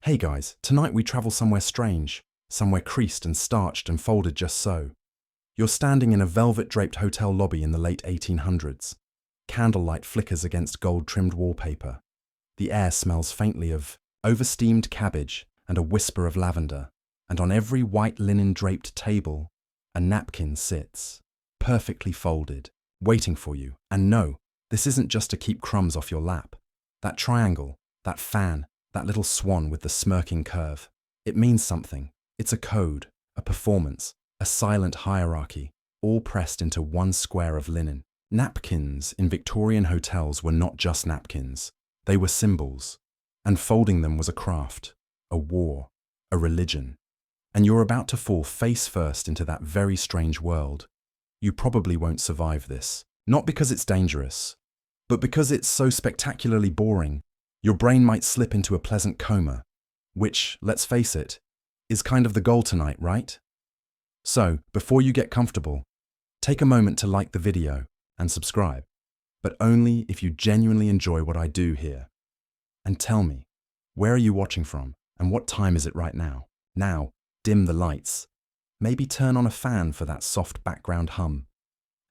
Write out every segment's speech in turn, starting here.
Hey guys, tonight we travel somewhere strange, somewhere creased and starched and folded just so. You're standing in a velvet-draped hotel lobby in the late 1800s. Candlelight flickers against gold-trimmed wallpaper. The air smells faintly of over-steamed cabbage and a whisper of lavender. And on every white linen-draped table, a napkin sits, perfectly folded, waiting for you. And no, this isn't just to keep crumbs off your lap. That triangle, that fan, that little swan with the smirking curve. It means something. It's a code, a performance, a silent hierarchy, all pressed into one square of linen. Napkins in Victorian hotels were not just napkins. They were symbols. And folding them was a craft, a war, a religion. And you're about to fall face first into that very strange world. You probably won't survive this. Not because it's dangerous, but because it's so spectacularly boring. Your brain might slip into a pleasant coma, which, let's face it, is kind of the goal tonight, right? So, before you get comfortable, take a moment to like the video and subscribe, but only if you genuinely enjoy what I do here. And tell me, where are you watching from and what time is it right now? Now, dim the lights. Maybe turn on a fan for that soft background hum.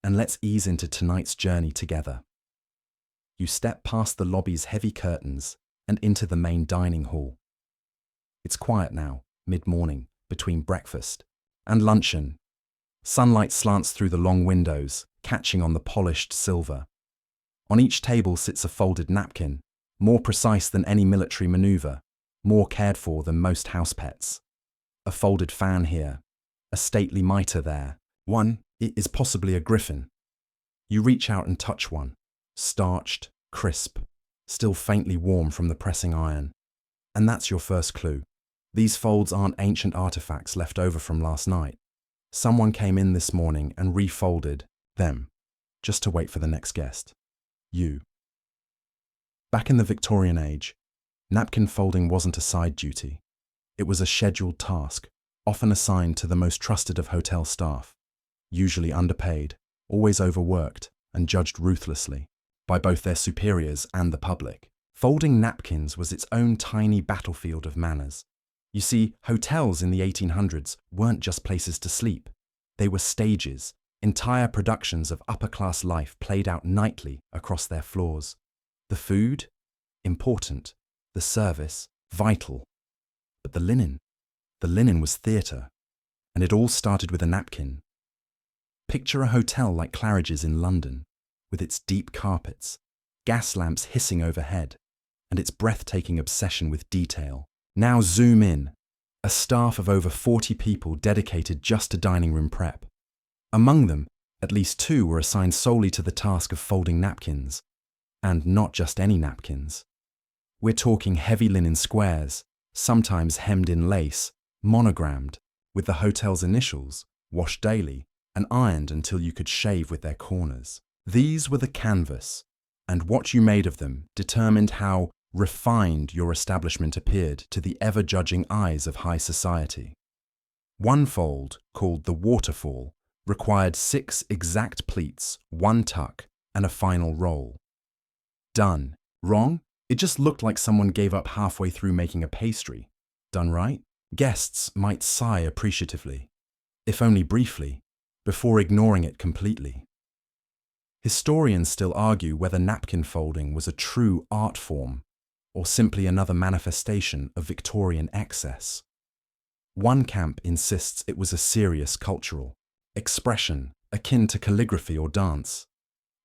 And let's ease into tonight's journey together. You step past the lobby's heavy curtains and into the main dining hall. It's quiet now, mid-morning, between breakfast and luncheon. Sunlight slants through the long windows, catching on the polished silver. On each table sits a folded napkin, more precise than any military maneuver, more cared for than most house pets. A folded fan here, a stately mitre there. One is possibly a griffin. You reach out and touch one. Starched, crisp, still faintly warm from the pressing iron. And that's your first clue. These folds aren't ancient artifacts left over from last night. Someone came in this morning and refolded them, just to wait for the next guest. You. Back in the Victorian age, napkin folding wasn't a side duty. It was a scheduled task, often assigned to the most trusted of hotel staff, usually underpaid, always overworked, and judged ruthlessly by both their superiors and the public. Folding napkins was its own tiny battlefield of manners. You see, hotels in the 1800s weren't just places to sleep. They were stages, entire productions of upper-class life played out nightly across their floors. The food? Important. The service? Vital. But the linen was theatre. And it all started with a napkin. Picture a hotel like Claridge's in London, with its deep carpets, gas lamps hissing overhead, and its breathtaking obsession with detail. Now zoom in, a staff of over 40 people dedicated just to dining room prep. Among them, at least 2 were assigned solely to the task of folding napkins, and not just any napkins. We're talking heavy linen squares, sometimes hemmed in lace, monogrammed, with the hotel's initials, washed daily, and ironed until you could shave with their corners. These were the canvas, and what you made of them determined how refined your establishment appeared to the ever-judging eyes of high society. One fold, called the waterfall, required 6 exact pleats, 1 tuck, and a final roll. Done. Wrong? It just looked like someone gave up halfway through making a pastry. Done right? Guests might sigh appreciatively, if only briefly, before ignoring it completely. Historians still argue whether napkin folding was a true art form or simply another manifestation of Victorian excess. One camp insists it was a serious cultural expression akin to calligraphy or dance.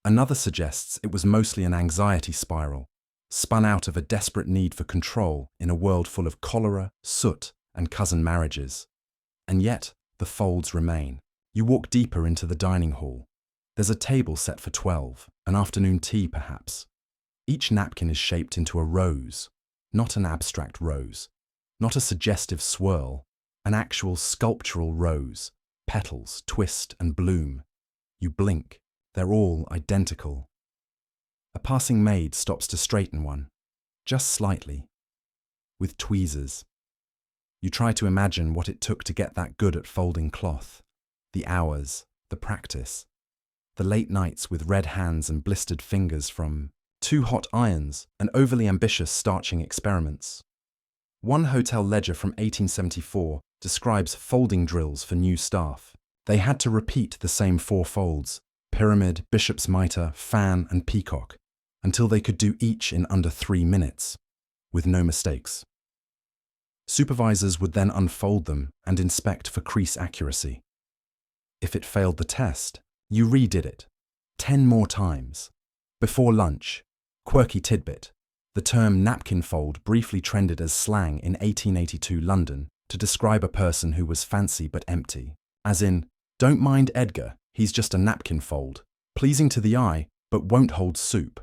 Another suggests it was mostly an anxiety spiral, spun out of a desperate need for control in a world full of cholera, soot, and cousin marriages. And yet, the folds remain. You walk deeper into the dining hall. There's a table set for 12, an afternoon tea perhaps. Each napkin is shaped into a rose, not an abstract rose, not a suggestive swirl, an actual sculptural rose, petals, twist and bloom. You blink, they're all identical. A passing maid stops to straighten one, just slightly, with tweezers. You try to imagine what it took to get that good at folding cloth, the hours, the practice. The late nights with red hands and blistered fingers from 2 hot irons and overly ambitious starching experiments. One hotel ledger from 1874 describes folding drills for new staff. They had to repeat the same 4 folds, pyramid, bishop's mitre, fan and peacock, until they could do each in under 3 minutes, with no mistakes. Supervisors would then unfold them and inspect for crease accuracy. If it failed the test, you redid it 10 more times. Before lunch, quirky tidbit, the term napkin fold briefly trended as slang in 1882 London to describe a person who was fancy but empty. As in, don't mind Edgar, he's just a napkin fold, pleasing to the eye but won't hold soup.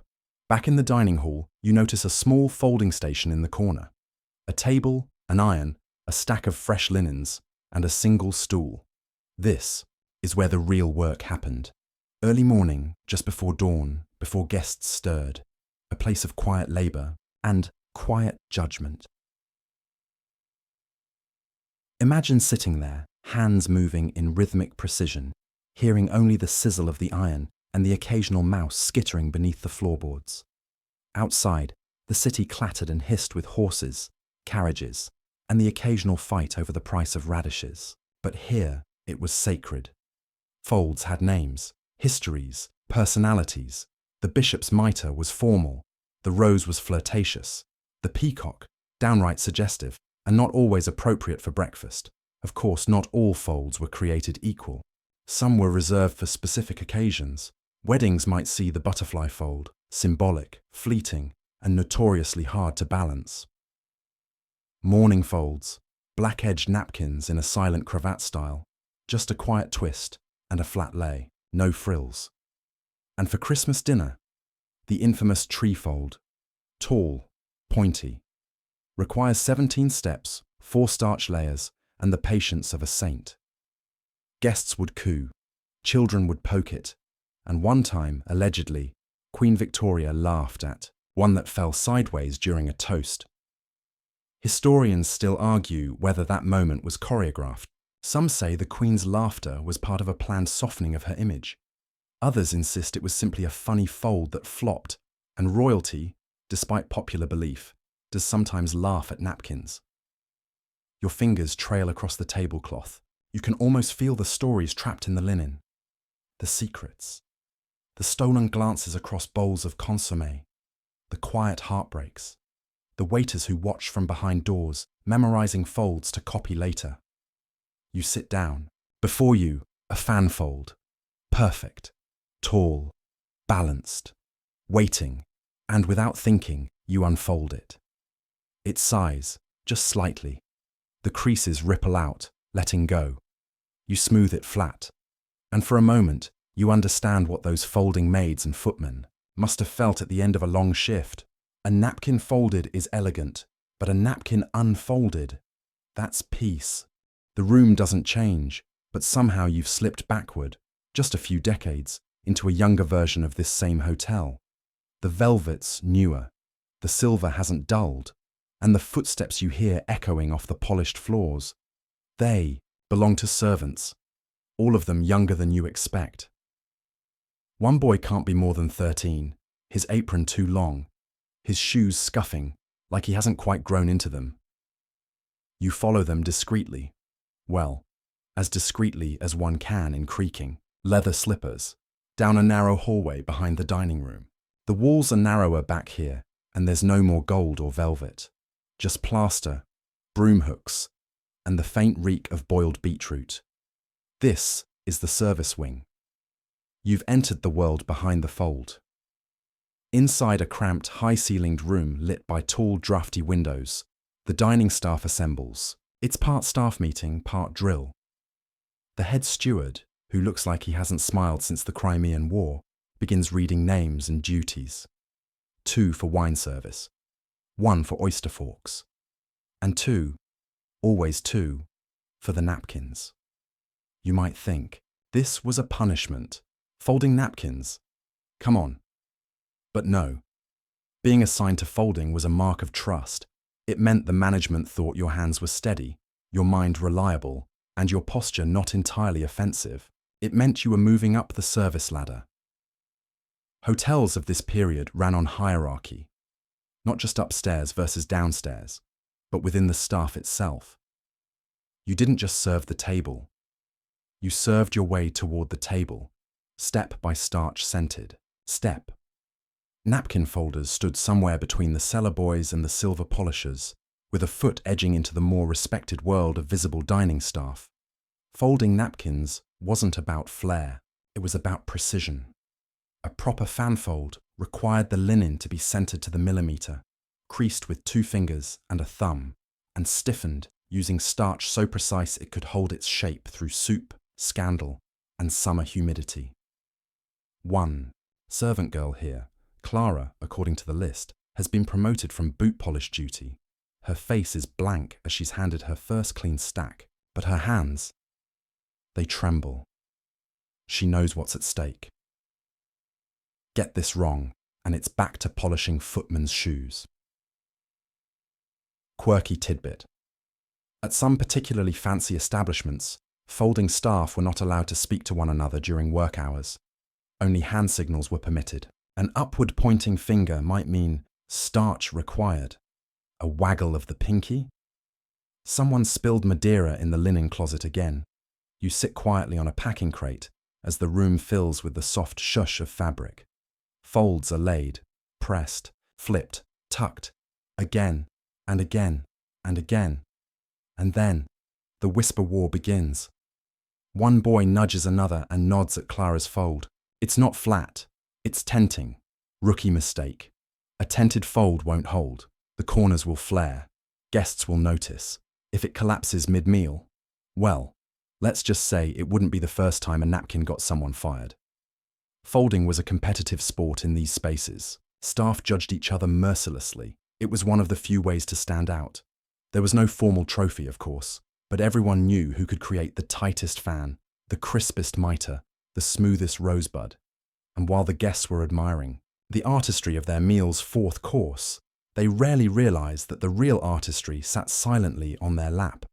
Back in the dining hall, you notice a small folding station in the corner. A table, an iron, a stack of fresh linens, and a single stool. This is where the real work happened. Early morning, just before dawn, before guests stirred. A place of quiet labour and quiet judgment. Imagine sitting there, hands moving in rhythmic precision, hearing only the sizzle of the iron and the occasional mouse skittering beneath the floorboards. Outside, the city clattered and hissed with horses, carriages, and the occasional fight over the price of radishes. But here, it was sacred. Folds had names, histories, personalities. The bishop's mitre was formal, the rose was flirtatious, the peacock, downright suggestive, and not always appropriate for breakfast. Of course, not all folds were created equal. Some were reserved for specific occasions. Weddings might see the butterfly fold, symbolic, fleeting, and notoriously hard to balance. Morning folds, black-edged napkins in a silent cravat style, just a quiet twist and a flat lay, no frills. And for Christmas dinner, the infamous tree fold, tall, pointy, requires 17 steps, 4 starch layers, and the patience of a saint. Guests would coo, children would poke it, and one time, allegedly, Queen Victoria laughed at one that fell sideways during a toast. Historians still argue whether that moment was choreographed. Some say the Queen's laughter was part of a planned softening of her image. Others insist it was simply a funny fold that flopped, and royalty, despite popular belief, does sometimes laugh at napkins. Your fingers trail across the tablecloth. You can almost feel the stories trapped in the linen. The secrets. The stolen glances across bowls of consommé. The quiet heartbreaks. The waiters who watch from behind doors, memorizing folds to copy later. You sit down. Before you, a fan fold. Perfect. Tall, balanced, waiting, and without thinking, you unfold it. It sighs, just slightly. The creases ripple out, letting go. You smooth it flat, and for a moment, you understand what those folding maids and footmen must have felt at the end of a long shift. A napkin folded is elegant, but a napkin unfolded, that's peace. The room doesn't change, but somehow you've slipped backward, just a few decades, into a younger version of this same hotel. The velvet's newer, the silver hasn't dulled, and the footsteps you hear echoing off the polished floors, they belong to servants, all of them younger than you expect. One boy can't be more than 13, his apron too long, his shoes scuffing, like he hasn't quite grown into them. You follow them discreetly, well, as discreetly as one can in creaking, leather slippers, down a narrow hallway behind the dining room. The walls are narrower back here, and there's no more gold or velvet, just plaster, broom hooks, and the faint reek of boiled beetroot. This is the service wing. You've entered the world behind the fold. Inside a cramped, high-ceilinged room lit by tall, drafty windows, the dining staff assembles. It's part staff meeting, part drill. The head steward, who looks like he hasn't smiled since the Crimean War, begins reading names and duties. 2 for wine service, 1 for oyster forks, and 2, always 2, for the napkins. You might think, this was a punishment. Folding napkins? Come on. But no. Being assigned to folding was a mark of trust. It meant the management thought your hands were steady, your mind reliable, and your posture not entirely offensive. It meant you were moving up the service ladder. Hotels of this period ran on hierarchy, not just upstairs versus downstairs, but within the staff itself. You didn't just serve the table. You served your way toward the table, step by starch-scented step. Napkin folders stood somewhere between the cellar boys and the silver polishers, with a foot edging into the more respected world of visible dining staff. Folding napkins wasn't about flair, it was about precision. A proper fanfold required the linen to be centered to the millimeter, creased with 2 fingers and a thumb, and stiffened using starch so precise it could hold its shape through soup, scandal, and summer humidity. 1. Servant girl here, Clara, according to the list, has been promoted from boot polish duty. Her face is blank as she's handed her first clean stack, but her hands, they tremble. She knows what's at stake. Get this wrong, and it's back to polishing footmen's shoes. Quirky tidbit. At some particularly fancy establishments, folding staff were not allowed to speak to one another during work hours. Only hand signals were permitted. An upward pointing finger might mean starch required. A waggle of the pinky? Someone spilled Madeira in the linen closet again. You sit quietly on a packing crate as the room fills with the soft shush of fabric. Folds are laid, pressed, flipped, tucked, again and again and again. And then, the whisper war begins. One boy nudges another and nods at Clara's fold. It's not flat, it's tenting. Rookie mistake. A tented fold won't hold. The corners will flare. Guests will notice. If it collapses mid-meal, well, let's just say it wouldn't be the first time a napkin got someone fired. Folding was a competitive sport in these spaces. Staff judged each other mercilessly. It was one of the few ways to stand out. There was no formal trophy, of course, but everyone knew who could create the tightest fan, the crispest mitre, the smoothest rosebud. And while the guests were admiring the artistry of their meal's 4th course, they rarely realized that the real artistry sat silently on their lap,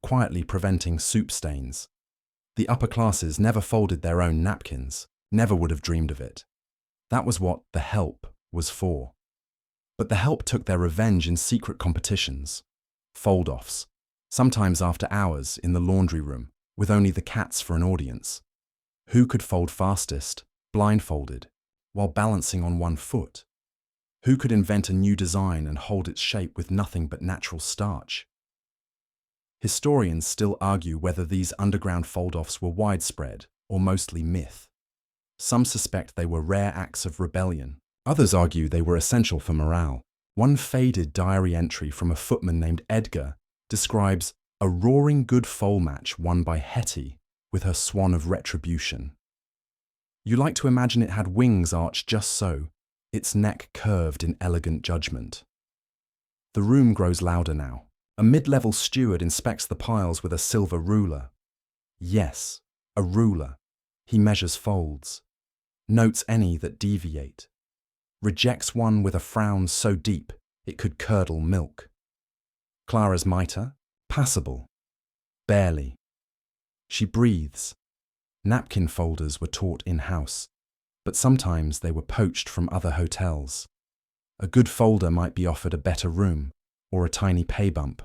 quietly preventing soup stains. The upper classes never folded their own napkins, never would have dreamed of it. That was what the help was for. But the help took their revenge in secret competitions. Fold-offs, sometimes after hours in the laundry room, with only the cats for an audience. Who could fold fastest, blindfolded, while balancing on one foot? Who could invent a new design and hold its shape with nothing but natural starch? Historians still argue whether these underground fold-offs were widespread or mostly myth. Some suspect they were rare acts of rebellion. Others argue they were essential for morale. One faded diary entry from a footman named Edgar describes a roaring good foal match won by Hetty with her swan of retribution. You like to imagine it had wings arched just so, its neck curved in elegant judgment. The room grows louder now. A mid-level steward inspects the piles with a silver ruler. Yes, a ruler. He measures folds, notes any that deviate, rejects one with a frown so deep it could curdle milk. Clara's mitre? Passable. Barely. She breathes. Napkin folders were taught in-house, but sometimes they were poached from other hotels. A good folder might be offered a better room or a tiny pay bump,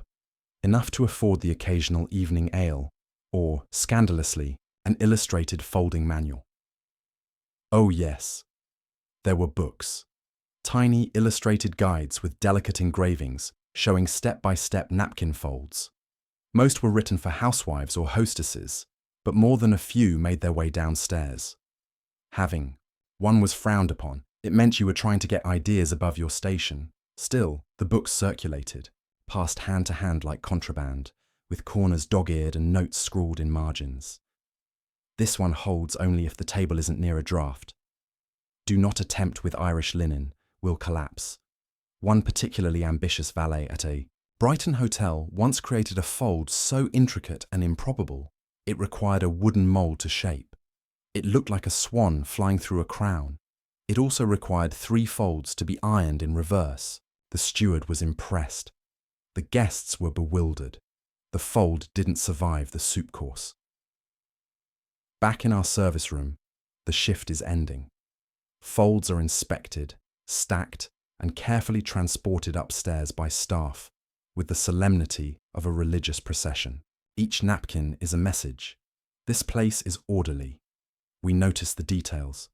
enough to afford the occasional evening ale or, scandalously, an illustrated folding manual. Oh yes, there were books. Tiny illustrated guides with delicate engravings showing step-by-step napkin folds. Most were written for housewives or hostesses, but more than a few made their way downstairs. Having one was frowned upon. It meant you were trying to get ideas above your station. Still, the books circulated, passed hand to hand like contraband, with corners dog-eared and notes scrawled in margins. This one holds only if the table isn't near a draught. Do not attempt with Irish linen, will collapse. One particularly ambitious valet at a Brighton hotel once created a fold so intricate and improbable, it required a wooden mould to shape. It looked like a swan flying through a crown. It also required 3 folds to be ironed in reverse. The steward was impressed. The guests were bewildered. The fold didn't survive the soup course. Back in our service room, the shift is ending. Folds are inspected, stacked, and carefully transported upstairs by staff, with the solemnity of a religious procession. Each napkin is a message. This place is orderly. We notice the details.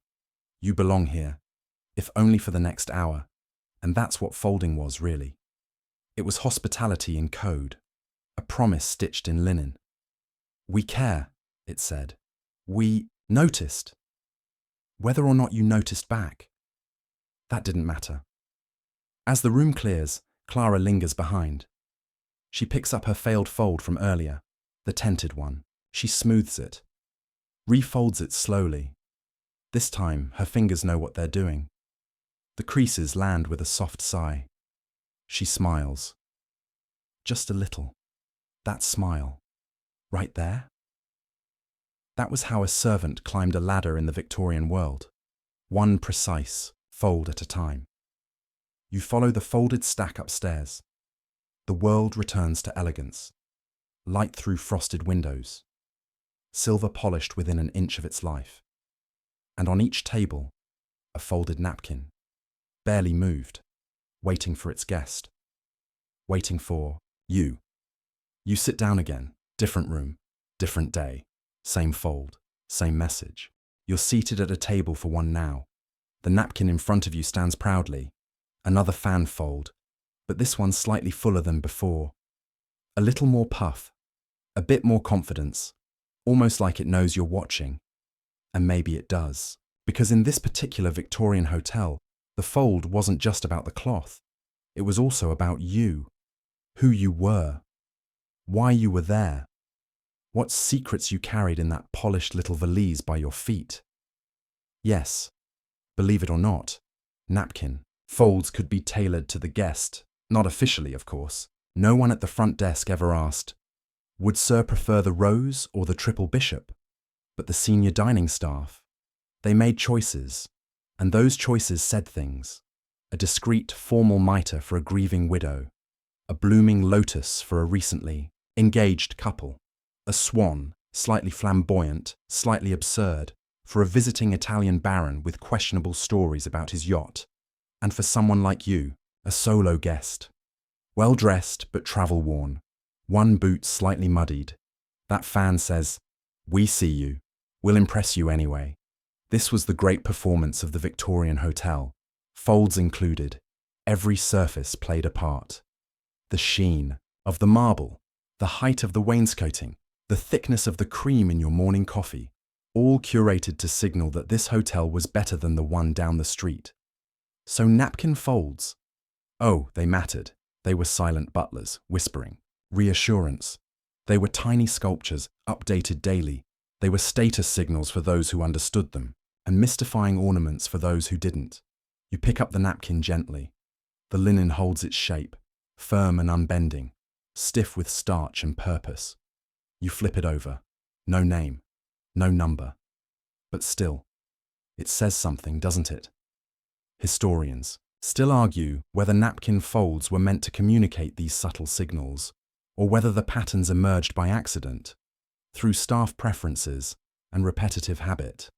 You belong here, if only for the next hour. And that's what folding was, really. It was hospitality in code, a promise stitched in linen. We care, it said. We noticed. Whether or not you noticed back, that didn't matter. As the room clears, Clara lingers behind. She picks up her failed fold from earlier, the tented one. She smooths it, refolds it slowly. This time, her fingers know what they're doing. The creases land with a soft sigh. She smiles. Just a little. That smile. Right there? That was how a servant climbed a ladder in the Victorian world. One precise fold at a time. You follow the folded stack upstairs. The world returns to elegance. Light through frosted windows. Silver polished within an inch of its life. And on each table, a folded napkin. Barely moved. Waiting for its guest. Waiting for you. You sit down again. Different room. Different day. Same fold. Same message. You're seated at a table for one now. The napkin in front of you stands proudly. Another fan fold, but this one's slightly fuller than before. A little more puff. A bit more confidence. Almost like it knows you're watching. And maybe it does. Because in this particular Victorian hotel, the fold wasn't just about the cloth. It was also about you. Who you were. Why you were there. What secrets you carried in that polished little valise by your feet. Yes, believe it or not, napkin folds could be tailored to the guest. Not officially, of course. No one at the front desk ever asked, "Would Sir prefer the rose or the triple bishop?" But the senior dining staff, they made choices, and those choices said things. A discreet, formal mitre for a grieving widow, a blooming lotus for a recently engaged couple, a swan, slightly flamboyant, slightly absurd, for a visiting Italian baron with questionable stories about his yacht, and for someone like you, a solo guest. Well-dressed but travel-worn, one boot slightly muddied. That fan says, "We see you. We'll impress you anyway." This was the great performance of the Victorian hotel. Folds included. Every surface played a part. The sheen of the marble, the height of the wainscoting, the thickness of the cream in your morning coffee, all curated to signal that this hotel was better than the one down the street. So napkin folds. Oh, they mattered. They were silent butlers, whispering. Reassurance. They were tiny sculptures, updated daily. They were status signals for those who understood them, and mystifying ornaments for those who didn't. You pick up the napkin gently. The linen holds its shape, firm and unbending, stiff with starch and purpose. You flip it over. No name, no number. But still, it says something, doesn't it? Historians still argue whether napkin folds were meant to communicate these subtle signals, or whether the patterns emerged by accident, through staff preferences and repetitive habit.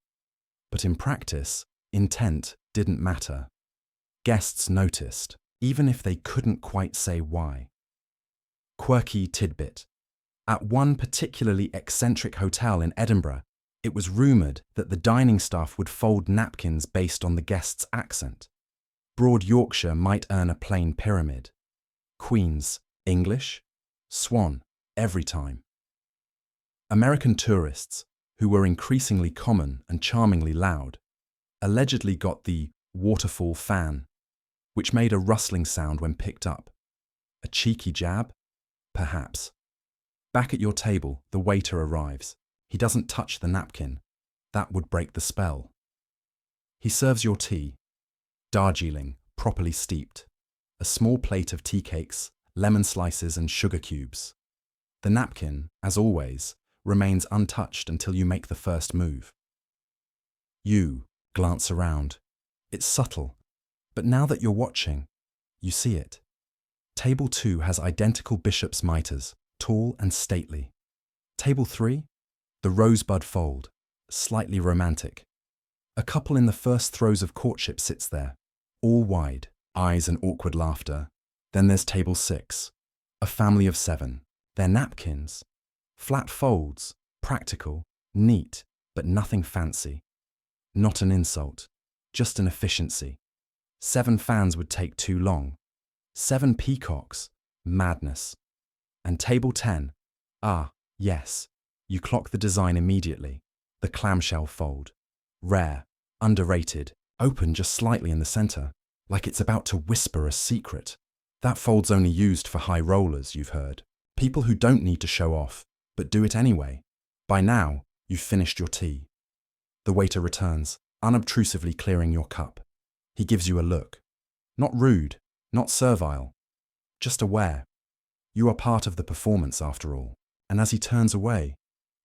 But in practice, intent didn't matter. Guests noticed, even if they couldn't quite say why. Quirky tidbit. At one particularly eccentric hotel in Edinburgh, it was rumoured that the dining staff would fold napkins based on the guest's accent. Broad Yorkshire might earn a plain pyramid. Queen's, English, Swan, every time. American tourists, who were increasingly common and charmingly loud, allegedly got the waterfall fan, which made a rustling sound when picked up. A cheeky jab? Perhaps. Back at your table, the waiter arrives. He doesn't touch the napkin. That would break the spell. He serves your tea. Darjeeling, properly steeped. A small plate of tea cakes, lemon slices and sugar cubes. The napkin, as always, remains untouched until you make the first move. You glance around. It's subtle, but now that you're watching, you see it. Table 2 has identical bishop's mitres, tall and stately. Table 3, the rosebud fold, slightly romantic. A couple in the first throes of courtship sits there, all wide, eyes and awkward laughter. Then there's table 6, A family of 7. Their napkins. Flat folds, practical, neat, but nothing fancy. Not an insult, just an efficiency. 7 fans would take too long. 7 peacocks, madness. And table 10, yes, you clock the design immediately. The clamshell fold. Rare, underrated, open just slightly in the center, like it's about to whisper a secret. That fold's only used for high rollers, you've heard. People who don't need to show off, but do it anyway. By now, you've finished your tea. The waiter returns, unobtrusively clearing your cup. He gives you a look. Not rude, not servile, just aware. You are part of the performance after all. And as he turns away,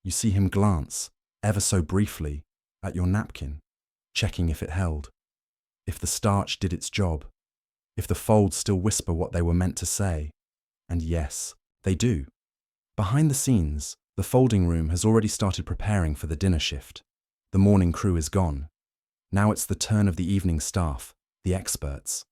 you see him glance, ever so briefly, at your napkin, checking if it held, if the starch did its job, if the folds still whisper what they were meant to say. And yes, they do. Behind the scenes, the folding room has already started preparing for the dinner shift. The morning crew is gone. Now it's the turn of the evening staff, the experts.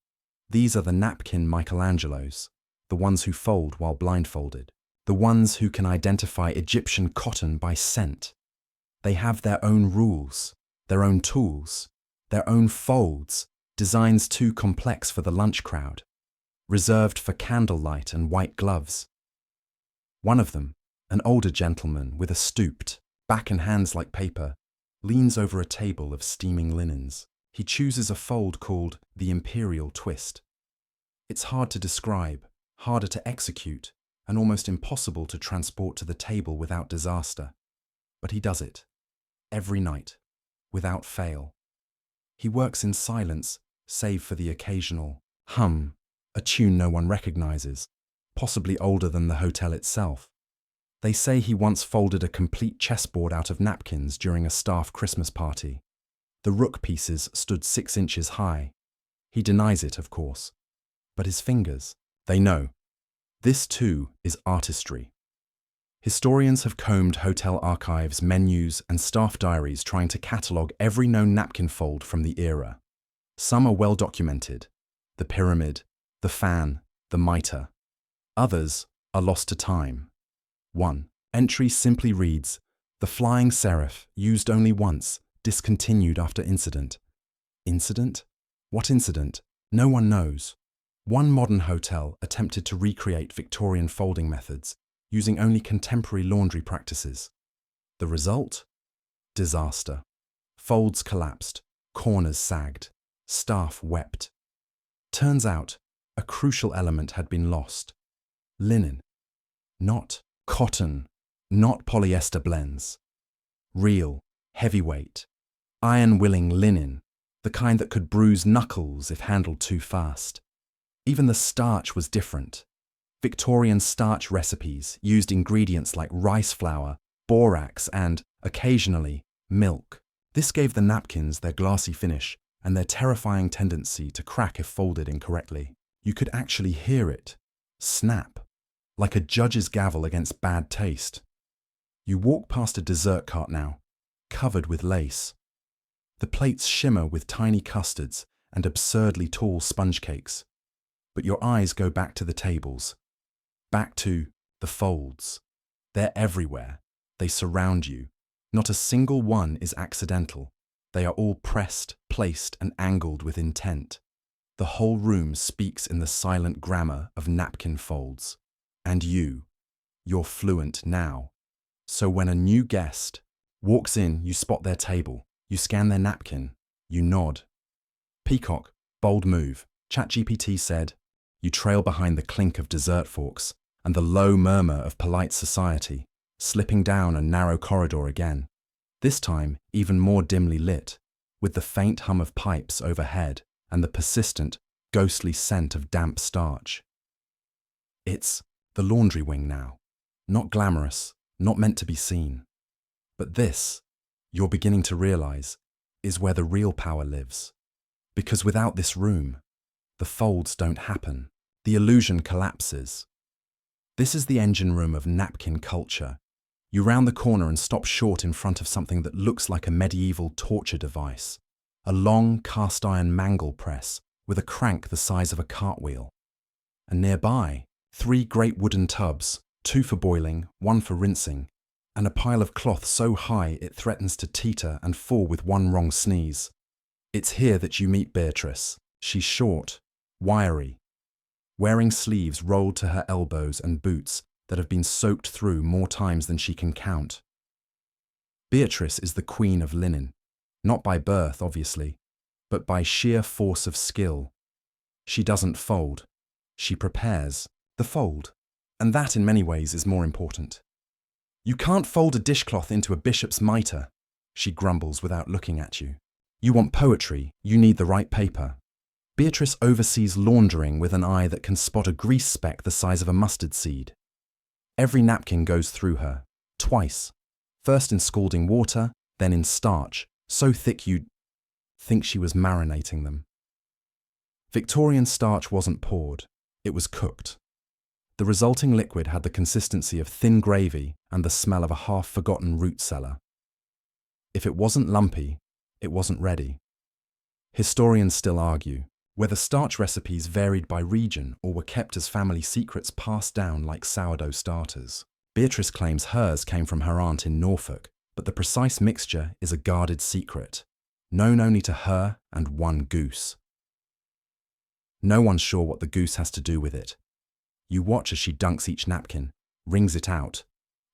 These are the napkin Michelangelos, the ones who fold while blindfolded, the ones who can identify Egyptian cotton by scent. They have their own rules, their own tools, their own folds, designs too complex for the lunch crowd, reserved for candlelight and white gloves. One of them, an older gentleman with a stooped, back and hands like paper, leans over a table of steaming linens. He chooses a fold called the Imperial Twist. It's hard to describe, harder to execute, and almost impossible to transport to the table without disaster. But he does it, every night, without fail. He works in silence, save for the occasional hum, a tune no one recognizes, possibly older than the hotel itself. They say he once folded a complete chessboard out of napkins during a staff Christmas party. The rook pieces stood 6 inches high. He denies it, of course. But his fingers, they know. This too is artistry. Historians have combed hotel archives, menus, and staff diaries trying to catalogue every known napkin fold from the era. Some are well documented: the pyramid, the fan, the mitre. Others are lost to time. One entry simply reads, "The flying seraph, used only once, discontinued after incident." Incident? What incident? No one knows. One modern hotel attempted to recreate Victorian folding methods, using only contemporary laundry practices. The result? Disaster. Folds collapsed, corners sagged, staff wept. Turns out, a crucial element had been lost. Linen. Not cotton, not polyester blends. Real, heavyweight, iron-willing linen, the kind that could bruise knuckles if handled too fast. Even the starch was different. Victorian starch recipes used ingredients like rice flour, borax, and, occasionally, milk. This gave the napkins their glassy finish and their terrifying tendency to crack if folded incorrectly. You could actually hear it snap, like a judge's gavel against bad taste. You walk past a dessert cart now, covered with lace. The plates shimmer with tiny custards and absurdly tall sponge cakes. But your eyes go back to the tables, back to the folds. They're everywhere. They surround you. Not a single one is accidental. They are all pressed, placed, and angled with intent. The whole room speaks in the silent grammar of napkin folds. And you're fluent now. So when a new guest walks in, you spot their table, you scan their napkin, you nod. Peacock, bold move, ChatGPT said. You trail behind the clink of dessert forks and the low murmur of polite society, slipping down a narrow corridor again, this time even more dimly lit, with the faint hum of pipes overhead and the persistent, ghostly scent of damp starch. It's the laundry wing now, not glamorous, not meant to be seen. But this, you're beginning to realize, is where the real power lives. Because without this room, the folds don't happen. The illusion collapses. This is the engine room of napkin culture. You round the corner and stop short in front of something that looks like a medieval torture device. A long cast-iron mangle press with a crank the size of a cartwheel. And nearby, 3 great wooden tubs, 2 for boiling, 1 for rinsing, and a pile of cloth so high it threatens to teeter and fall with one wrong sneeze. It's here that you meet Beatrice. She's short, wiry, wearing sleeves rolled to her elbows and boots that have been soaked through more times than she can count. Beatrice is the queen of linen, not by birth, obviously, but by sheer force of skill. She doesn't fold. She prepares the fold, and that in many ways is more important. You can't fold a dishcloth into a bishop's mitre, she grumbles without looking at you. You want poetry, you need the right paper. Beatrice oversees laundering with an eye that can spot a grease speck the size of a mustard seed. Every napkin goes through her, twice, first in scalding water, then in starch, so thick you'd think she was marinating them. Victorian starch wasn't poured, it was cooked. The resulting liquid had the consistency of thin gravy and the smell of a half-forgotten root cellar. If it wasn't lumpy, it wasn't ready. Historians still argue whether starch recipes varied by region or were kept as family secrets passed down like sourdough starters. Beatrice claims hers came from her aunt in Norfolk, but the precise mixture is a guarded secret, known only to her and one goose. No one's sure what the goose has to do with it. You watch as she dunks each napkin, wrings it out,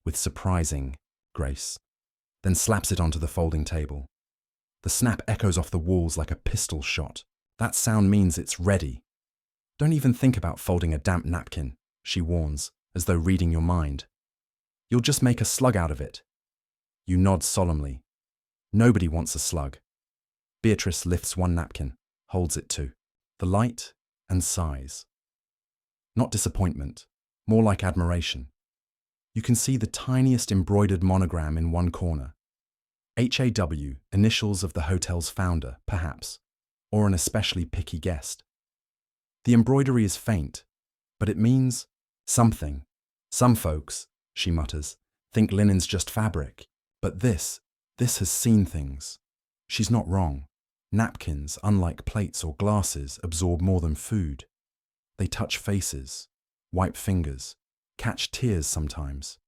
with surprising grace, then slaps it onto the folding table. The snap echoes off the walls like a pistol shot. That sound means it's ready. Don't even think about folding a damp napkin, she warns, as though reading your mind. You'll just make a slug out of it. You nod solemnly. Nobody wants a slug. Beatrice lifts one napkin, holds it to the light, and sighs. Not disappointment, more like admiration. You can see the tiniest embroidered monogram in one corner. HAW, initials of the hotel's founder, perhaps, or an especially picky guest. The embroidery is faint, but it means something. Some folks, she mutters, think linen's just fabric, but this has seen things. She's not wrong. Napkins, unlike plates or glasses, absorb more than food. They touch faces, wipe fingers, catch tears sometimes,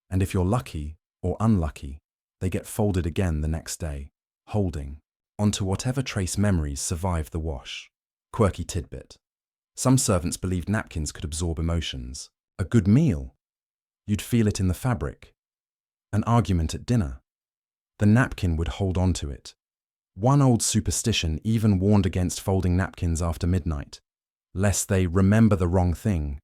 and if you're lucky or unlucky, they get folded again the next day, holding onto whatever trace memories survive the wash. Quirky tidbit. Some servants believed napkins could absorb emotions. A good meal, you'd feel it in the fabric. An argument at dinner, the napkin would hold on to it. One old superstition even warned against folding napkins after midnight, lest they remember the wrong thing.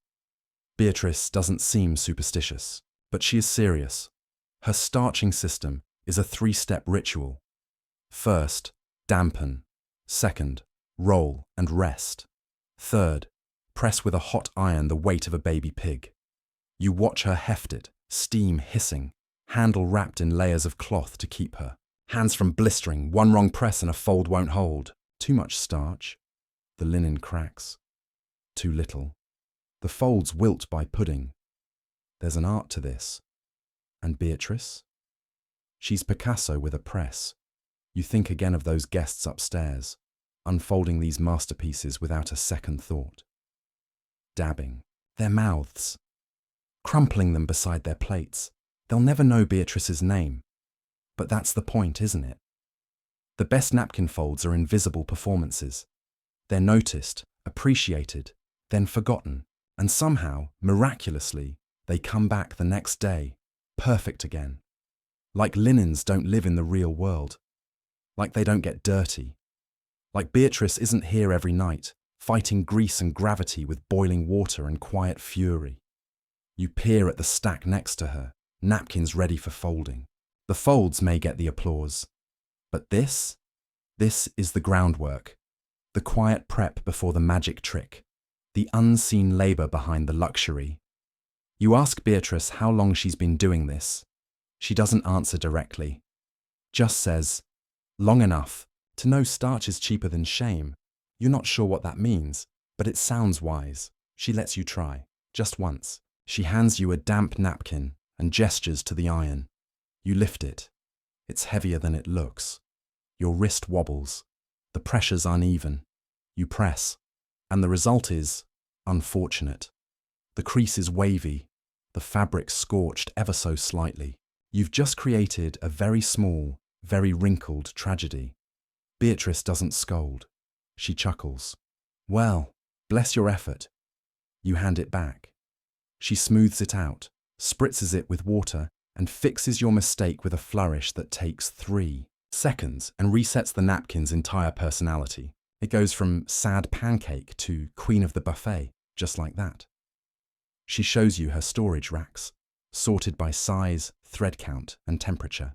Beatrice doesn't seem superstitious, but she is serious. Her starching system is a 3-step ritual. First, dampen. Second, roll and rest. Third, press with a hot iron the weight of a baby pig. You watch her heft it, steam hissing, handle wrapped in layers of cloth to keep her. Hands from blistering, one wrong press and a fold won't hold. Too much starch. The linen cracks. Too little. The folds wilt by pudding. There's an art to this. And Beatrice? She's Picasso with a press. You think again of those guests upstairs, unfolding these masterpieces without a second thought. Dabbing. Their mouths. Crumpling them beside their plates. They'll never know Beatrice's name. But that's the point, isn't it? The best napkin folds are invisible performances. They're noticed, appreciated, then forgotten, and somehow, miraculously, they come back the next day, perfect again. Like linens don't live in the real world. Like they don't get dirty. Like Beatrice isn't here every night, fighting grease and gravity with boiling water and quiet fury. You peer at the stack next to her, napkins ready for folding. The folds may get the applause, but this is the groundwork, the quiet prep before the magic trick, the unseen labour behind the luxury. You ask Beatrice how long she's been doing this. She doesn't answer directly, just says, long enough to know starch is cheaper than shame. You're not sure what that means, but it sounds wise. She lets you try, just once. She hands you a damp napkin and gestures to the iron. You lift it. It's heavier than it looks. Your wrist wobbles. The pressure's uneven. You press. And the result is unfortunate. The crease is wavy, the fabric scorched ever so slightly. You've just created a very small, very wrinkled tragedy. Beatrice doesn't scold. She chuckles. Well, bless your effort. You hand it back. She smooths it out, spritzes it with water, and fixes your mistake with a flourish that takes 3 seconds and resets the napkin's entire personality. It goes from sad pancake to queen of the buffet, just like that. She shows you her storage racks, sorted by size, thread count, and temperature.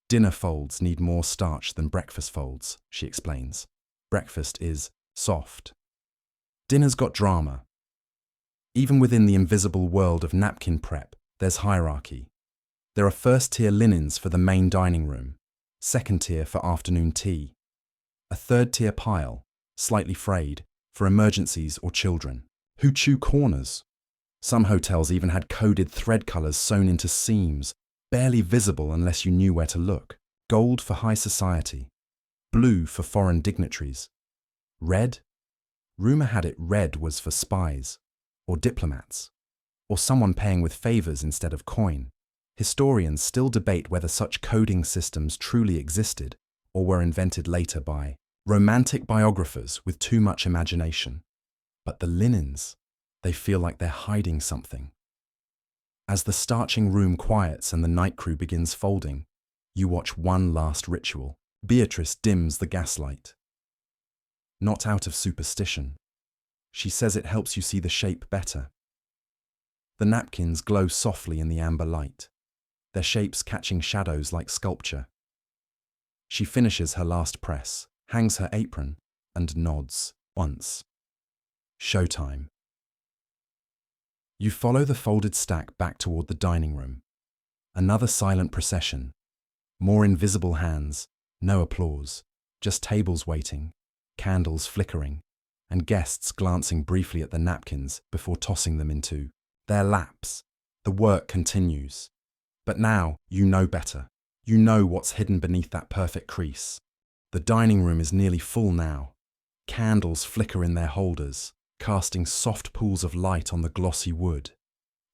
Dinner folds need more starch than breakfast folds, she explains. Breakfast is soft. Dinner's got drama. Even within the invisible world of napkin prep, there's hierarchy. There are first-tier linens for the main dining room, second-tier for afternoon tea, a third-tier pile, slightly frayed, for emergencies or children, who chew corners. Some hotels even had coded thread colours sewn into seams, barely visible unless you knew where to look. Gold for high society, blue for foreign dignitaries. Red? Rumour had it red was for spies, or diplomats, or someone paying with favours instead of coin. Historians still debate whether such coding systems truly existed or were invented later by romantic biographers with too much imagination. But the linens, they feel like they're hiding something. As the starching room quiets and the night crew begins folding, you watch one last ritual. Beatrice dims the gaslight. Not out of superstition. She says it helps you see the shape better. The napkins glow softly in the amber light, their shapes catching shadows like sculpture. She finishes her last press, hangs her apron, and nods once. Showtime. You follow the folded stack back toward the dining room. Another silent procession. More invisible hands, no applause, just tables waiting, candles flickering, and guests glancing briefly at the napkins before tossing them into their laps. The work continues. But now you know better. You know what's hidden beneath that perfect crease. The dining room is nearly full now. Candles flicker in their holders, casting soft pools of light on the glossy wood.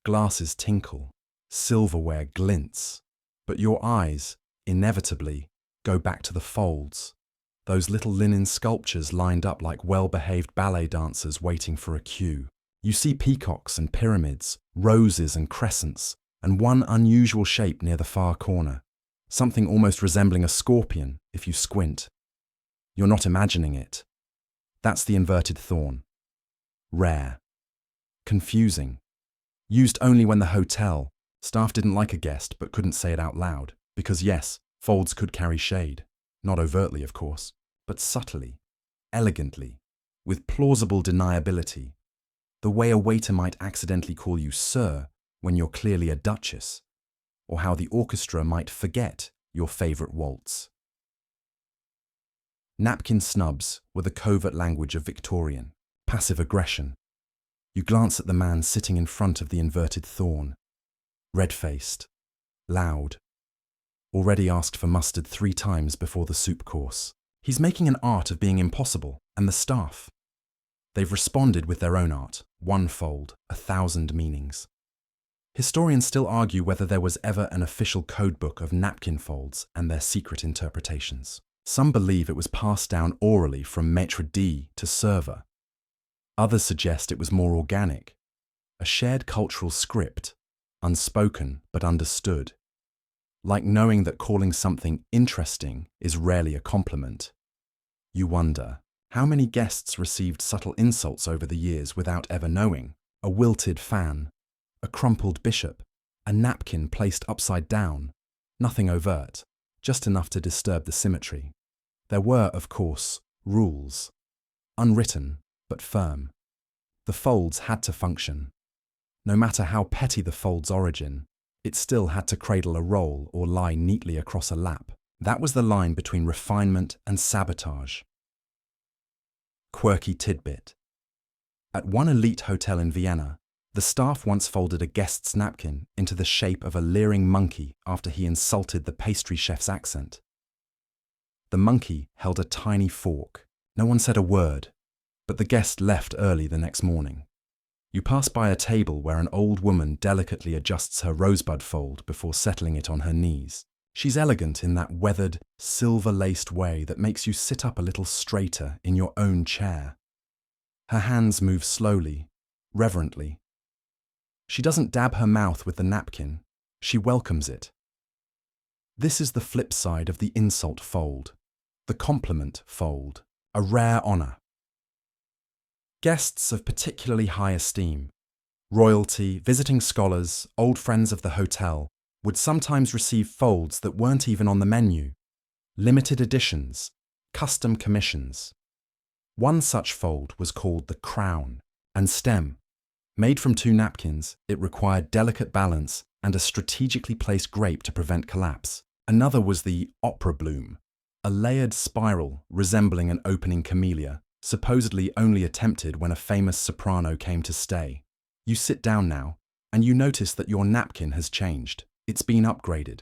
Glasses tinkle, silverware glints, but your eyes, inevitably, go back to the folds, those little linen sculptures lined up like well-behaved ballet dancers waiting for a cue. You see peacocks and pyramids, roses and crescents, and one unusual shape near the far corner, something almost resembling a scorpion if you squint. You're not imagining it. That's the inverted thorn. Rare. Confusing. Used only when the hotel staff didn't like a guest but couldn't say it out loud, because yes, folds could carry shade. Not overtly, of course, but subtly, elegantly, with plausible deniability. The way a waiter might accidentally call you sir when you're clearly a duchess, or how the orchestra might forget your favourite waltz. Napkin snubs were the covert language of Victorian, passive aggression. You glance at the man sitting in front of the inverted thorn, red-faced, loud, already asked for mustard 3 times before the soup course. He's making an art of being impossible, and the staff. They've responded with their own art, one fold, 1,000 meanings. Historians still argue whether there was ever an official codebook of napkin folds and their secret interpretations. Some believe it was passed down orally from maitre d' to server. Others suggest it was more organic, a shared cultural script, unspoken but understood. Like knowing that calling something interesting is rarely a compliment. You wonder, how many guests received subtle insults over the years without ever knowing? A wilted fan, a crumpled bishop, a napkin placed upside down, nothing overt, just enough to disturb the symmetry. There were, of course, rules, unwritten but firm. The folds had to function. No matter how petty the fold's origin, it still had to cradle a roll or lie neatly across a lap. That was the line between refinement and sabotage. Quirky tidbit. At one elite hotel in Vienna, the staff once folded a guest's napkin into the shape of a leering monkey after he insulted the pastry chef's accent. The monkey held a tiny fork. No one said a word, but the guest left early the next morning. You pass by a table where an old woman delicately adjusts her rosebud fold before settling it on her knees. She's elegant in that weathered, silver-laced way that makes you sit up a little straighter in your own chair. Her hands move slowly, reverently. She doesn't dab her mouth with the napkin, she welcomes it. This is the flip side of the insult fold, the compliment fold, a rare honor. Guests of particularly high esteem, royalty, visiting scholars, old friends of the hotel, would sometimes receive folds that weren't even on the menu, limited editions, custom commissions. One such fold was called the crown and stem. Made from 2 napkins, it required delicate balance and a strategically placed grape to prevent collapse. Another was the opera bloom, a layered spiral resembling an opening camellia, supposedly only attempted when a famous soprano came to stay. You sit down now, and you notice that your napkin has changed. It's been upgraded.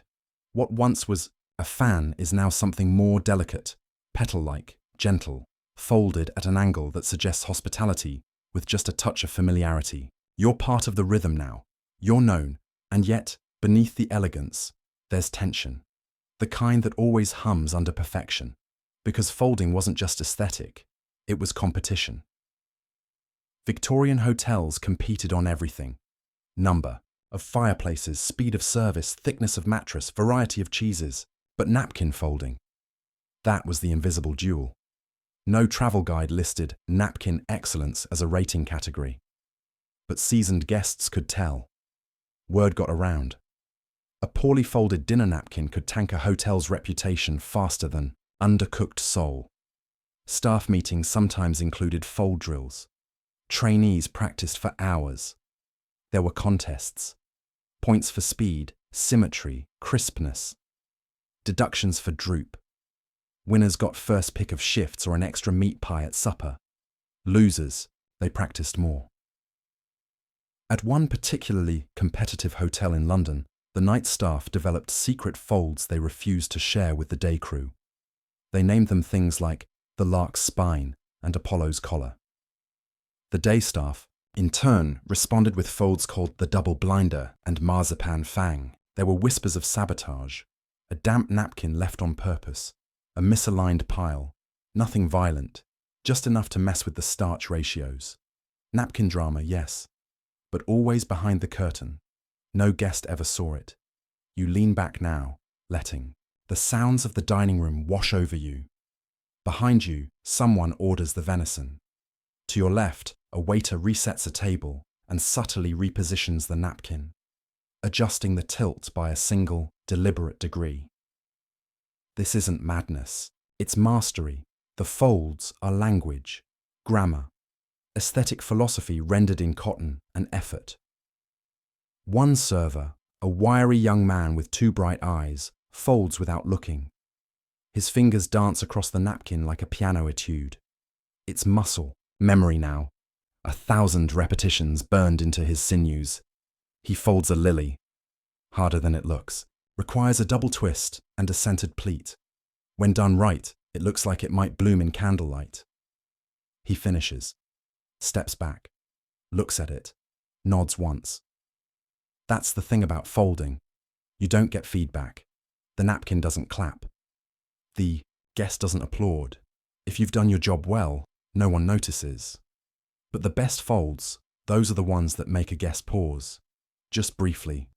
What once was a fan is now something more delicate, petal-like, gentle, folded at an angle that suggests hospitality with just a touch of familiarity. You're part of the rhythm now. You're known, and yet, beneath the elegance, there's tension. The kind that always hums under perfection. Because folding wasn't just aesthetic, it was competition. Victorian hotels competed on everything. Number of fireplaces, speed of service, thickness of mattress, variety of cheeses. But napkin folding, that was the invisible jewel. No travel guide listed napkin excellence as a rating category. But seasoned guests could tell. Word got around. A poorly folded dinner napkin could tank a hotel's reputation faster than undercooked sole. Staff meetings sometimes included fold drills. Trainees practiced for hours. There were contests. Points for speed, symmetry, crispness. Deductions for droop. Winners got first pick of shifts or an extra meat pie at supper. Losers, they practiced more. At one particularly competitive hotel in London, the night staff developed secret folds they refused to share with the day crew. They named them things like the Lark's Spine and Apollo's Collar. The day staff, in turn, responded with folds called the Double Blinder and Marzipan Fang. There were whispers of sabotage, a damp napkin left on purpose, a misaligned pile, nothing violent, just enough to mess with the starch ratios. Napkin drama, yes, but always behind the curtain. No guest ever saw it. You lean back now, letting the sounds of the dining room wash over you. Behind you, someone orders the venison. To your left, a waiter resets a table and subtly repositions the napkin, adjusting the tilt by a single, deliberate degree. This isn't madness, it's mastery. The folds are language, grammar, aesthetic philosophy rendered in cotton and effort. One server, a wiry young man with 2 bright eyes, folds without looking. His fingers dance across the napkin like a piano etude. It's muscle, memory now. 1,000 repetitions burned into his sinews. He folds a lily. Harder than it looks. Requires a double twist and a centered pleat. When done right, it looks like it might bloom in candlelight. He finishes, steps back, looks at it, nods once. That's the thing about folding. You don't get feedback. The napkin doesn't clap. The guest doesn't applaud. If you've done your job well, no one notices. But the best folds, those are the ones that make a guest pause. Just briefly.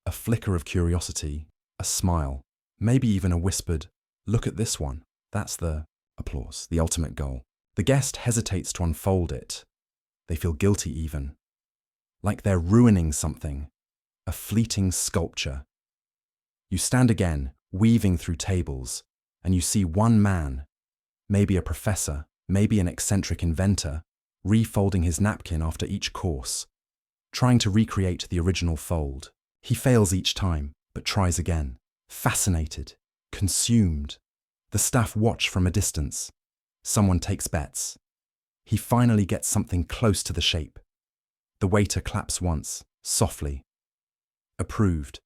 A flicker of curiosity, a smile, maybe even a whispered, "Look at this one." That's the applause, the ultimate goal. The guest hesitates to unfold it. They feel guilty even. Like they're ruining something, a fleeting sculpture. You stand again, weaving through tables, and you see one man, maybe a professor, maybe an eccentric inventor, refolding his napkin after each course, trying to recreate the original fold. He fails each time, but tries again. Fascinated, consumed. The staff watch from a distance. Someone takes bets. He finally gets something close to the shape. The waiter claps once, softly. Approved.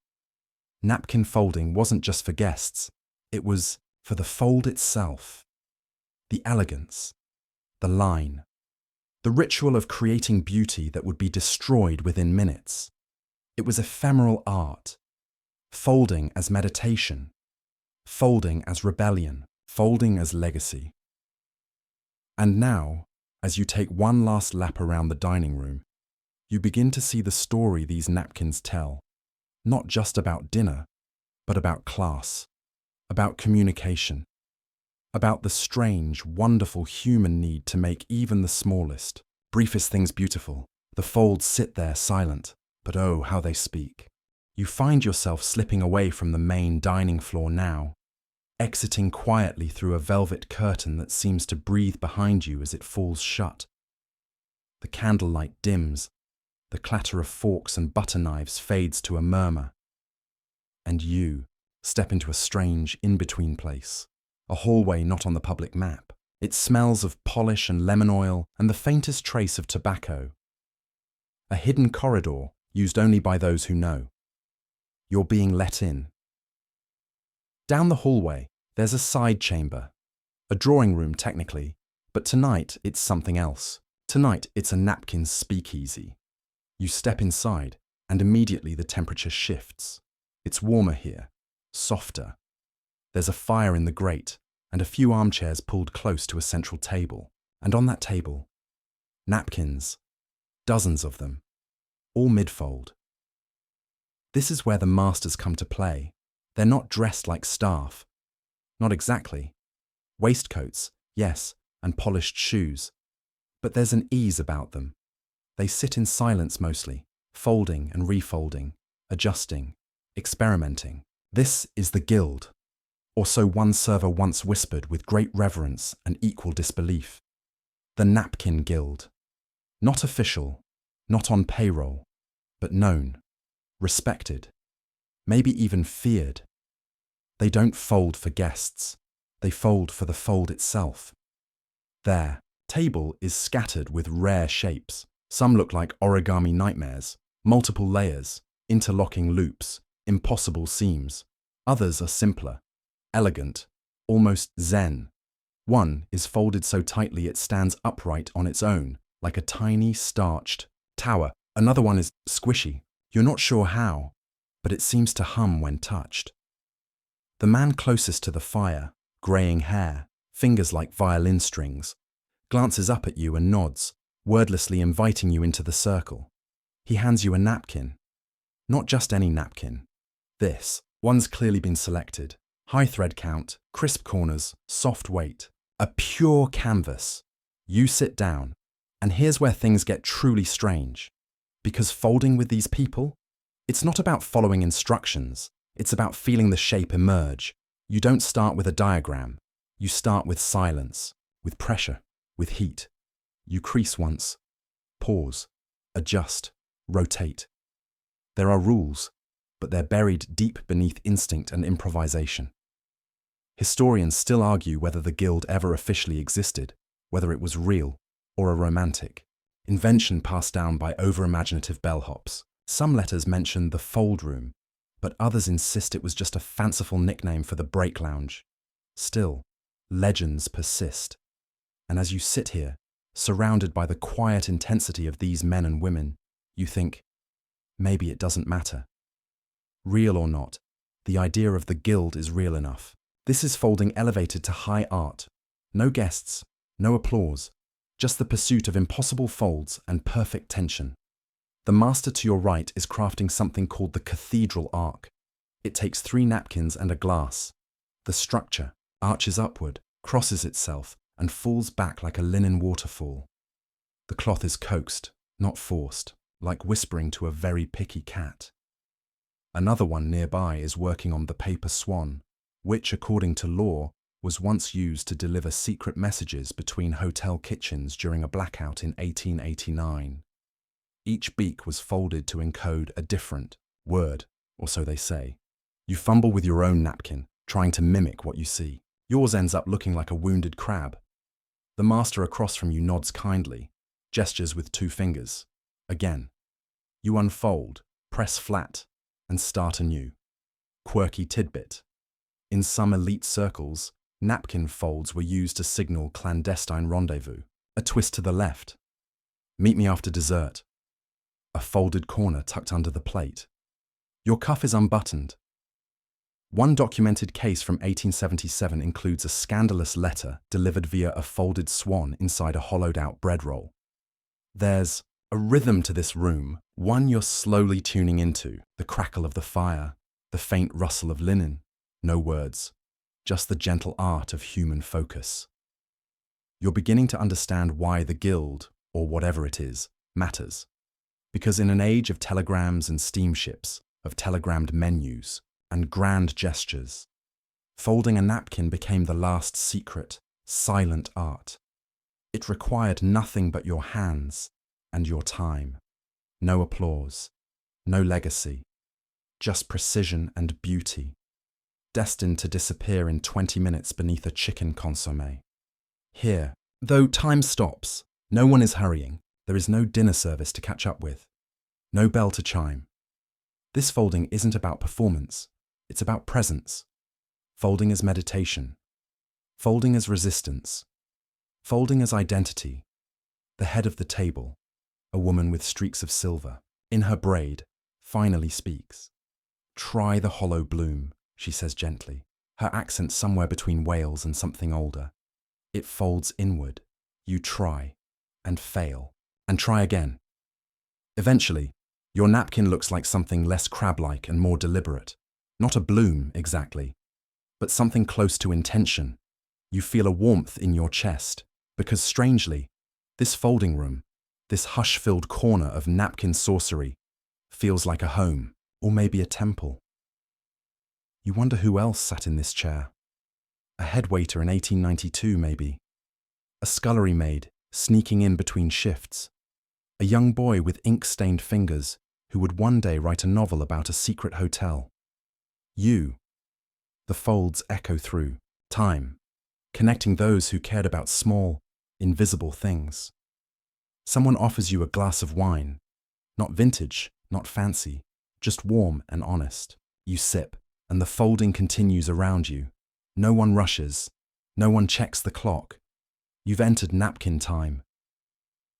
Napkin folding wasn't just for guests. It was for the fold itself. The elegance. The line. The ritual of creating beauty that would be destroyed within minutes. It was ephemeral art. Folding as meditation. Folding as rebellion. Folding as legacy. And now, as you take one last lap around the dining room, you begin to see the story these napkins tell. Not just about dinner, but about class, about communication, about the strange, wonderful human need to make even the smallest, briefest things beautiful. The folds sit there silent, but oh, how they speak. You find yourself slipping away from the main dining floor now, exiting quietly through a velvet curtain that seems to breathe behind you as it falls shut. The candlelight dims, the clatter of forks and butter knives fades to a murmur, and you step into a strange in-between place, a hallway not on the public map. It smells of polish and lemon oil and the faintest trace of tobacco. A hidden corridor used only by those who know. You're being let in. Down the hallway, there's a side chamber, a drawing room technically, but tonight it's something else. Tonight it's a Napkins speakeasy. You step inside, and immediately the temperature shifts. It's warmer here, softer. There's a fire in the grate, and a few armchairs pulled close to a central table. And on that table, napkins, dozens of them, all mid-fold. This is where the masters come to play. They're not dressed like staff. Not exactly. Waistcoats, yes, and polished shoes. But there's an ease about them. They sit in silence mostly, folding and refolding, adjusting, experimenting. This is the guild, or so one server once whispered with great reverence and equal disbelief. The Napkin Guild. Not official, not on payroll, but known, respected, maybe even feared. They don't fold for guests, they fold for the fold itself. Their table is scattered with rare shapes. Some look like origami nightmares, multiple layers, interlocking loops, impossible seams. Others are simpler, elegant, almost zen. One is folded so tightly it stands upright on its own, like a tiny, starched tower. Another one is squishy. You're not sure how, but it seems to hum when touched. The man closest to the fire, greying hair, fingers like violin strings, glances up at you and nods, wordlessly inviting you into the circle. He hands you a napkin. Not just any napkin. This. One's clearly been selected. High thread count, crisp corners, soft weight. A pure canvas. You sit down, and here's where things get truly strange. Because folding with these people, it's not about following instructions. It's about feeling the shape emerge. You don't start with a diagram. You start with silence, with pressure, with heat. You crease once, pause, adjust, rotate. There are rules, but they're buried deep beneath instinct and improvisation. Historians still argue whether the guild ever officially existed, whether it was real or a romantic invention passed down by over-imaginative bellhops. Some letters mention the fold room, but others insist it was just a fanciful nickname for the break lounge. Still, legends persist. And as you sit here, surrounded by the quiet intensity of these men and women, you think, maybe it doesn't matter. Real or not, the idea of the guild is real enough. This is folding elevated to high art. No guests, no applause, just the pursuit of impossible folds and perfect tension. The master to your right is crafting something called the cathedral arc. It takes 3 napkins and a glass. The structure arches upward, crosses itself, and falls back like a linen waterfall. The cloth is coaxed, not forced, like whispering to a very picky cat. Another one nearby is working on the paper swan, which, according to law, was once used to deliver secret messages between hotel kitchens during a blackout in 1889. Each beak was folded to encode a different word, or so they say. You fumble with your own napkin, trying to mimic what you see. Yours ends up looking like a wounded crab. The master across from you nods kindly, gestures with 2 fingers. Again. You unfold, press flat, and start anew. Quirky tidbit. In some elite circles, napkin folds were used to signal clandestine rendezvous. A twist to the left, Meet me after dessert. A folded corner tucked under the plate. Your cuff is unbuttoned. One documented case from 1877 includes a scandalous letter delivered via a folded swan inside a hollowed-out bread roll. There's a rhythm to this room, one you're slowly tuning into, the crackle of the fire, the faint rustle of linen. No words, just the gentle art of human focus. You're beginning to understand why the guild, or whatever it is, matters. Because in an age of telegrams and steamships, of telegrammed menus and grand gestures, folding a napkin became the last secret, silent art. It required nothing but your hands and your time. No applause, no legacy, just precision and beauty, destined to disappear in 20 minutes beneath a chicken consommé. Here, though time stops, no one is hurrying. There is no dinner service to catch up with, no bell to chime. This folding isn't about performance, it's about presence. Folding as meditation, folding as resistance, folding as identity. The head of the table, a woman with streaks of silver in her braid, finally speaks. Try the hollow bloom, she says gently, her accent somewhere between Wales and something older. It folds inward. You try, and fail, and try again. Eventually, your napkin looks like something less crab-like and more deliberate. Not a bloom, exactly, but something close to intention. You feel a warmth in your chest, because strangely, this folding room, this hush-filled corner of napkin sorcery, feels like a home, or maybe a temple. You wonder who else sat in this chair. A headwaiter in 1892, maybe. A scullery maid sneaking in between shifts. A young boy with ink-stained fingers who would one day write a novel about a secret hotel. You. The folds echo through time, connecting those who cared about small, invisible things. Someone offers you a glass of wine, not vintage, not fancy, just warm and honest. You sip, and the folding continues around you. No one rushes, no one checks the clock. You've entered napkin time.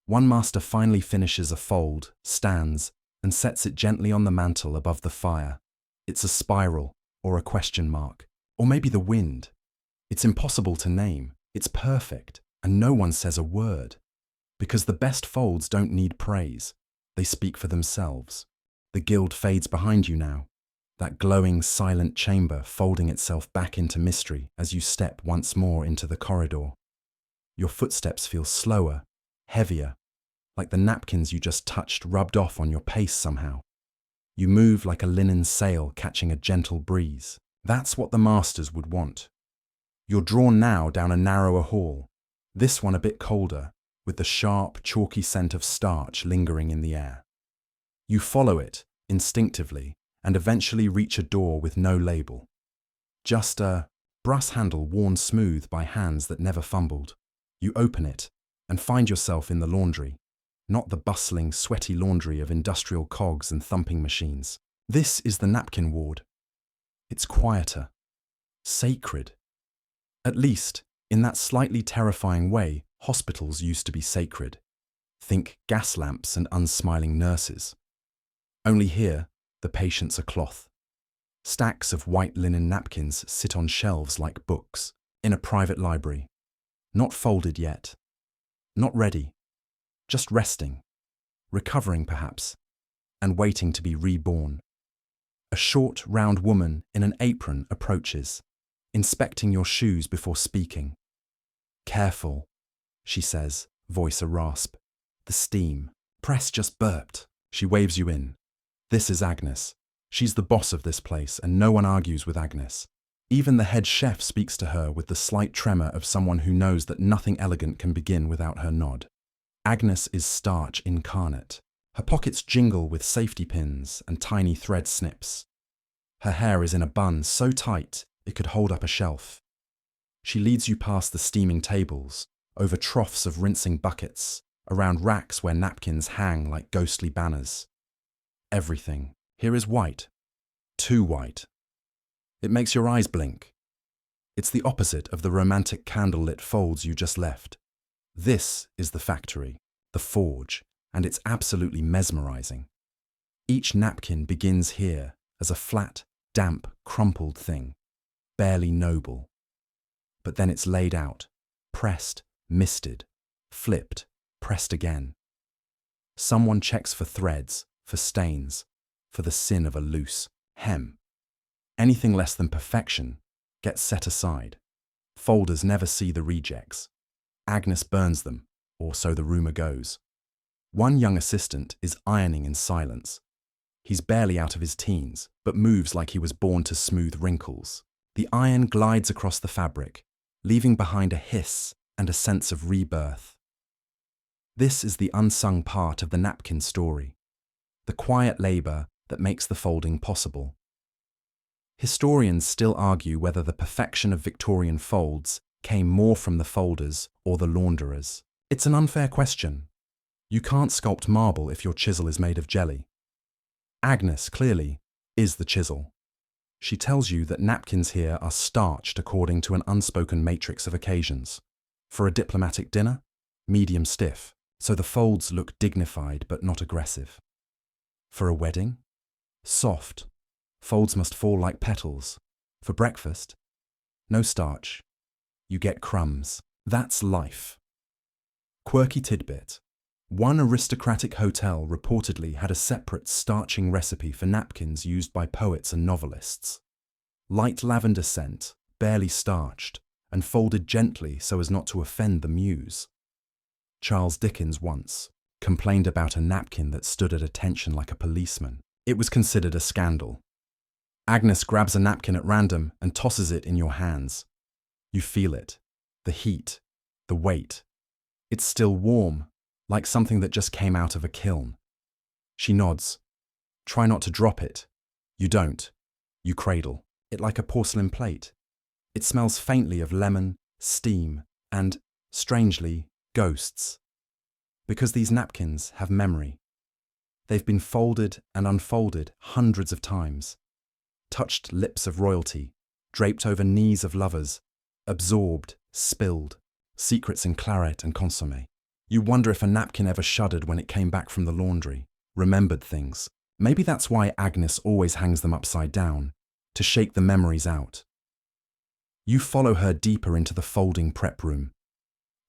One master finally finishes a fold, stands, and sets it gently on the mantel above the fire. It's a spiral, or a question mark, or maybe the wind. It's impossible to name. It's perfect, and no one says a word. Because the best folds don't need praise. They speak for themselves. The guild fades behind you now. That glowing, silent chamber folding itself back into mystery as you step once more into the corridor. Your footsteps feel slower, heavier, like the napkins you just touched rubbed off on your pace somehow. You move like a linen sail catching a gentle breeze. That's what the masters would want. You're drawn now down a narrower hall, this one a bit colder, with the sharp, chalky scent of starch lingering in the air. You follow it, instinctively, and eventually reach a door with no label. Just a brass handle worn smooth by hands that never fumbled. You open it and find yourself in the laundry, not the bustling, sweaty laundry of industrial cogs and thumping machines. This is the napkin ward. It's quieter, sacred. At least, in that slightly terrifying way, hospitals used to be sacred. Think gas lamps and unsmiling nurses. Only here, the patients are cloth. Stacks of white linen napkins sit on shelves like books, in a private library. Not folded yet. Not ready. Just resting. Recovering, perhaps. And waiting to be reborn. A short, round woman in an apron approaches, inspecting your shoes before speaking. Careful, she says, voice a rasp. The steam. Press just burped. She waves you in. This is Agnes. She's the boss of this place, and no one argues with Agnes. Even the head chef speaks to her with the slight tremor of someone who knows that nothing elegant can begin without her nod. Agnes is starch incarnate. Her pockets jingle with safety pins and tiny thread snips. Her hair is in a bun so tight it could hold up a shelf. She leads you past the steaming tables, over troughs of rinsing buckets, around racks where napkins hang like ghostly banners. Everything here is white. Too white. It makes your eyes blink. It's the opposite of the romantic candlelit folds you just left. This is the factory, the forge, and it's absolutely mesmerizing. Each napkin begins here as a flat, damp, crumpled thing, barely noble. But then it's laid out, pressed, misted, flipped, pressed again. Someone checks for threads, for stains, for the sin of a loose hem. Anything less than perfection gets set aside. Folders never see the rejects. Agnes burns them, or so the rumor goes. One young assistant is ironing in silence. He's barely out of his teens, but moves like he was born to smooth wrinkles. The iron glides across the fabric, leaving behind a hiss and a sense of rebirth. This is the unsung part of the napkin story, the quiet labor that makes the folding possible. Historians still argue whether the perfection of Victorian folds came more from the folders or the launderers. It's an unfair question. You can't sculpt marble if your chisel is made of jelly. Agnes, clearly, is the chisel. She tells you that napkins here are starched according to an unspoken matrix of occasions. For a diplomatic dinner, medium stiff, so the folds look dignified but not aggressive. For a wedding, soft, folds must fall like petals. For breakfast, no starch. You get crumbs. That's life. Quirky tidbit. One aristocratic hotel reportedly had a separate starching recipe for napkins used by poets and novelists. Light lavender scent, barely starched, and folded gently so as not to offend the muse. Charles Dickens once complained about a napkin that stood at attention like a policeman. It was considered a scandal. Agnes grabs a napkin at random and tosses it in your hands. You feel it, the heat, the weight. It's still warm, like something that just came out of a kiln. She nods. Try not to drop it. You don't. You cradle it like a porcelain plate. It smells faintly of lemon, steam, and, strangely, ghosts. Because these napkins have memory. They've been folded and unfolded hundreds of times. Touched lips of royalty, draped over knees of lovers, absorbed, spilled, secrets in claret and consommé. You wonder if a napkin ever shuddered when it came back from the laundry, remembered things. Maybe that's why Agnes always hangs them upside down, to shake the memories out. You follow her deeper into the folding prep room.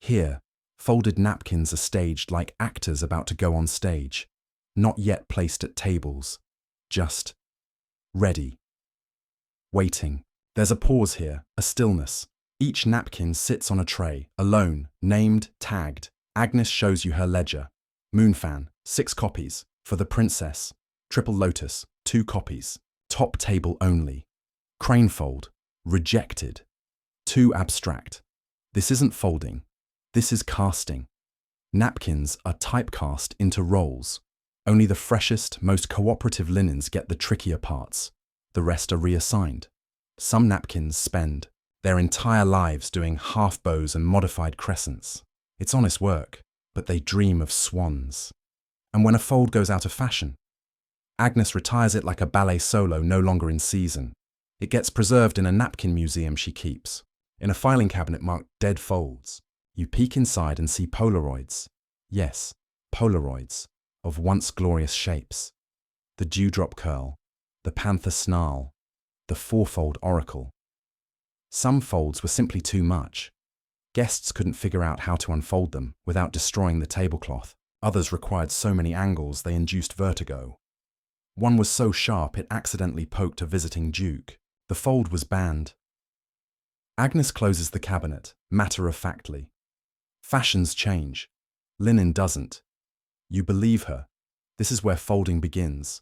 Here, folded napkins are staged like actors about to go on stage, not yet placed at tables, just ready. Waiting. There's a pause here, a stillness. Each napkin sits on a tray, alone, named, tagged. Agnes shows you her ledger. Moonfan, 6 copies. For the princess. Triple lotus, 2 copies. Top table only. Cranefold, rejected. Too abstract. This isn't folding. This is casting. Napkins are typecast into roles. Only the freshest, most cooperative linens get the trickier parts. The rest are reassigned. Some napkins spend their entire lives doing half bows and modified crescents. It's honest work, but they dream of swans. And when a fold goes out of fashion, Agnes retires it like a ballet solo no longer in season. It gets preserved in a napkin museum she keeps, in a filing cabinet marked dead folds. You peek inside and see Polaroids. Yes, Polaroids of once glorious shapes. The dewdrop curl, the panther snarl, the fourfold oracle. Some folds were simply too much. Guests couldn't figure out how to unfold them without destroying the tablecloth. Others required so many angles they induced vertigo. One was so sharp it accidentally poked a visiting duke. The fold was banned. Agnes closes the cabinet, matter-of-factly. Fashions change. Linen doesn't. You believe her. This is where folding begins.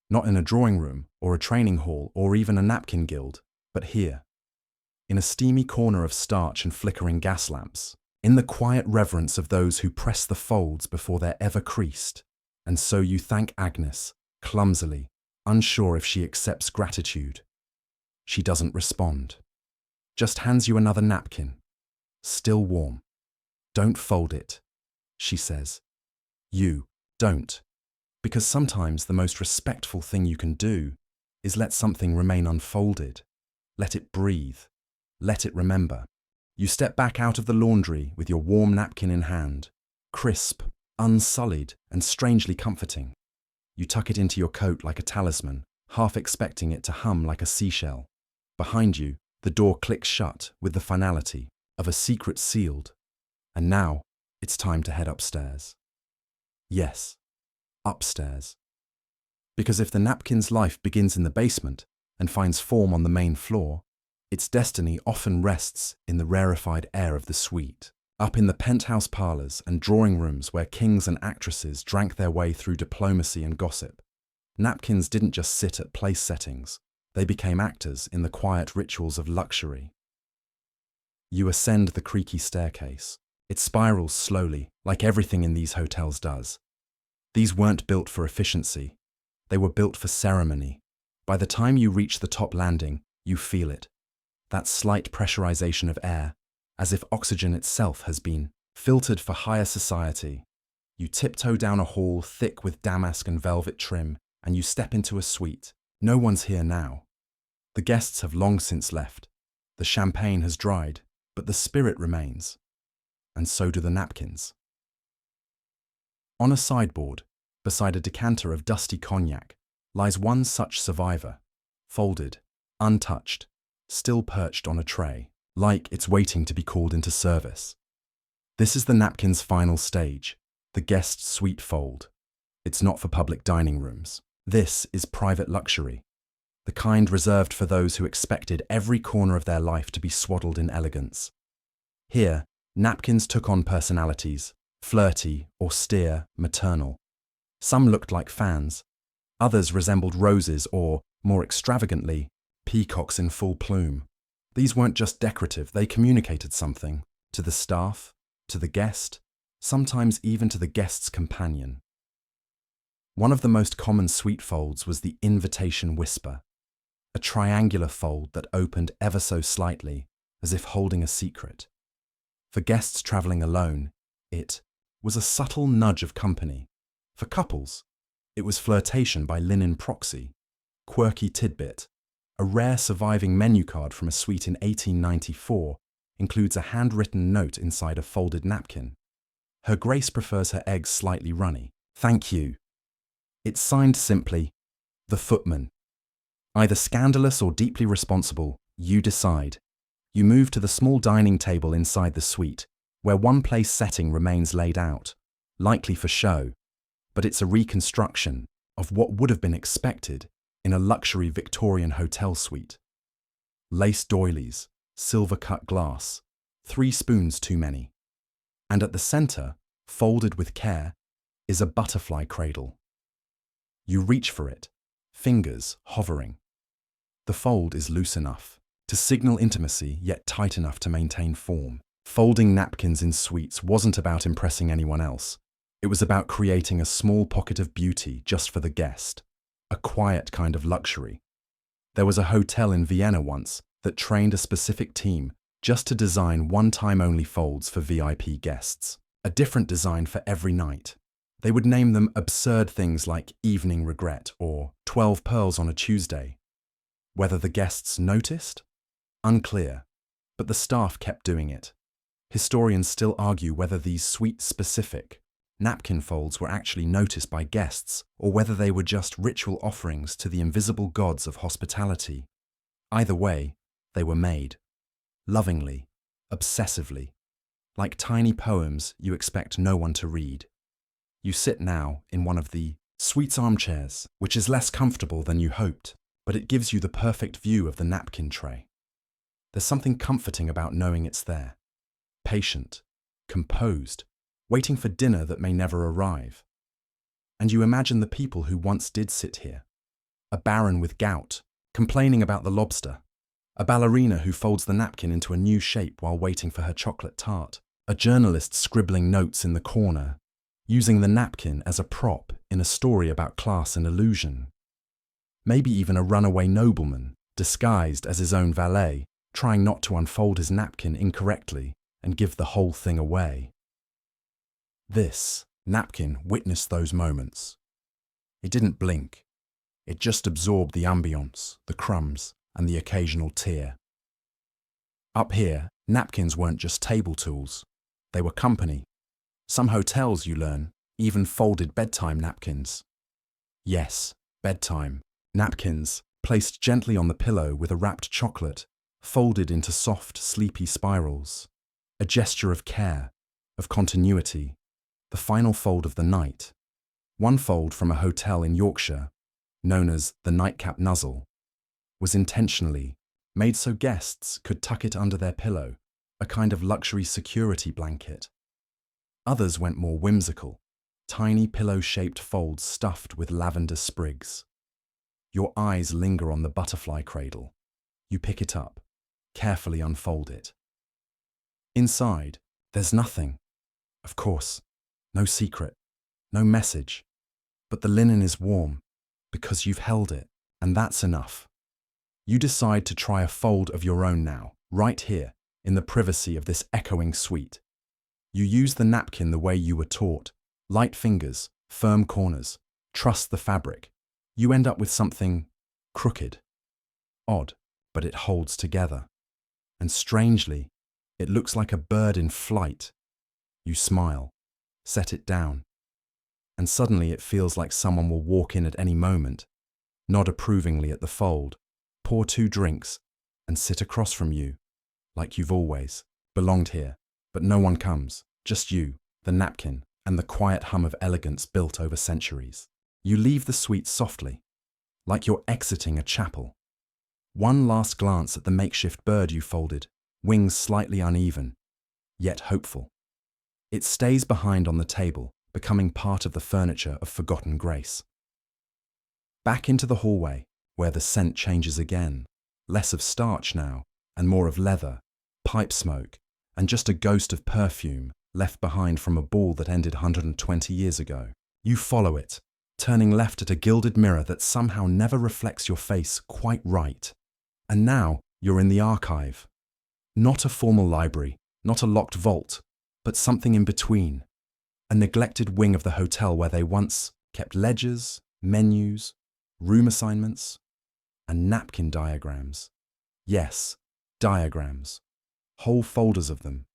Not in a drawing room, or a training hall, or even a napkin guild, but here. In a steamy corner of starch and flickering gas lamps. In the quiet reverence of those who press the folds before they're ever creased. And so you thank Agnes, clumsily, unsure if she accepts gratitude. She doesn't respond. Just hands you another napkin. Still warm. Don't fold it, she says. You don't. Because sometimes the most respectful thing you can do is let something remain unfolded. Let it breathe. Let it remember. You step back out of the laundry with your warm napkin in hand, crisp, unsullied and strangely comforting. You tuck it into your coat like a talisman, half expecting it to hum like a seashell. Behind you, the door clicks shut with the finality of a secret sealed. And now, it's time to head upstairs. Yes, upstairs. Because if the Napkins' life begins in the basement and finds form on the main floor, its destiny often rests in the rarefied air of the suite, up in the penthouse parlors and drawing rooms where kings and actresses drank their way through diplomacy and gossip. Napkins didn't just sit at place settings, they became actors in the quiet rituals of luxury. You ascend the creaky staircase. It spirals slowly, like everything in these hotels does. These weren't built for efficiency. They were built for ceremony. By the time you reach the top landing, you feel it. That slight pressurization of air, as if oxygen itself has been filtered for higher society. You tiptoe down a hall thick with damask and velvet trim, and you step into a suite. No one's here now. The guests have long since left. The champagne has dried, but the spirit remains. And so do the napkins. On a sideboard, beside a decanter of dusty cognac, lies one such survivor, folded, untouched, still perched on a tray, like it's waiting to be called into service. This is the napkin's final stage, the guest suite fold. It's not for public dining rooms. This is private luxury, the kind reserved for those who expected every corner of their life to be swaddled in elegance. Here, napkins took on personalities, flirty, austere, maternal. Some looked like fans. Others resembled roses or, more extravagantly, peacocks in full plume. These weren't just decorative, they communicated something. To the staff, to the guest, sometimes even to the guest's companion. One of the most common suite folds was the invitation whisper, a triangular fold that opened ever so slightly, as if holding a secret. For guests traveling alone, it was a subtle nudge of company. For couples, it was flirtation by linen proxy, quirky tidbit. A rare surviving menu card from a suite in 1894 includes a handwritten note inside a folded napkin. Her Grace prefers her eggs slightly runny. Thank you. It's signed simply, the footman. Either scandalous or deeply responsible, you decide. You move to the small dining table inside the suite, where one-place setting remains laid out, likely for show, but it's a reconstruction of what would have been expected in a luxury Victorian hotel suite. Lace doilies, silver-cut glass, 3 spoons too many. And at the center, folded with care, is a butterfly cradle. You reach for it, fingers hovering. The fold is loose enough to signal intimacy, yet tight enough to maintain form. Folding napkins in suites wasn't about impressing anyone else. It was about creating a small pocket of beauty just for the guest, a quiet kind of luxury. There was a hotel in Vienna once that trained a specific team just to design one-time-only folds for VIP guests, a different design for every night. They would name them absurd things like Evening Regret or 12 Pearls on a Tuesday. Whether the guests noticed? Unclear, but the staff kept doing it. Historians still argue whether these suite-specific napkin folds were actually noticed by guests or whether they were just ritual offerings to the invisible gods of hospitality. Either way, they were made. Lovingly, obsessively, like tiny poems you expect no one to read. You sit now in one of the suite's armchairs, which is less comfortable than you hoped, but it gives you the perfect view of the napkin tray. There's something comforting about knowing it's there. Patient, composed, waiting for dinner that may never arrive. And you imagine the people who once did sit here. A baron with gout, complaining about the lobster. A ballerina who folds the napkin into a new shape while waiting for her chocolate tart. A journalist scribbling notes in the corner, using the napkin as a prop in a story about class and illusion. Maybe even a runaway nobleman, disguised as his own valet, trying not to unfold his napkin incorrectly and give the whole thing away. This napkin witnessed those moments. It didn't blink. It just absorbed the ambience, the crumbs, and the occasional tear. Up here, napkins weren't just table tools. They were company. Some hotels, you learn, even folded bedtime napkins. Yes, bedtime. Napkins, placed gently on the pillow with a wrapped chocolate, folded into soft, sleepy spirals. A gesture of care, of continuity, the final fold of the night. One fold from a hotel in Yorkshire, known as the nightcap nuzzle, was intentionally made so guests could tuck it under their pillow, a kind of luxury security blanket. Others went more whimsical, tiny pillow-shaped folds stuffed with lavender sprigs. Your eyes linger on the butterfly cradle. You pick it up, carefully unfold it. Inside, there's nothing. Of course, no secret, no message. But the linen is warm, because you've held it, and that's enough. You decide to try a fold of your own now, right here, in the privacy of this echoing suite. You use the napkin the way you were taught, light fingers, firm corners, trust the fabric. You end up with something crooked, odd, but it holds together. And strangely, it looks like a bird in flight. You smile, set it down, and suddenly it feels like someone will walk in at any moment, nod approvingly at the fold, pour 2 drinks, and sit across from you, like you've always belonged here. But no one comes, just you, the napkin, and the quiet hum of elegance built over centuries. You leave the suite softly, like you're exiting a chapel. One last glance at the makeshift bird you folded, wings slightly uneven, yet hopeful. It stays behind on the table, becoming part of the furniture of forgotten grace. Back into the hallway, where the scent changes again, less of starch now, and more of leather, pipe smoke, and just a ghost of perfume left behind from a ball that ended 120 years ago. You follow it, turning left at a gilded mirror that somehow never reflects your face quite right. And now you're in the archive. Not a formal library, not a locked vault, but something in between. A neglected wing of the hotel where they once kept ledgers, menus, room assignments, and napkin diagrams. Yes, diagrams. Whole folders of them.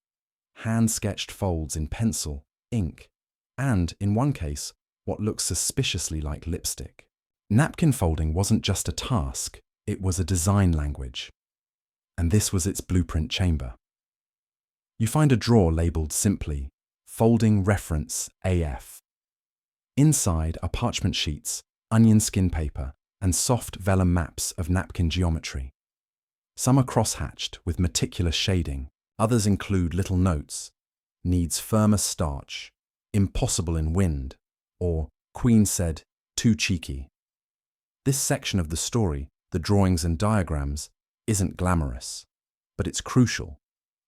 Hand-sketched folds in pencil, ink, and, in one case, what looks suspiciously like lipstick. Napkin folding wasn't just a task, it was a design language. And this was its blueprint chamber. You find a drawer labelled simply, Folding Reference AF. Inside are parchment sheets, onion skin paper, and soft vellum maps of napkin geometry. Some are cross-hatched with meticulous shading, others include little notes, needs firmer starch, impossible in wind, or, Queen said, too cheeky. This section of the story, the drawings and diagrams, isn't glamorous, but it's crucial.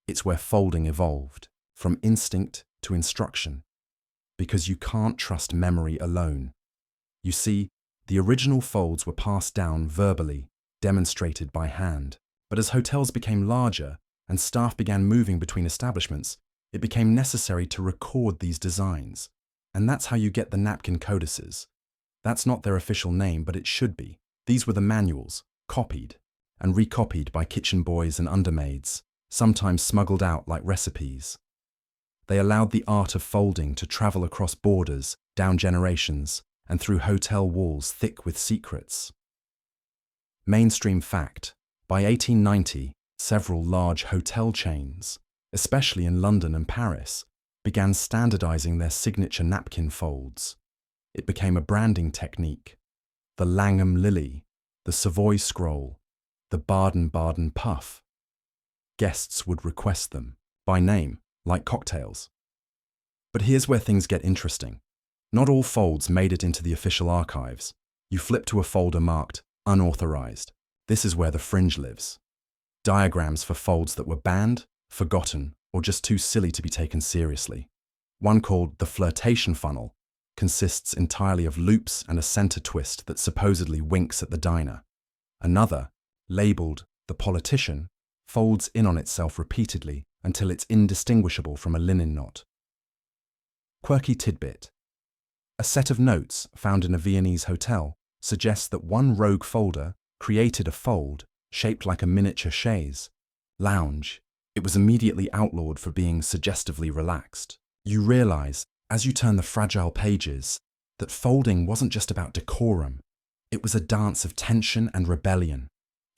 It's where folding evolved, from instinct to instruction, because you can't trust memory alone. You see, the original folds were passed down verbally, demonstrated by hand. But as hotels became larger and staff began moving between establishments, it became necessary to record these designs. And that's how you get the napkin codices. That's not their official name, but it should be. These were the manuals, copied and recopied by kitchen boys and undermaids, sometimes smuggled out like recipes. They allowed the art of folding to travel across borders, down generations, and through hotel walls thick with secrets. Mainstream fact: by 1890, several large hotel chains, especially in London and Paris, began standardizing their signature napkin folds. It became a branding technique. The Langham Lily, the Savoy Scroll, the Baden-Baden Puff. Guests would request them, by name, like cocktails. But here's where things get interesting. Not all folds made it into the official archives. You flip to a folder marked unauthorized. This is where the fringe lives. Diagrams for folds that were banned, forgotten, or just too silly to be taken seriously. One called the flirtation funnel consists entirely of loops and a center twist that supposedly winks at the diner. Another, labeled the politician, folds in on itself repeatedly until it's indistinguishable from a linen knot. Quirky tidbit. A set of notes found in a Viennese hotel suggests that one rogue folder created a fold shaped like a miniature chaise lounge. It was immediately outlawed for being suggestively relaxed. You realize, as you turn the fragile pages, that folding wasn't just about decorum. It was a dance of tension and rebellion.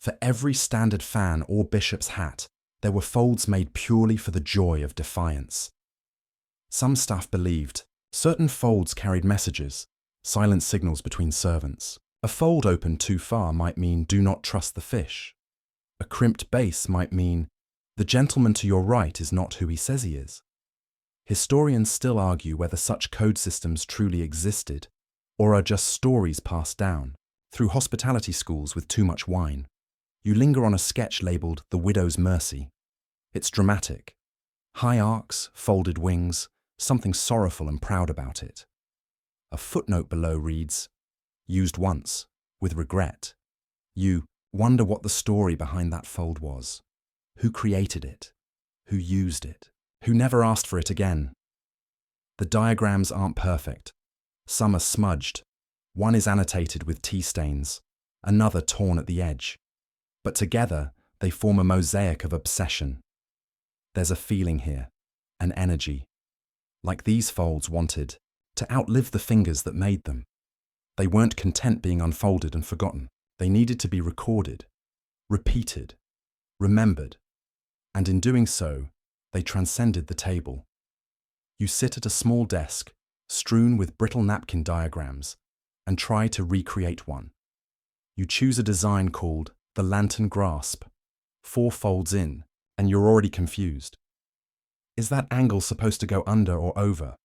For every standard fan or bishop's hat, there were folds made purely for the joy of defiance. Some staff believed certain folds carried messages, silent signals between servants. A fold opened too far might mean do not trust the fish. A crimped base might mean the gentleman to your right is not who he says he is. Historians still argue whether such code systems truly existed or are just stories passed down through hospitality schools with too much wine. You linger on a sketch labelled The Widow's Mercy. It's dramatic. High arcs, folded wings, something sorrowful and proud about it. A footnote below reads, used once, with regret. You wonder what the story behind that fold was. Who created it? Who used it? Who never asked for it again? The diagrams aren't perfect. Some are smudged. One is annotated with tea stains, another torn at the edge. But together, they form a mosaic of obsession. There's a feeling here, an energy. Like these folds wanted to outlive the fingers that made them. They weren't content being unfolded and forgotten. They needed to be recorded, repeated, remembered. And in doing so, they transcended the table. You sit at a small desk, strewn with brittle napkin diagrams, and try to recreate one. You choose a design called the lantern grasp, 4 folds in, and you're already confused. Is that angle supposed to go under or over?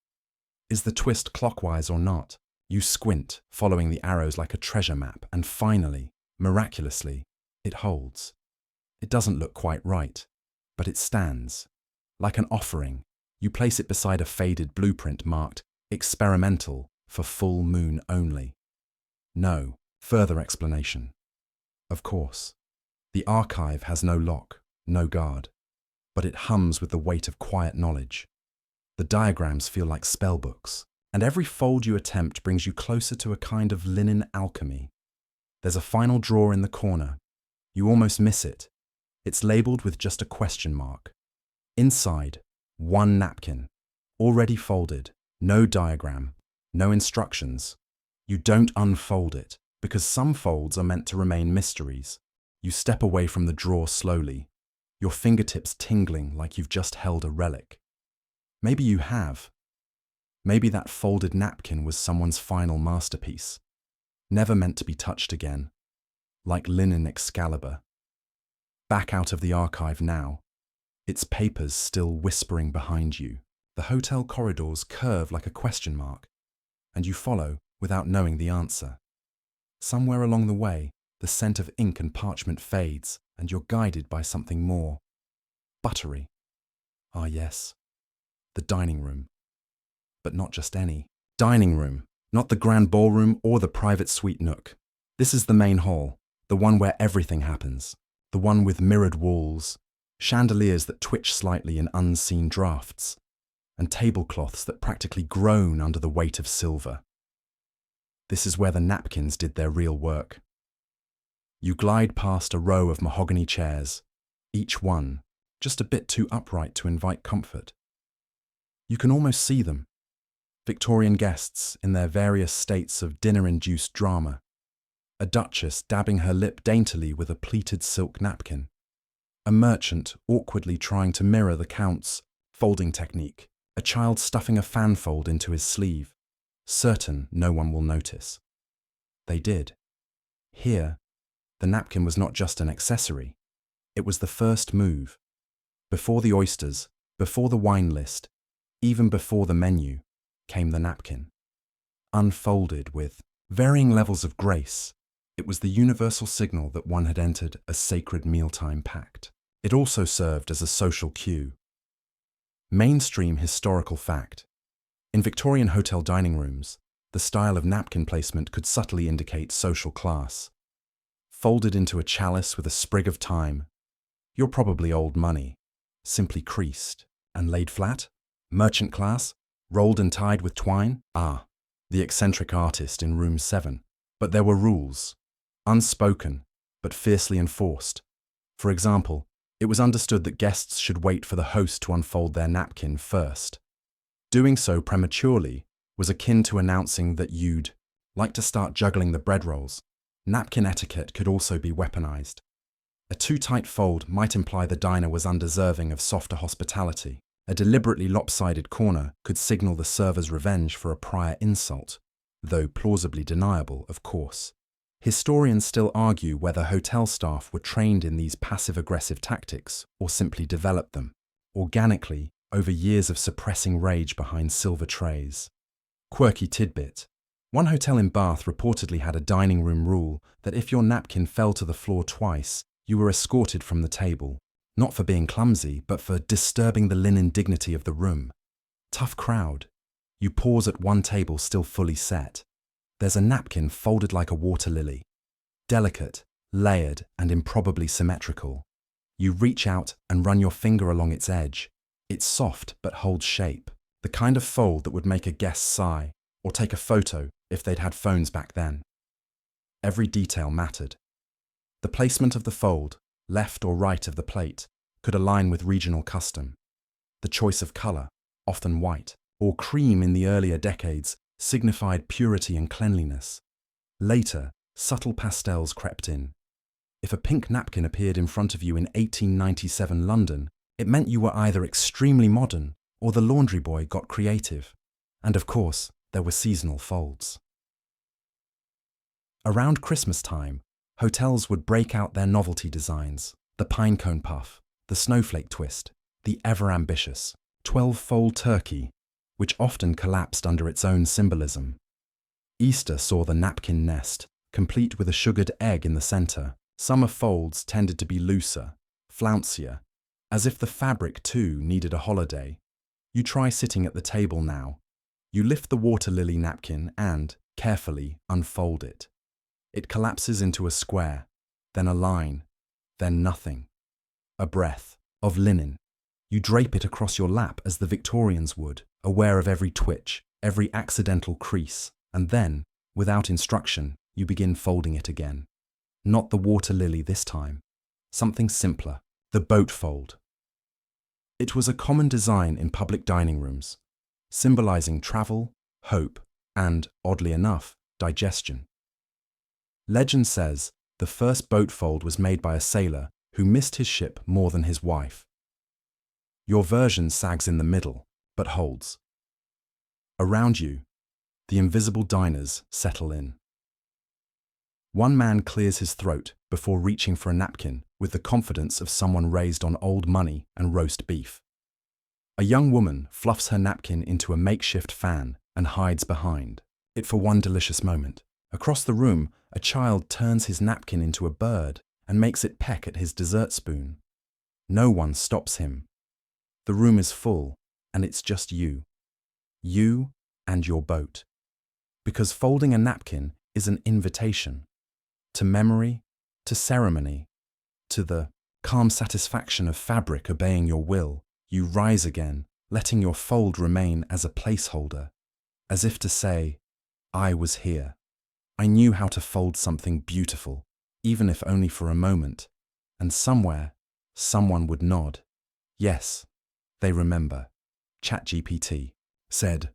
Is the twist clockwise or not? You squint, following the arrows like a treasure map, and finally, miraculously, it holds. It doesn't look quite right, but it stands. Like an offering, you place it beside a faded blueprint marked experimental for full moon only. No further explanation. Of course, the archive has no lock, no guard, but it hums with the weight of quiet knowledge. The diagrams feel like spellbooks, and every fold you attempt brings you closer to a kind of linen alchemy. There's a final drawer in the corner. You almost miss it. It's labelled with just a question mark. Inside, 1 napkin, already folded, no diagram, no instructions. You don't unfold it, because some folds are meant to remain mysteries. You step away from the drawer slowly, your fingertips tingling like you've just held a relic. Maybe you have. Maybe that folded napkin was someone's final masterpiece, never meant to be touched again, like linen Excalibur. Back out of the archive now, its papers still whispering behind you. The hotel corridors curve like a question mark, and you follow without knowing the answer. Somewhere along the way, the scent of ink and parchment fades, and you're guided by something more. Buttery. Ah yes, the dining room. But not just any. Dining room, not the grand ballroom or the private suite nook. This is the main hall, the one where everything happens, the one with mirrored walls, chandeliers that twitch slightly in unseen drafts, and tablecloths that practically groan under the weight of silver. This is where the napkins did their real work. You glide past a row of mahogany chairs, each one just a bit too upright to invite comfort. You can almost see them, Victorian guests in their various states of dinner-induced drama, a duchess dabbing her lip daintily with a pleated silk napkin, a merchant awkwardly trying to mirror the count's folding technique, a child stuffing a fan fold into his sleeve, certain no one will notice. They did. Here, the napkin was not just an accessory, it was the first move. Before the oysters, before the wine list, even before the menu, came the napkin. Unfolded with varying levels of grace, it was the universal signal that one had entered a sacred mealtime pact. It also served as a social cue. Mainstream historical fact. In Victorian hotel dining rooms, the style of napkin placement could subtly indicate social class. Folded into a chalice with a sprig of thyme, you're probably old money, simply creased and laid flat. Merchant class, rolled and tied with twine. Ah, the eccentric artist in room 7. But there were rules, unspoken, but fiercely enforced. For example, it was understood that guests should wait for the host to unfold their napkin first. Doing so prematurely was akin to announcing that you'd like to start juggling the bread rolls. Napkin etiquette could also be weaponized. A too tight fold might imply the diner was undeserving of softer hospitality. A deliberately lopsided corner could signal the server's revenge for a prior insult, though plausibly deniable, of course. Historians still argue whether hotel staff were trained in these passive-aggressive tactics or simply developed them organically over years of suppressing rage behind silver trays. Quirky tidbit. One hotel in Bath reportedly had a dining room rule that if your napkin fell to the floor twice, you were escorted from the table, not for being clumsy, but for disturbing the linen dignity of the room. Tough crowd. You pause at one table still fully set. There's a napkin folded like a water lily. Delicate, layered, and improbably symmetrical. You reach out and run your finger along its edge. It's soft but holds shape. The kind of fold that would make a guest sigh, or take a photo if they'd had phones back then. Every detail mattered. The placement of the fold, left or right of the plate, could align with regional custom. The choice of colour, often white, or cream in the earlier decades, signified purity and cleanliness. Later, subtle pastels crept in. If a pink napkin appeared in front of you in 1897 London, it meant you were either extremely modern or the laundry boy got creative. And of course, there were seasonal folds. Around Christmas time, hotels would break out their novelty designs, the pinecone puff, the snowflake twist, the ever-ambitious 12-fold turkey, which often collapsed under its own symbolism. Easter saw the napkin nest, complete with a sugared egg in the center. Summer folds tended to be looser, flouncier, as if the fabric too needed a holiday. You try sitting at the table now. You lift the water lily napkin and, carefully, unfold it. It collapses into a square, then a line, then nothing. A breath of linen. You drape it across your lap as the Victorians would, aware of every twitch, every accidental crease, and then, without instruction, you begin folding it again. Not the water lily this time. Something simpler, the boat fold. It was a common design in public dining rooms, symbolizing travel, hope, and, oddly enough, digestion. Legend says the first boat fold was made by a sailor who missed his ship more than his wife. Your version sags in the middle, but holds. Around you, the invisible diners settle in. One man clears his throat before reaching for a napkin with the confidence of someone raised on old money and roast beef. A young woman fluffs her napkin into a makeshift fan and hides behind it for one delicious moment. Across the room, a child turns his napkin into a bird and makes it peck at his dessert spoon. No one stops him. The room is full, and it's just you. You and your boat. Because folding a napkin is an invitation. To memory, to ceremony, to the calm satisfaction of fabric obeying your will. You rise again, letting your fold remain as a placeholder, as if to say, I was here. I knew how to fold something beautiful, even if only for a moment, and somewhere, someone would nod. Yes, they remember. ChatGPT said.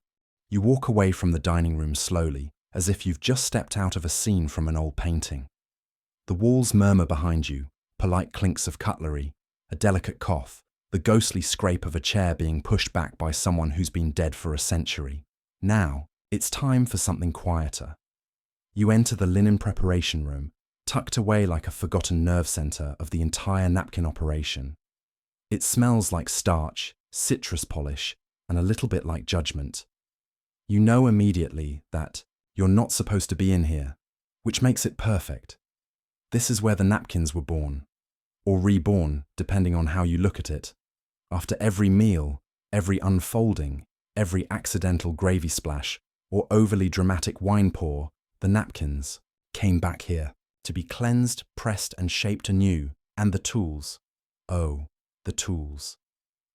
You walk away from the dining room slowly, as if you've just stepped out of a scene from an old painting. The walls murmur behind you, polite clinks of cutlery, a delicate cough, the ghostly scrape of a chair being pushed back by someone who's been dead for a century. Now, it's time for something quieter. You enter the linen preparation room, tucked away like a forgotten nerve center of the entire napkin operation. It smells like starch, citrus polish, and a little bit like judgment. You know immediately that you're not supposed to be in here, which makes it perfect. This is where the napkins were born, or reborn, depending on how you look at it. After every meal, every unfolding, every accidental gravy splash, or overly dramatic wine pour, the napkins came back here to be cleansed, pressed, and shaped anew, and the tools. Oh, the tools.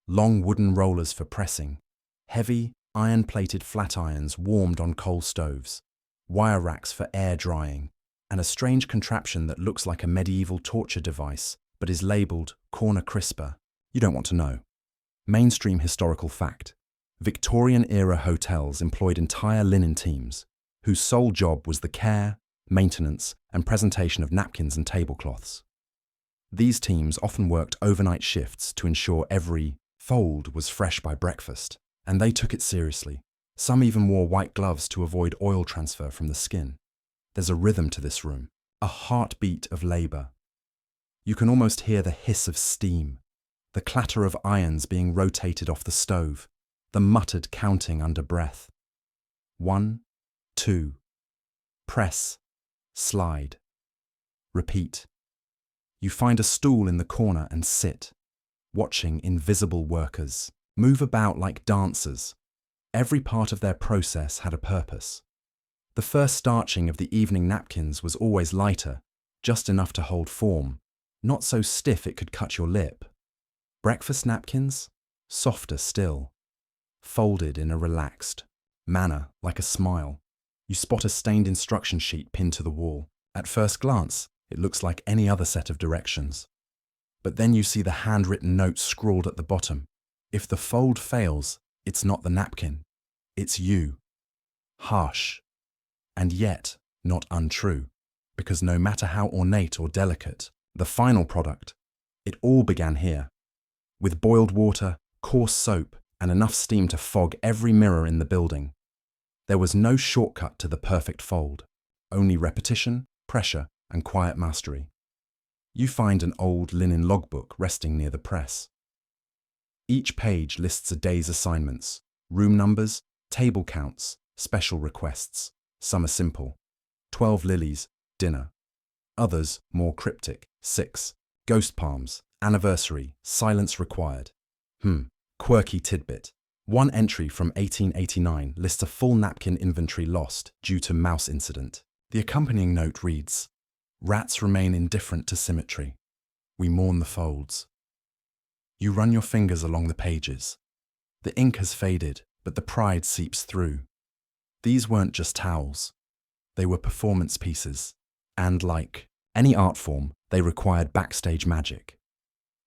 Long wooden rollers for pressing, heavy, iron-plated flat irons warmed on coal stoves, wire racks for air drying, and a strange contraption that looks like a medieval torture device, but is labelled corner crisper. You don't want to know. Mainstream historical fact. Victorian-era hotels employed entire linen teams, whose sole job was the care, maintenance, and presentation of napkins and tablecloths. These teams often worked overnight shifts to ensure every fold was fresh by breakfast, and they took it seriously. Some even wore white gloves to avoid oil transfer from the skin. There's a rhythm to this room, a heartbeat of labor. You can almost hear the hiss of steam, the clatter of irons being rotated off the stove, the muttered counting under breath. 1, 2, press, slide, repeat. You find a stool in the corner and sit, watching invisible workers move about like dancers. Every part of their process had a purpose. The first starching of the evening napkins was always lighter, just enough to hold form, not so stiff it could cut your lip. Breakfast napkins, softer still, folded in a relaxed manner like a smile. You spot a stained instruction sheet pinned to the wall. At first glance, it looks like any other set of directions. But then you see the handwritten note scrawled at the bottom. If the fold fails, it's not the napkin, it's you. Harsh, and yet not untrue, because no matter how ornate or delicate the final product, it all began here, with boiled water, coarse soap, and enough steam to fog every mirror in the building. There was no shortcut to the perfect fold, only repetition, pressure, and quiet mastery. You find an old linen logbook resting near the press. Each page lists a day's assignments, room numbers, table counts, special requests. Some are simple. 12 lilies, dinner. Others more cryptic. 6. Ghost palms, anniversary, silence required. Quirky tidbit. One entry from 1889 lists a full napkin inventory lost due to mouse incident. The accompanying note reads, "Rats remain indifferent to symmetry. We mourn the folds." You run your fingers along the pages. The ink has faded, but the pride seeps through. These weren't just towels. They were performance pieces, and like any art form, they required backstage magic.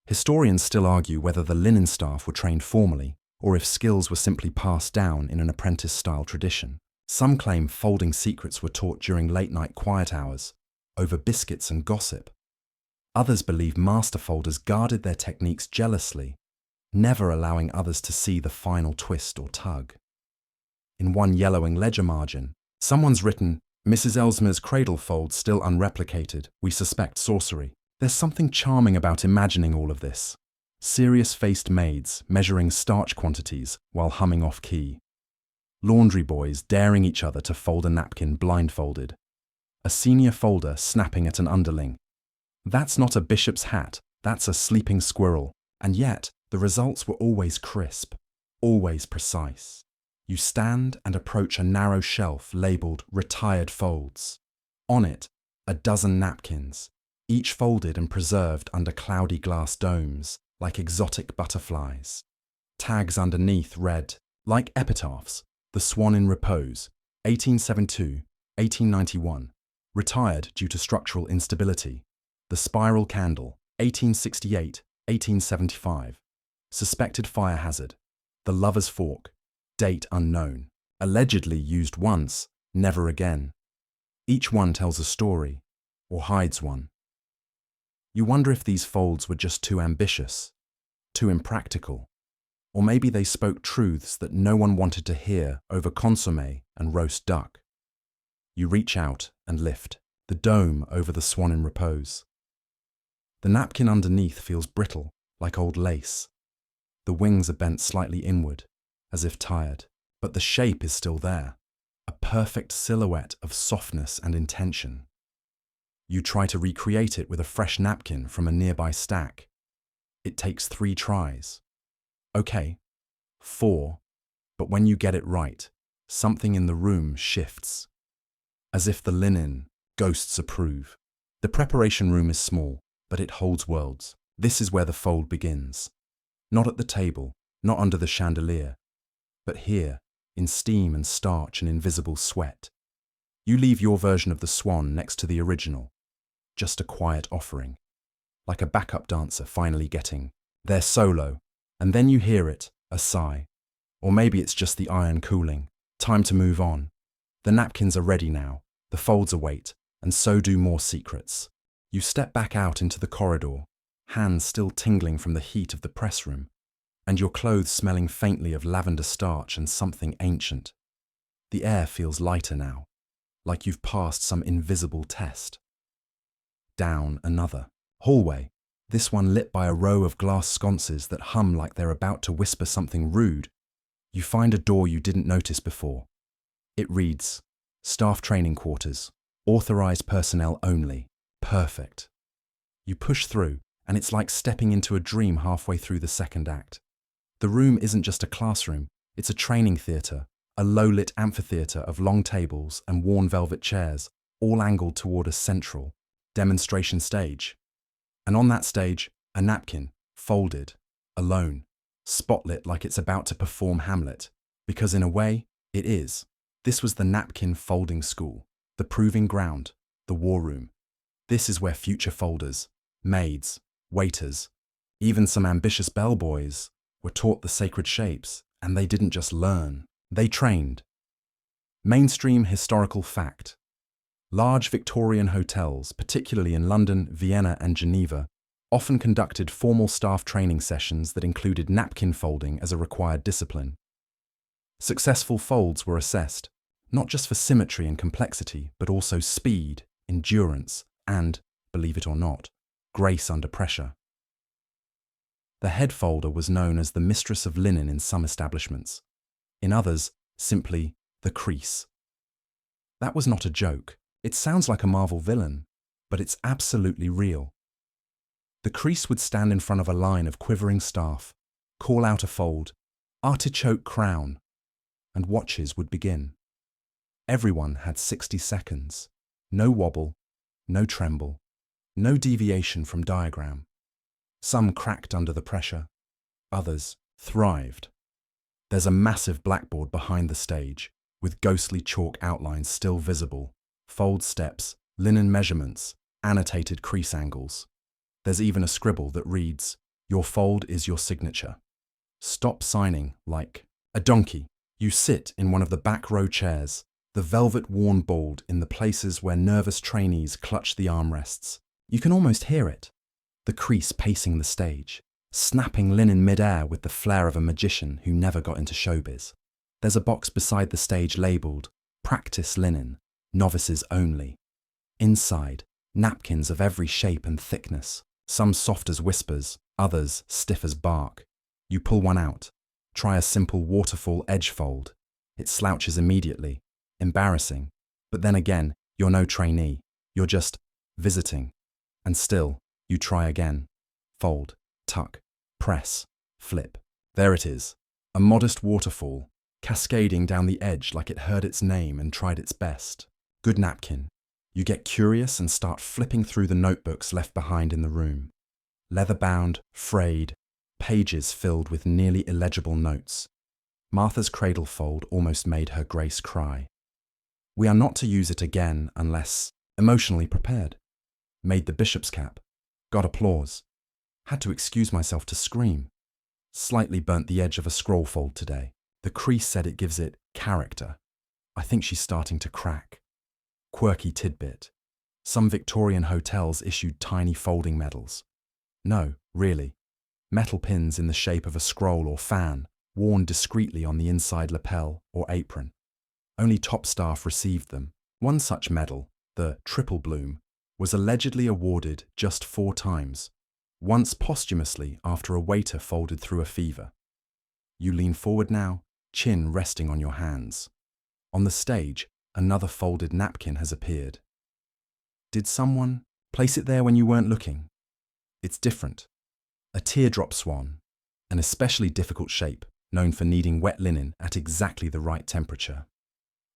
Historians still argue whether the linen staff were trained formally, or if skills were simply passed down in an apprentice-style tradition. Some claim folding secrets were taught during late-night quiet hours, over biscuits and gossip. Others believe master folders guarded their techniques jealously, never allowing others to see the final twist or tug. In one yellowing ledger margin, someone's written, "Mrs. Ellesmere's cradle fold still unreplicated. We suspect sorcery." There's something charming about imagining all of this. Serious-faced maids measuring starch quantities while humming off-key. Laundry boys daring each other to fold a napkin blindfolded. A senior folder snapping at an underling. That's not a bishop's hat, that's a sleeping squirrel. And yet, the results were always crisp, always precise. You stand and approach a narrow shelf labelled "Retired Folds." On it, a dozen napkins, each folded and preserved under cloudy glass domes, like exotic butterflies. Tags underneath read, like epitaphs, "The Swan in Repose, 1872, 1891, retired due to structural instability. The Spiral Candle, 1868, 1875, suspected fire hazard. The Lover's Fork, date unknown, allegedly used once, never again." Each one tells a story, or hides one. You wonder if these folds were just too ambitious, too impractical, or maybe they spoke truths that no one wanted to hear over consommé and roast duck. You reach out and lift the dome over the Swan in Repose. The napkin underneath feels brittle, like old lace. The wings are bent slightly inward, as if tired, but the shape is still there, a perfect silhouette of softness and intention. You try to recreate it with a fresh napkin from a nearby stack. It takes 3 tries. Okay, 4, but when you get it right, something in the room shifts. As if the linen, ghosts approve. The preparation room is small, but it holds worlds. This is where the fold begins. Not at the table, not under the chandelier, but here, in steam and starch and invisible sweat. You leave your version of the swan next to the original, just a quiet offering, like a backup dancer finally getting their solo, and then you hear it, a sigh. Or maybe it's just the iron cooling. Time to move on. The napkins are ready now, the folds await, and so do more secrets. You step back out into the corridor, hands still tingling from the heat of the press room, and your clothes smelling faintly of lavender starch and something ancient. The air feels lighter now, like you've passed some invisible test. Down another hallway, this one lit by a row of glass sconces that hum like they're about to whisper something rude. You find a door you didn't notice before. It reads, Staff Training Quarters, Authorized Personnel Only. Perfect. You push through, and it's like stepping into a dream halfway through the second act. The room isn't just a classroom, it's a training theatre, a low-lit amphitheatre of long tables and worn velvet chairs, all angled toward a central demonstration stage. And on that stage, a napkin, folded, alone, spotlit like it's about to perform Hamlet, because in a way, it is. This was the napkin folding school, the proving ground, the war room. This is where future folders, maids, waiters, even some ambitious bellboys were taught the sacred shapes, and they didn't just learn, they trained. Mainstream historical fact. Large Victorian hotels, particularly in London, Vienna and Geneva, often conducted formal staff training sessions that included napkin folding as a required discipline. Successful folds were assessed, not just for symmetry and complexity, but also speed, endurance, and, believe it or not, grace under pressure. The head folder was known as the mistress of linen in some establishments. In others, simply the crease. That was not a joke. It sounds like a Marvel villain, but it's absolutely real. The crease would stand in front of a line of quivering staff, call out a fold, artichoke crown, and watches would begin. Everyone had 60 seconds. No wobble, no tremble, no deviation from diagram. Some cracked under the pressure, others thrived. There's a massive blackboard behind the stage, with ghostly chalk outlines still visible, fold steps, linen measurements, annotated crease angles. There's even a scribble that reads, "Your fold is your signature." Stop signing like a donkey. You sit in one of the back row chairs, the velvet worn bald in the places where nervous trainees clutch the armrests. You can almost hear it. The crease pacing the stage, snapping linen mid-air with the flair of a magician who never got into showbiz. There's a box beside the stage labelled, Practice Linen, Novices Only. Inside, napkins of every shape and thickness, some soft as whispers, others stiff as bark. You pull one out, try a simple waterfall edge fold. It slouches immediately, embarrassing, but then again, you're no trainee, you're just visiting. And still, you try again. Fold, tuck, press, flip. There it is, a modest waterfall, cascading down the edge like it heard its name and tried its best. Good napkin. You get curious and start flipping through the notebooks left behind in the room. Leather-bound, frayed, pages filled with nearly illegible notes. Martha's cradle fold almost made her Grace cry. We are not to use it again unless emotionally prepared. Made the bishop's cap. Got applause. Had to excuse myself to scream. Slightly burnt the edge of a scroll fold today. The crease said it gives it character. I think she's starting to crack. Quirky tidbit. Some Victorian hotels issued tiny folding medals. No, really. Metal pins in the shape of a scroll or fan, worn discreetly on the inside lapel or apron. Only top staff received them. One such medal, the Triple Bloom, was allegedly awarded just 4 times, once posthumously after a waiter folded through a fever. You lean forward now, chin resting on your hands. On the stage, another folded napkin has appeared. Did someone place it there when you weren't looking? It's different. A teardrop swan, an especially difficult shape, known for needing wet linen at exactly the right temperature.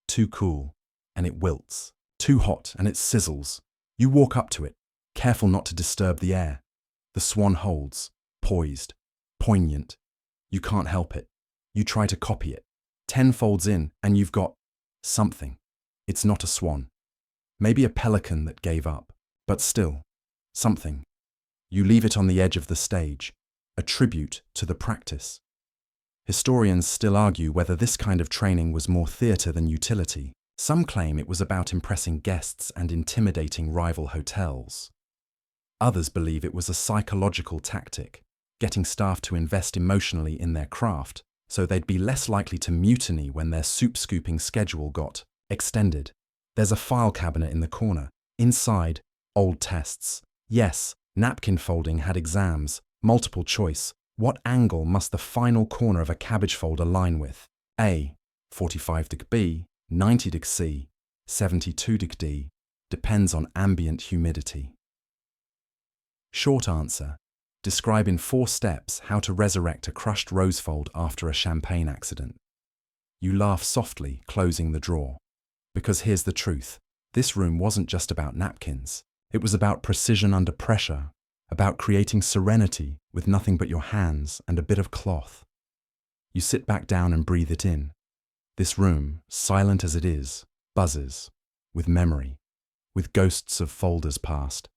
Too cool, and it wilts. Too hot, and it sizzles. You walk up to it, careful not to disturb the air. The swan holds, poised, poignant. You can't help it. You try to copy it. 10 folds in, and you've got something. It's not a swan. Maybe a pelican that gave up, but still, something. You leave it on the edge of the stage, a tribute to the practice. Historians still argue whether this kind of training was more theatre than utility. Some claim it was about impressing guests and intimidating rival hotels. Others believe it was a psychological tactic, getting staff to invest emotionally in their craft so they'd be less likely to mutiny when their soup-scooping schedule got extended. There's a file cabinet in the corner. Inside, old tests. Yes, napkin folding had exams, multiple choice. What angle must the final corner of a cabbage fold align with? A. 45° B, 90° C, 72° D. Depends on ambient humidity. Short answer. Describe in 4 steps how to resurrect a crushed rose fold after a champagne accident. You laugh softly, closing the drawer. Because here's the truth. This room wasn't just about napkins. It was about precision under pressure, about creating serenity with nothing but your hands and a bit of cloth. You sit back down and breathe it in. This room, silent as it is, buzzes with memory, with ghosts of folders past,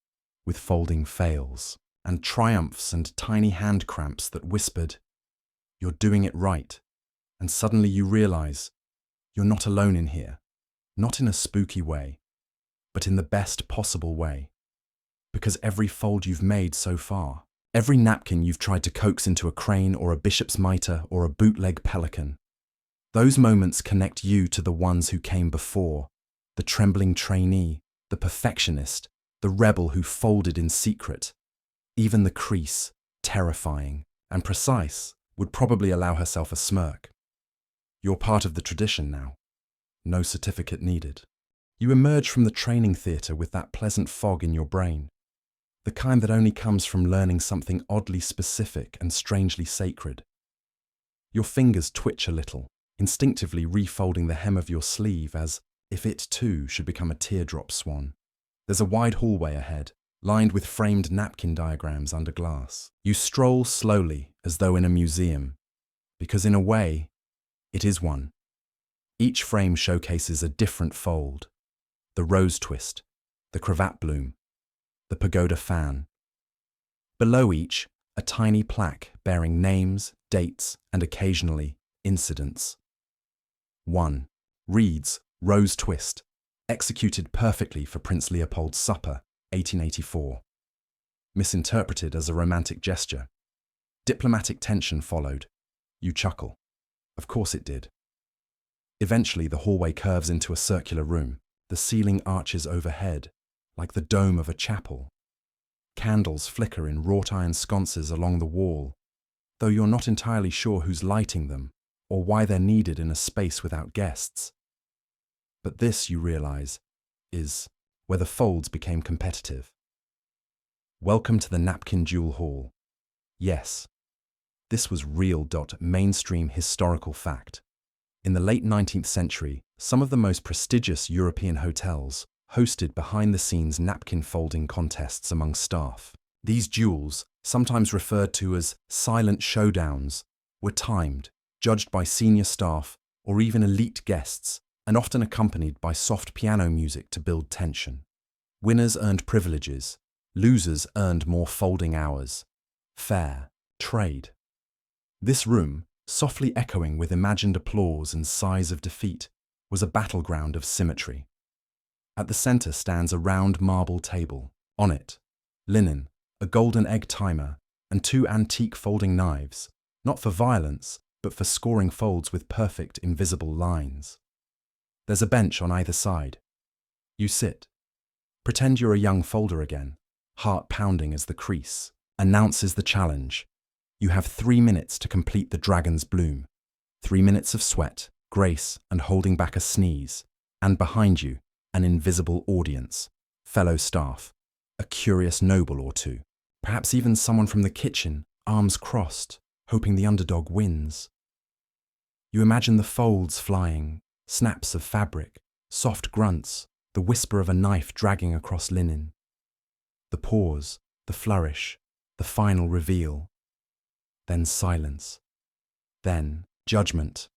with folding fails, and triumphs and tiny hand cramps that whispered, "You're doing it right." And suddenly you realize you're not alone in here, not in a spooky way, but in the best possible way. Because every fold you've made so far, every napkin you've tried to coax into a crane or a bishop's mitre or a bootleg pelican, those moments connect you to the ones who came before, the trembling trainee, the perfectionist, the rebel who folded in secret. Even the crease, terrifying and precise, would probably allow herself a smirk. You're part of the tradition now. No certificate needed. You emerge from the training theatre with that pleasant fog in your brain, the kind that only comes from learning something oddly specific and strangely sacred. Your fingers twitch a little, instinctively refolding the hem of your sleeve as if it too should become a teardrop swan. There's a wide hallway ahead, lined with framed napkin diagrams under glass. You stroll slowly as though in a museum, because in a way, it is one. Each frame showcases a different fold. The rose twist, the cravat bloom, the pagoda fan. Below each, a tiny plaque bearing names, dates, and occasionally, incidents. 1. Reads, Rose Twist, executed perfectly for Prince Leopold's supper, 1884. Misinterpreted as a romantic gesture. Diplomatic tension followed. You chuckle. Of course it did. Eventually the hallway curves into a circular room. The ceiling arches overhead, like the dome of a chapel. Candles flicker in wrought iron sconces along the wall, though you're not entirely sure who's lighting them or why they're needed in a space without guests. But this, you realize, is where the folds became competitive. Welcome to the Napkin Duel Hall. Yes, this was real. Mainstream historical fact. In the late 19th century, some of the most prestigious European hotels hosted behind-the-scenes napkin folding contests among staff. These duels, sometimes referred to as silent showdowns, were timed, judged by senior staff or even elite guests, and often accompanied by soft piano music to build tension. Winners earned privileges, losers earned more folding hours. Fair trade. This room, softly echoing with imagined applause and sighs of defeat, was a battleground of symmetry. At the center stands a round marble table. On it, linen, a golden egg timer, and 2 antique folding knives, not for violence, but for scoring folds with perfect invisible lines. There's a bench on either side. You sit. Pretend you're a young folder again, heart pounding as the crease announces the challenge. You have 3 minutes to complete the dragon's bloom. 3 minutes of sweat, grace, and holding back a sneeze. And behind you, an invisible audience, fellow staff, a curious noble or two, perhaps even someone from the kitchen, arms crossed, hoping the underdog wins. You imagine the folds flying, snaps of fabric, soft grunts, the whisper of a knife dragging across linen. The pause, the flourish, the final reveal. Then silence. Then judgment.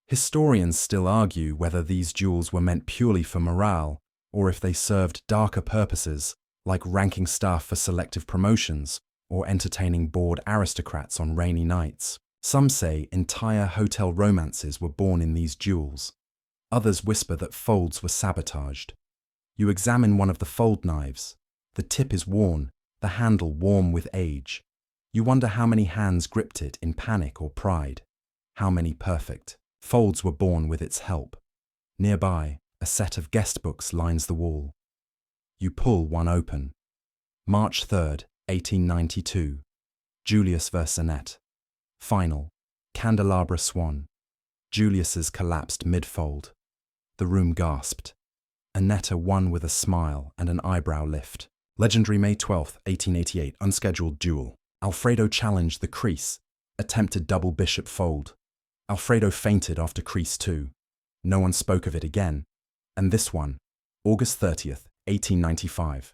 Historians still argue whether these duels were meant purely for morale or if they served darker purposes like ranking staff for selective promotions or entertaining bored aristocrats on rainy nights. Some say entire hotel romances were born in these duels. Others whisper that folds were sabotaged. You examine one of the fold knives. The tip is worn, the handle warm with age. You wonder how many hands gripped it in panic or pride. How many perfect folds were born with its help. Nearby, a set of guest books lines the wall. You pull one open. March 3rd, 1892. Julius vs. Annette. Final. Candelabra Swan. Julius's collapsed mid-fold. The room gasped. Annette won with a smile and an eyebrow lift. Legendary May 12th, 1888. Unscheduled duel. Alfredo challenged the crease. Attempted double bishop fold. Alfredo fainted after crease 2. No one spoke of it again. And this one. August 30th, 1895.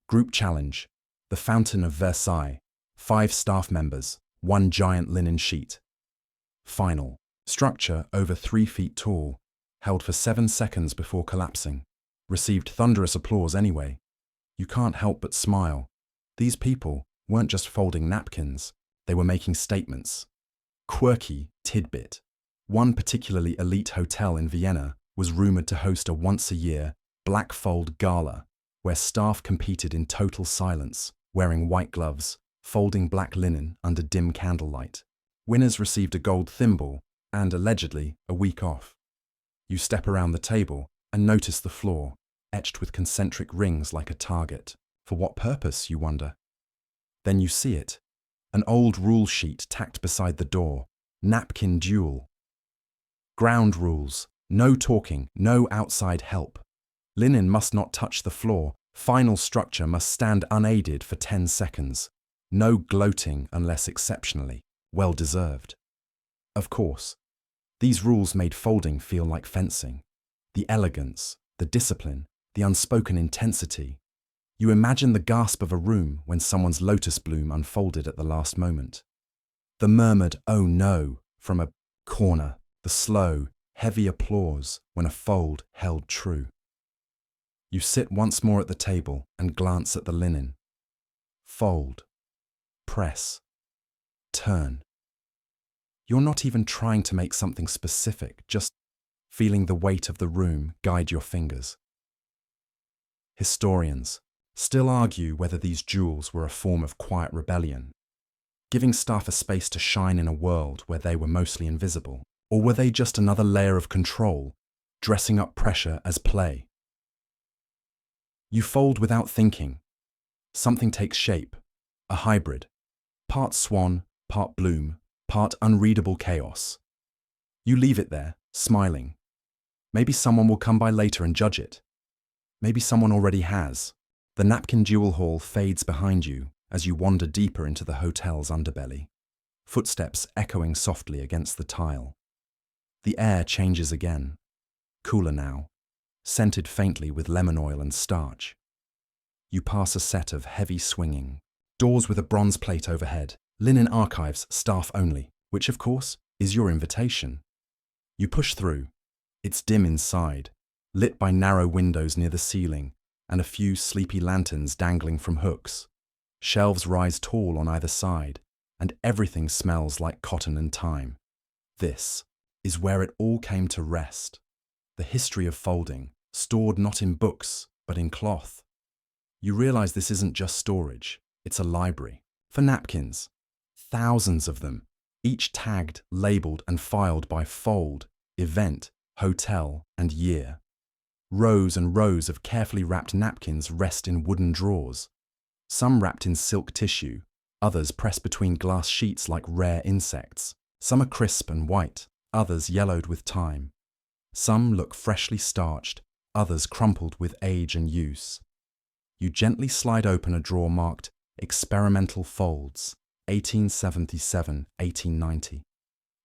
Group challenge. The Fountain of Versailles. 5 staff members. 1 giant linen sheet. Final. Structure over 3 feet tall. Held for 7 seconds before collapsing. Received thunderous applause anyway. You can't help but smile. These people weren't just folding napkins. They were making statements. Quirky tidbit. One particularly elite hotel in Vienna was rumored to host a once-a-year black fold gala, where staff competed in total silence, wearing white gloves, folding black linen under dim candlelight. Winners received a gold thimble and, allegedly, a week off. You step around the table and notice the floor, etched with concentric rings like a target. For what purpose, you wonder? Then you see it. An old rule sheet tacked beside the door. Napkin duel. Ground rules. No talking, no outside help. Linen must not touch the floor. Final structure must stand unaided for 10 seconds. No gloating unless exceptionally well-deserved. Of course, these rules made folding feel like fencing. The elegance, the discipline, the unspoken intensity. You imagine the gasp of a room when someone's lotus bloom unfolded at the last moment. The murmured, "Oh no," from a corner. The slow, heavy applause when a fold held true. You sit once more at the table and glance at the linen. Fold. Press. Turn. You're not even trying to make something specific, just feeling the weight of the room guide your fingers. Historians still argue whether these duels were a form of quiet rebellion, giving staff a space to shine in a world where they were mostly invisible, or were they just another layer of control, dressing up pressure as play? You fold without thinking. Something takes shape, a hybrid, part swan, part bloom, part unreadable chaos. You leave it there, smiling. Maybe someone will come by later and judge it. Maybe someone already has. The napkin duel hall fades behind you as you wander deeper into the hotel's underbelly, footsteps echoing softly against the tile. The air changes again, cooler now, scented faintly with lemon oil and starch. You pass a set of heavy swinging doors with a bronze plate overhead, linen archives, staff only, which of course is your invitation. You push through. It's dim inside, lit by narrow windows near the ceiling and a few sleepy lanterns dangling from hooks. Shelves rise tall on either side, and everything smells like cotton and thyme. This is where it all came to rest. The history of folding, stored not in books, but in cloth. You realize this isn't just storage, it's a library. For napkins, thousands of them, each tagged, labeled, and filed by fold, event, hotel, and year. Rows and rows of carefully wrapped napkins rest in wooden drawers, some wrapped in silk tissue, others pressed between glass sheets like rare insects. Some are crisp and white, others yellowed with time. Some look freshly starched, others crumpled with age and use. You gently slide open a drawer marked Experimental Folds, 1877-1890.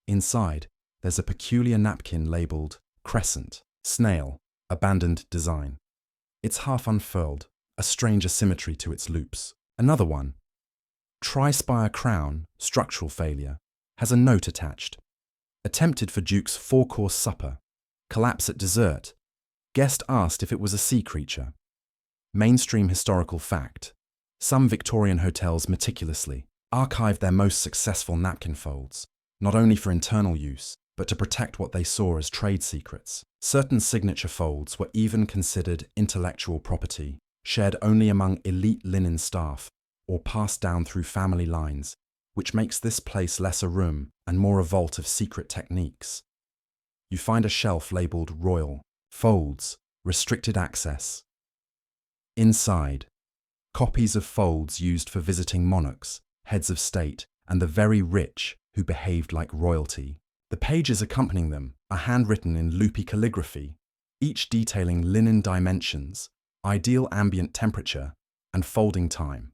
Inside, there's a peculiar napkin labelled Crescent, Snail, Abandoned Design. It's half unfurled, a strange asymmetry to its loops. Another one, Tri-Spire Crown, Structural Failure, has a note attached. Attempted for Duke's 4-course supper. Collapse at dessert. Guest asked if it was a sea creature. Mainstream historical fact. Some Victorian hotels meticulously, archived their most successful napkin folds, not only for internal use, but to protect what they saw as trade secrets. Certain signature folds were even considered intellectual property, shared only among elite linen staff or passed down through family lines, which makes this place less a room and more a vault of secret techniques. You find a shelf labelled Royal, Folds, Restricted Access. Inside, copies of folds used for visiting monarchs, heads of state, and the very rich who behaved like royalty. The pages accompanying them are handwritten in loopy calligraphy, each detailing linen dimensions, ideal ambient temperature, and folding time.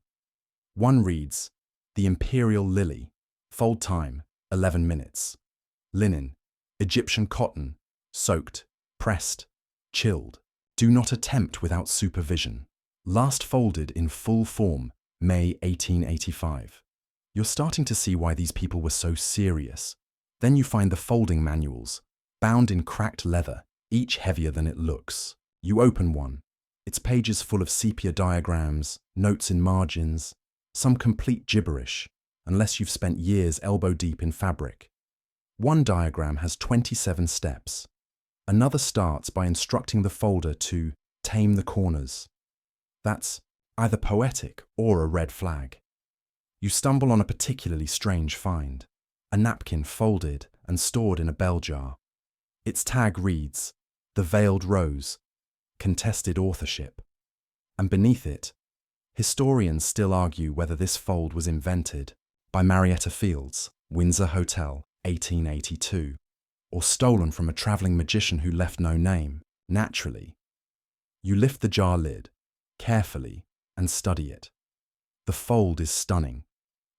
One reads, "The Imperial Lily, fold time, 11 minutes. Linen, Egyptian cotton, soaked, pressed, chilled. Do not attempt without supervision. Last folded in full form, May 1885. You're starting to see why these people were so serious. Then you find the folding manuals, bound in cracked leather, each heavier than it looks. You open one. Its pages full of sepia diagrams, notes in margins, some complete gibberish, unless you've spent years elbow deep in fabric. One diagram has 27 steps. Another starts by instructing the folder to tame the corners. That's either poetic or a red flag. You stumble on a particularly strange find, a napkin folded and stored in a bell jar. Its tag reads, "The Veiled Rose, Contested Authorship," and beneath it, historians still argue whether this fold was invented by Marietta Fields, Windsor Hotel, 1882, or stolen from a travelling magician who left no name. Naturally, you lift the jar lid, carefully, and study it. The fold is stunning.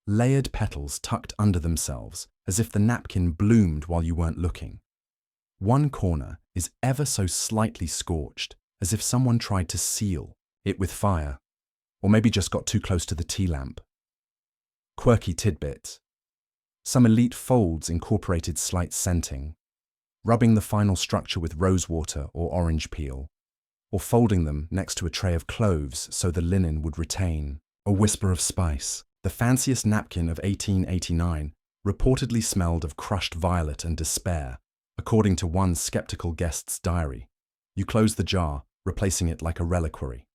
Layered petals tucked under themselves, as if the napkin bloomed while you weren't looking. One corner is ever so slightly scorched, as if someone tried to seal it with fire, or maybe just got too close to the tea lamp. Quirky tidbit. Some elite folds incorporated slight scenting, rubbing the final structure with rosewater or orange peel, or folding them next to a tray of cloves so the linen would retain a whisper of spice. The fanciest napkin of 1889 reportedly smelled of crushed violet and despair, according to one skeptical guest's diary. You close the jar, replacing it like a reliquary.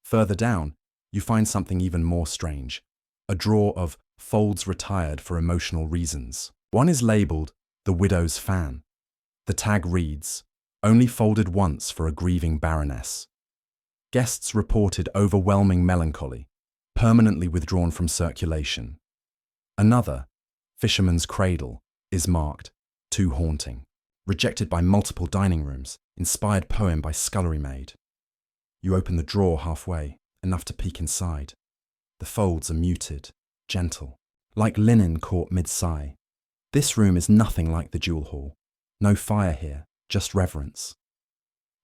Further down, you find something even more strange, a drawer of folds retired for emotional reasons. One is labelled "The Widow's Fan." The tag reads, "Only folded once for a grieving baroness." Guests reported overwhelming melancholy, permanently withdrawn from circulation. Another, "Fisherman's Cradle," is marked "Too haunting," rejected by multiple dining rooms, inspired poem by scullery maid. You open the drawer halfway, enough to peek inside. The folds are muted, gentle, like linen caught mid-sigh. This room is nothing like the jewel hall. No fire here, just reverence.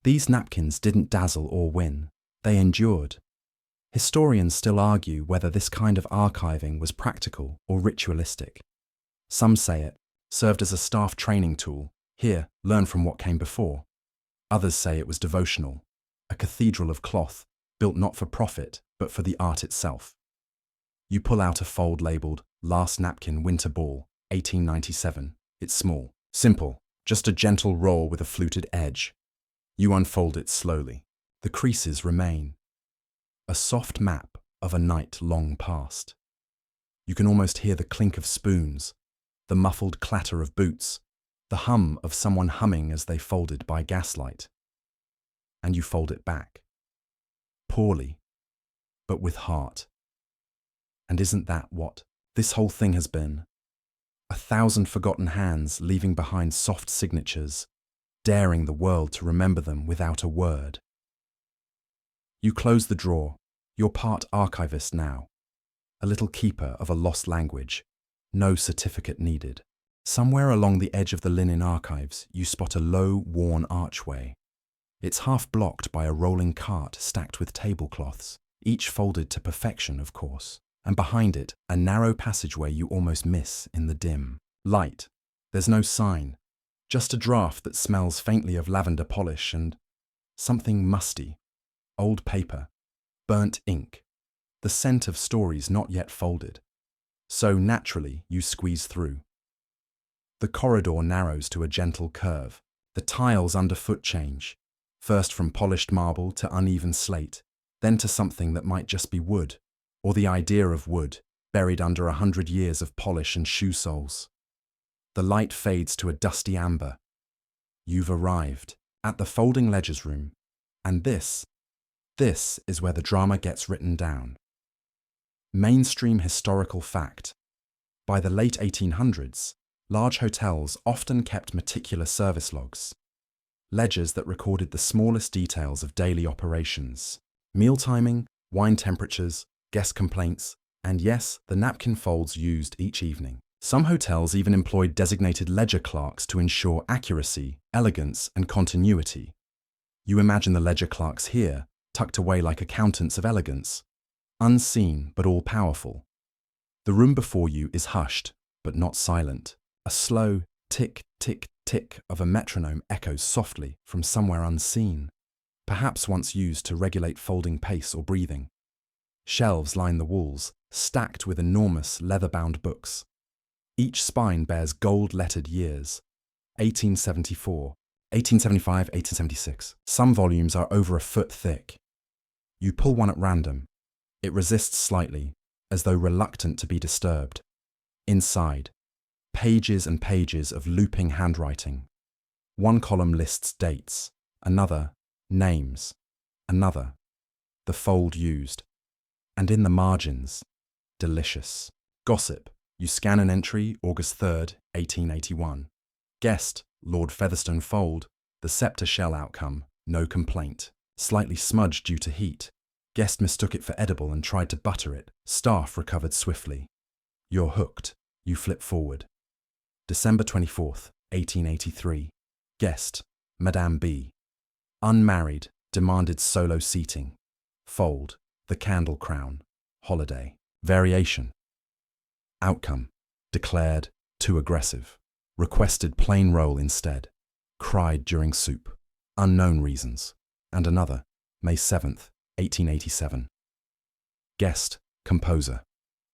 These napkins didn't dazzle or win. They endured. Historians still argue whether this kind of archiving was practical or ritualistic. Some say it served as a staff training tool. Here, learn from what came before. Others say it was devotional, a cathedral of cloth, built not for profit, but for the art itself. You pull out a fold labelled "Last Napkin Winter Ball, 1897. It's small, simple, just a gentle roll with a fluted edge. You unfold it slowly. The creases remain. A soft map of a night long past. You can almost hear the clink of spoons, the muffled clatter of boots, the hum of someone humming as they folded by gaslight. And you fold it back. Poorly, but with heart. And isn't that what this whole thing has been? 1,000 forgotten hands leaving behind soft signatures, daring the world to remember them without a word. You close the drawer, you're part archivist now, a little keeper of a lost language, no certificate needed. Somewhere along the edge of the linen archives, you spot a low, worn archway. It's half blocked by a rolling cart stacked with tablecloths, each folded to perfection, of course, and behind it, a narrow passageway you almost miss in the dim light. There's no sign, just a draft that smells faintly of lavender polish and something musty. Old paper, burnt ink, the scent of stories not yet folded. So naturally, you squeeze through. The corridor narrows to a gentle curve. The tiles underfoot change, first from polished marble to uneven slate, then to something that might just be wood, or the idea of wood, buried under 100 years of polish and shoe soles. The light fades to a dusty amber. You've arrived at the folding ledger's room, and this is where the drama gets written down. Mainstream historical fact. By the late 1800s, large hotels often kept meticulous service logs, ledgers that recorded the smallest details of daily operations, meal timing, wine temperatures, guest complaints, and yes, the napkin folds used each evening. Some hotels even employed designated ledger clerks to ensure accuracy, elegance, and continuity. You imagine the ledger clerks here, tucked away like accountants of elegance, unseen but all-powerful. The room before you is hushed, but not silent. A slow tick, tick, tick of a metronome echoes softly from somewhere unseen, perhaps once used to regulate folding pace or breathing. Shelves line the walls, stacked with enormous leather-bound books. Each spine bears gold-lettered years: 1874, 1875, 1876. Some volumes are over a foot thick. You pull one at random. It resists slightly, as though reluctant to be disturbed. Inside, pages and pages of looping handwriting. One column lists dates, another, names, another, the fold used. And in the margins, delicious gossip. You scan an entry, August 3rd, 1881. Guest, Lord Featherstone Fold. The scepter shell outcome, no complaint. Slightly smudged due to heat. Guest mistook it for edible and tried to butter it. Staff recovered swiftly. You're hooked. You flip forward. December 24th, 1883. Guest, Madame B. Unmarried, demanded solo seating. Fold, the candle crown. Holiday. Variation. Outcome, declared too aggressive. Requested plain roll instead. Cried during soup. Unknown reasons. And another, May 7th, 1887. Guest, composer.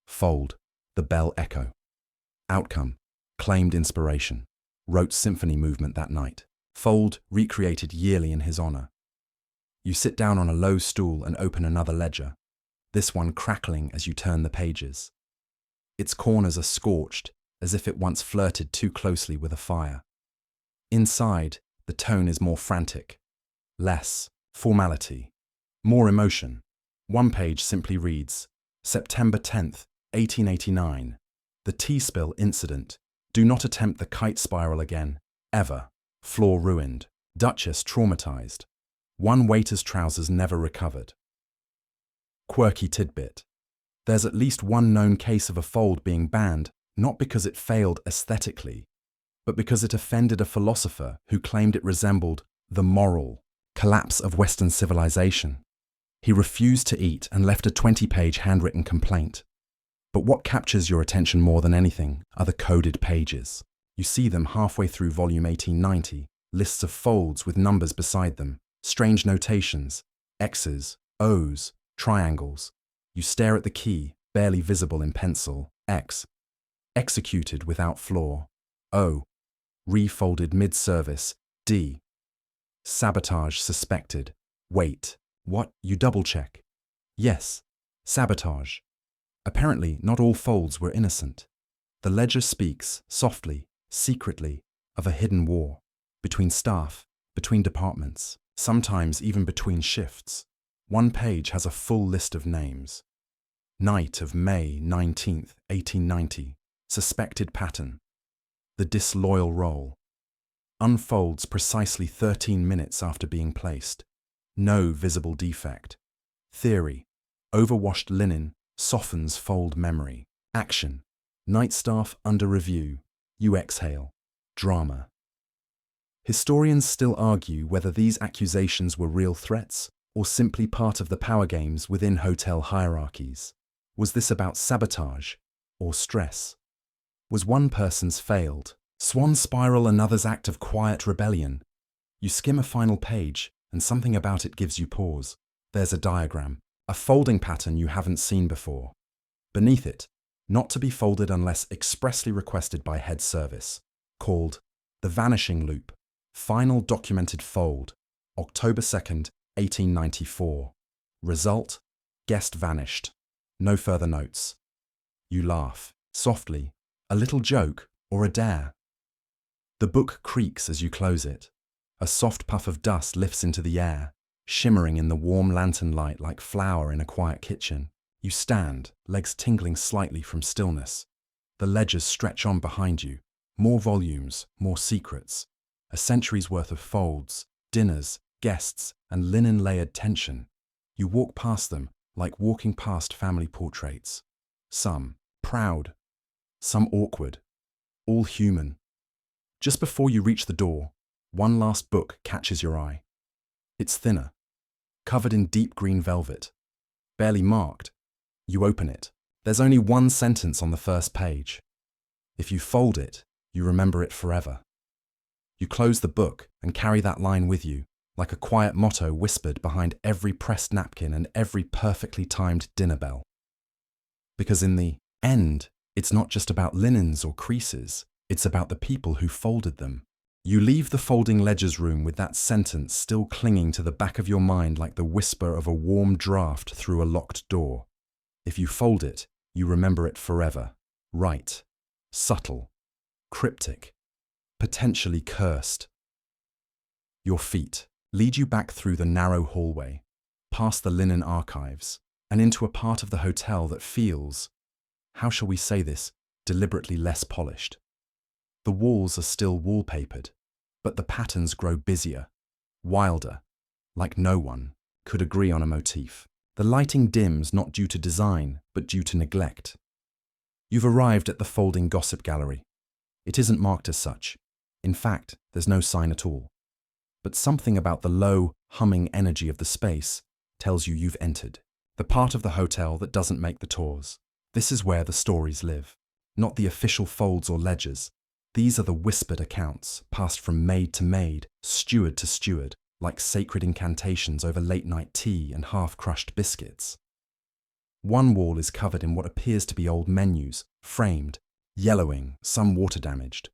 Fold, the bell echo. Outcome, claimed inspiration. Wrote symphony movement that night. Fold, recreated yearly in his honor. You sit down on a low stool and open another ledger, this one crackling as you turn the pages. Its corners are scorched, as if it once flirted too closely with a fire. Inside, the tone is more frantic. Less formality. More emotion. One page simply reads, September 10th, 1889. The tea spill incident. Do not attempt the kite spiral again. Ever. Floor ruined. Duchess traumatized. One waiter's trousers never recovered. Quirky tidbit. There's at least one known case of a fold being banned, not because it failed aesthetically, but because it offended a philosopher who claimed it resembled the moral collapse of Western civilization. He refused to eat and left a 20-page handwritten complaint. But what captures your attention more than anything are the coded pages. You see them halfway through volume 1890, lists of folds with numbers beside them, strange notations, X's, O's, triangles. You stare at the key, barely visible in pencil, X. Executed without flaw. O. Refolded mid-service, D. Sabotage suspected. Wait, what? You double-check. Yes, sabotage. Apparently, not all folds were innocent. The ledger speaks, softly, secretly, of a hidden war. Between staff, between departments, sometimes even between shifts. One page has a full list of names. Night of May 19th, 1890. Suspected pattern. The disloyal roll. Unfolds precisely 13 minutes after being placed. No visible defect. Theory. Overwashed linen softens fold memory. Action. Night staff under review. You exhale. Drama. Historians still argue whether these accusations were real threats or simply part of the power games within hotel hierarchies. Was this about sabotage or stress? Was one person's failed swan spiral another's act of quiet rebellion? You skim a final page and something about it gives you pause. There's a diagram, a folding pattern you haven't seen before. Beneath it, not to be folded unless expressly requested by head service, called The Vanishing Loop, Final Documented Fold, October 2nd, 1894. Result: guest vanished. No further notes. You laugh, softly, a little joke or a dare. The book creaks as you close it. A soft puff of dust lifts into the air, shimmering in the warm lantern light like flour in a quiet kitchen. You stand, legs tingling slightly from stillness. The ledgers stretch on behind you. More volumes, more secrets. A century's worth of folds, dinners, guests, and linen-layered tension. You walk past them like walking past family portraits. Some proud, some awkward, all human. Just before you reach the door, one last book catches your eye. It's thinner, covered in deep green velvet, barely marked. You open it. There's only one sentence on the first page. If you fold it, you remember it forever. You close the book and carry that line with you, like a quiet motto whispered behind every pressed napkin and every perfectly timed dinner bell. Because in the end, it's not just about linens or creases, it's about the people who folded them. You leave the folding ledger's room with that sentence still clinging to the back of your mind like the whisper of a warm draft through a locked door. If you fold it, you remember it forever. Right, subtle, cryptic, potentially cursed. Your feet lead you back through the narrow hallway, past the linen archives, and into a part of the hotel that feels, how shall we say this, deliberately less polished. The walls are still wallpapered, but the patterns grow busier, wilder, like no one could agree on a motif. The lighting dims not due to design, but due to neglect. You've arrived at the folding gossip gallery. It isn't marked as such. In fact, there's no sign at all. But something about the low, humming energy of the space tells you you've entered. The part of the hotel that doesn't make the tours. This is where the stories live. Not the official folds or ledgers. These are the whispered accounts, passed from maid to maid, steward to steward, like sacred incantations over late-night tea and half-crushed biscuits. One wall is covered in what appears to be old menus, framed, yellowing, some water-damaged.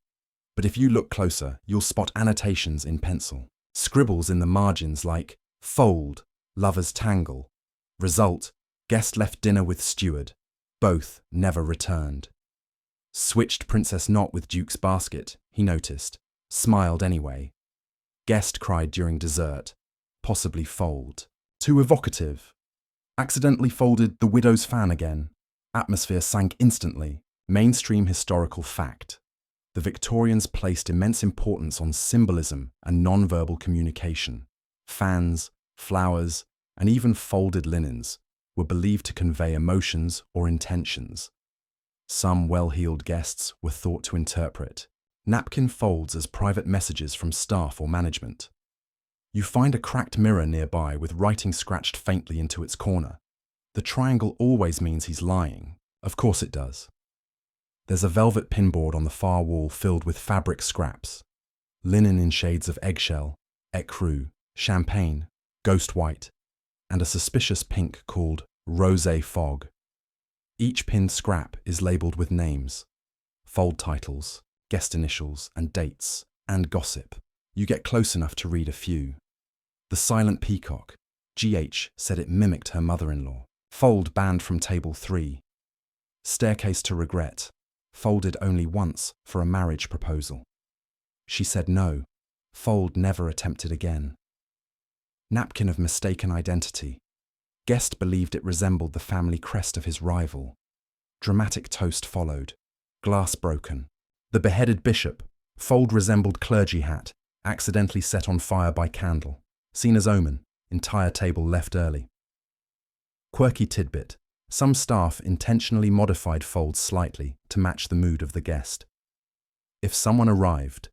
But if you look closer, you'll spot annotations in pencil. Scribbles in the margins like, fold, lovers tangle. Result, guest left dinner with steward. Both never returned. Switched Princess Knot with Duke's basket, he noticed. Smiled anyway. Guest cried during dessert. Possibly fold. Too evocative. Accidentally folded the widow's fan again. Atmosphere sank instantly. Mainstream historical fact. The Victorians placed immense importance on symbolism and non-verbal communication. Fans, flowers, and even folded linens were believed to convey emotions or intentions. Some well-heeled guests were thought to interpret napkin folds as private messages from staff or management. You find a cracked mirror nearby with writing scratched faintly into its corner. The triangle always means he's lying. Of course it does. There's a velvet pinboard on the far wall filled with fabric scraps. Linen in shades of eggshell, ecru, champagne, ghost white, and a suspicious pink called rosé fog. Each pinned scrap is labelled with names, fold titles, guest initials and dates, and gossip. You get close enough to read a few. The Silent Peacock. GH said it mimicked her mother-in-law. Fold banned from table 3. Staircase to regret. Folded only once for a marriage proposal. She said no. Fold never attempted again. Napkin of mistaken identity. Guest believed it resembled the family crest of his rival. Dramatic toast followed. Glass broken. The beheaded bishop. Fold resembled clergy hat, accidentally set on fire by candle. Seen as omen. Entire table left early. Quirky tidbit. Some staff intentionally modified folds slightly to match the mood of the guest. If someone arrived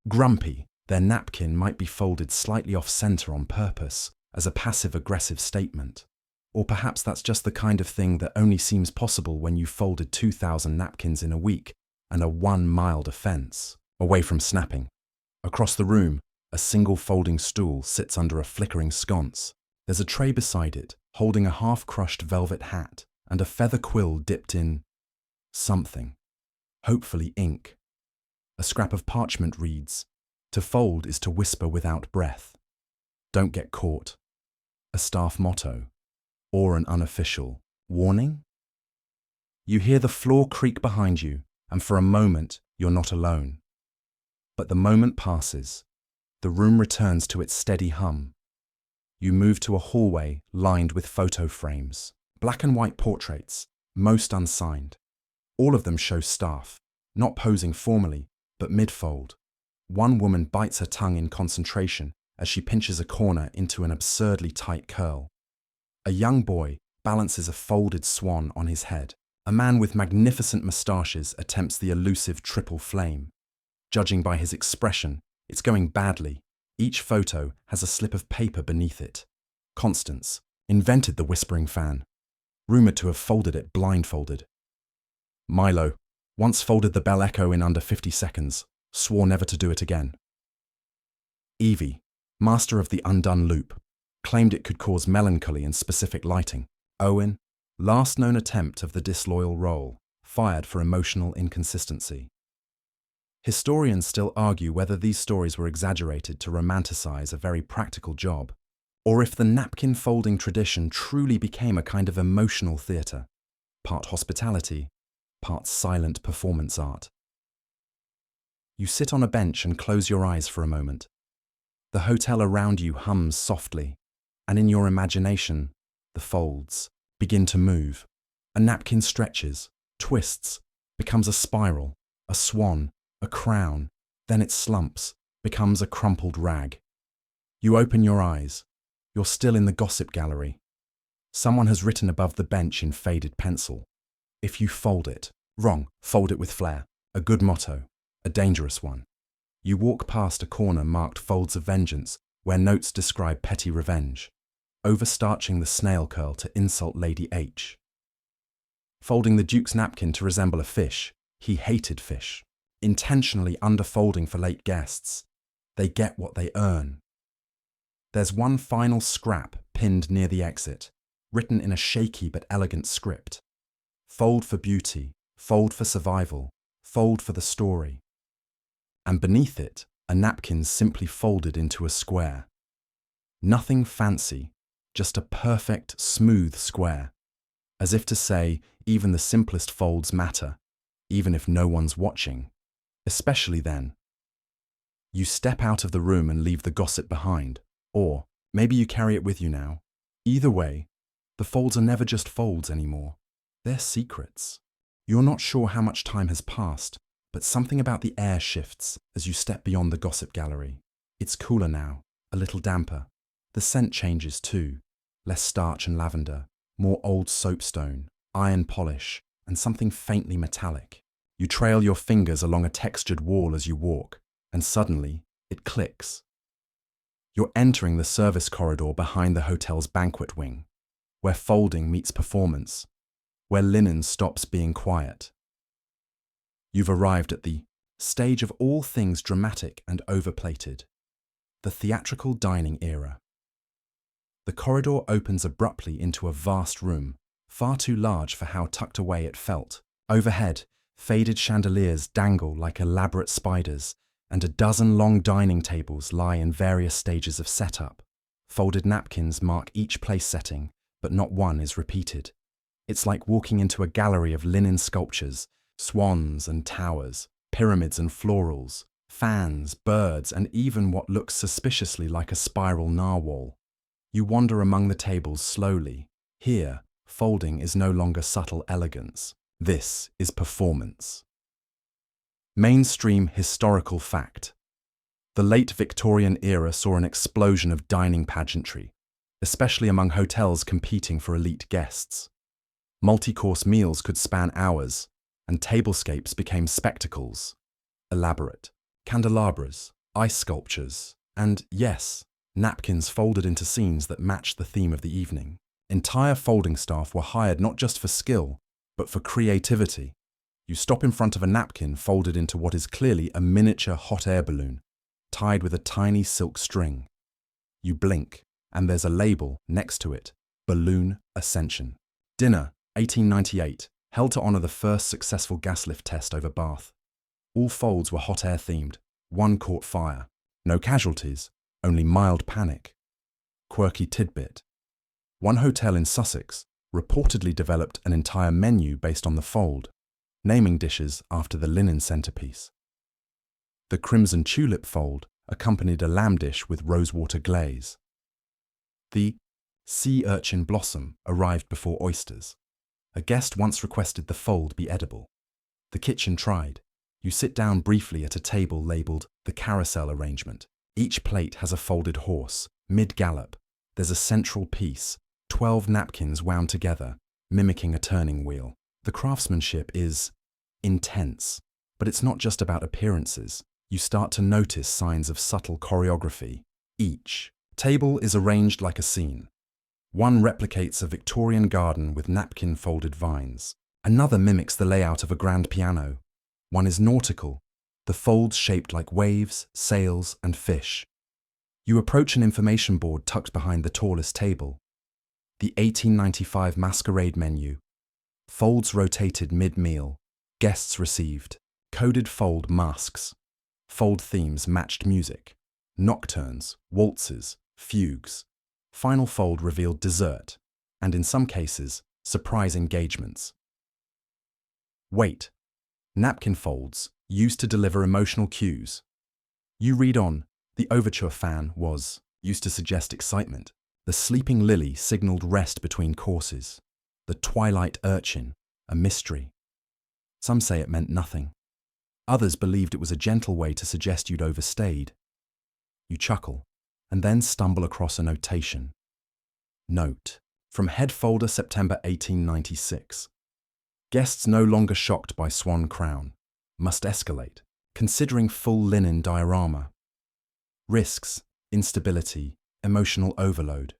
grumpy, their napkin might be folded slightly off-center on purpose as a passive-aggressive statement. Or perhaps that's just the kind of thing that only seems possible when you folded 2,000 napkins in a week and are one mild offense away from snapping. Across the room, a single folding stool sits under a flickering sconce. There's a tray beside it, holding a half-crushed velvet hat and a feather quill dipped in Something. Hopefully ink. A scrap of parchment reads, "To fold is to whisper without breath. Don't get caught." A staff motto. Or an unofficial warning? You hear the floor creak behind you, and for a moment, you're not alone. But the moment passes. The room returns to its steady hum. You move to a hallway lined with photo frames. Black and white portraits, most unsigned. All of them show staff, not posing formally, but mid-fold. One woman bites her tongue in concentration as she pinches a corner into an absurdly tight curl. A young boy balances a folded swan on his head. A man with magnificent moustaches attempts the elusive triple flame. Judging by his expression, it's going badly. Each photo has a slip of paper beneath it. Constance invented the whispering fan, rumoured to have folded it blindfolded. Milo once folded the bell echo in under 50 seconds, swore never to do it again. Evie, master of the undone loop, claimed it could cause melancholy in specific lighting. Owen, last known attempt of the disloyal role, fired for emotional inconsistency. Historians still argue whether these stories were exaggerated to romanticize a very practical job, or if the napkin folding tradition truly became a kind of emotional theatre, part hospitality, part silent performance art. You sit on a bench and close your eyes for a moment. The hotel around you hums softly, and in your imagination, the folds begin to move. A napkin stretches, twists, becomes a spiral, a swan, a crown, then it slumps, becomes a crumpled rag. You open your eyes. You're still in the gossip gallery. Someone has written above the bench in faded pencil, "If you fold it, wrong, fold it with flair." A good motto, a dangerous one. You walk past a corner marked "Folds of Vengeance," where notes describe petty revenge, overstarching the snail curl to insult Lady H. Folding the Duke's napkin to resemble a fish, he hated fish. Intentionally underfolding for late guests. They get what they earn. There's one final scrap pinned near the exit, written in a shaky but elegant script. Fold for beauty, fold for survival, fold for the story. And beneath it, a napkin simply folded into a square. Nothing fancy, just a perfect, smooth square. As if to say, even the simplest folds matter, even if no one's watching. Especially then. You step out of the room and leave the gossip behind, or maybe you carry it with you now. Either way, the folds are never just folds anymore. They're secrets. You're not sure how much time has passed, but something about the air shifts as you step beyond the gossip gallery. It's cooler now, a little damper. The scent changes too. Less starch and lavender, more old soapstone, iron polish, and something faintly metallic. You trail your fingers along a textured wall as you walk, and suddenly, it clicks. You're entering the service corridor behind the hotel's banquet wing, where folding meets performance, where linen stops being quiet. You've arrived at the stage of all things dramatic and overplated, the theatrical dining era. The corridor opens abruptly into a vast room, far too large for how tucked away it felt. Overhead, faded chandeliers dangle like elaborate spiders, and a dozen long dining tables lie in various stages of setup. Folded napkins mark each place setting, but not one is repeated. It's like walking into a gallery of linen sculptures, swans and towers, pyramids and florals, fans, birds, and even what looks suspiciously like a spiral narwhal. You wander among the tables slowly. Here, folding is no longer subtle elegance. This is performance. Mainstream historical fact. The late Victorian era saw an explosion of dining pageantry, especially among hotels competing for elite guests. Multi-course meals could span hours, and tablescapes became spectacles. Elaborate candelabras, ice sculptures, and, yes, napkins folded into scenes that matched the theme of the evening. Entire folding staff were hired not just for skill, but for creativity. You stop in front of a napkin folded into what is clearly a miniature hot air balloon, tied with a tiny silk string. You blink, and there's a label next to it, Balloon Ascension. Dinner, 1898, held to honor the first successful gas lift test over Bath. All folds were hot air themed. One caught fire. No casualties, only mild panic. Quirky tidbit. One hotel in Sussex reportedly developed an entire menu based on the fold, naming dishes after the linen centerpiece. The crimson tulip fold accompanied a lamb dish with rosewater glaze. The sea urchin blossom arrived before oysters. A guest once requested the fold be edible. The kitchen tried. You sit down briefly at a table labelled the carousel arrangement. Each plate has a folded horse. Mid-gallop, there's a central piece, 12 napkins wound together, mimicking a turning wheel. The craftsmanship is intense, but it's not just about appearances. You start to notice signs of subtle choreography. Each table is arranged like a scene. One replicates a Victorian garden with napkin-folded vines. Another mimics the layout of a grand piano. One is nautical, the folds shaped like waves, sails, and fish. You approach an information board tucked behind the tallest table. The 1895 masquerade menu. Folds rotated mid-meal. Guests received. Coded fold masks. Fold themes matched music. Nocturnes, waltzes, fugues. Final fold revealed dessert, and in some cases, surprise engagements. Wait. Napkin folds, used to deliver emotional cues. You read on. The overture fan was used to suggest excitement. The sleeping lily signaled rest between courses. The twilight urchin, a mystery. Some say it meant nothing. Others believed it was a gentle way to suggest you'd overstayed. You chuckle, and then stumble across a notation. Note, from head folder September 1896. Guests no longer shocked by swan crown. Must escalate, considering full linen diorama. Risks, instability, emotional overload.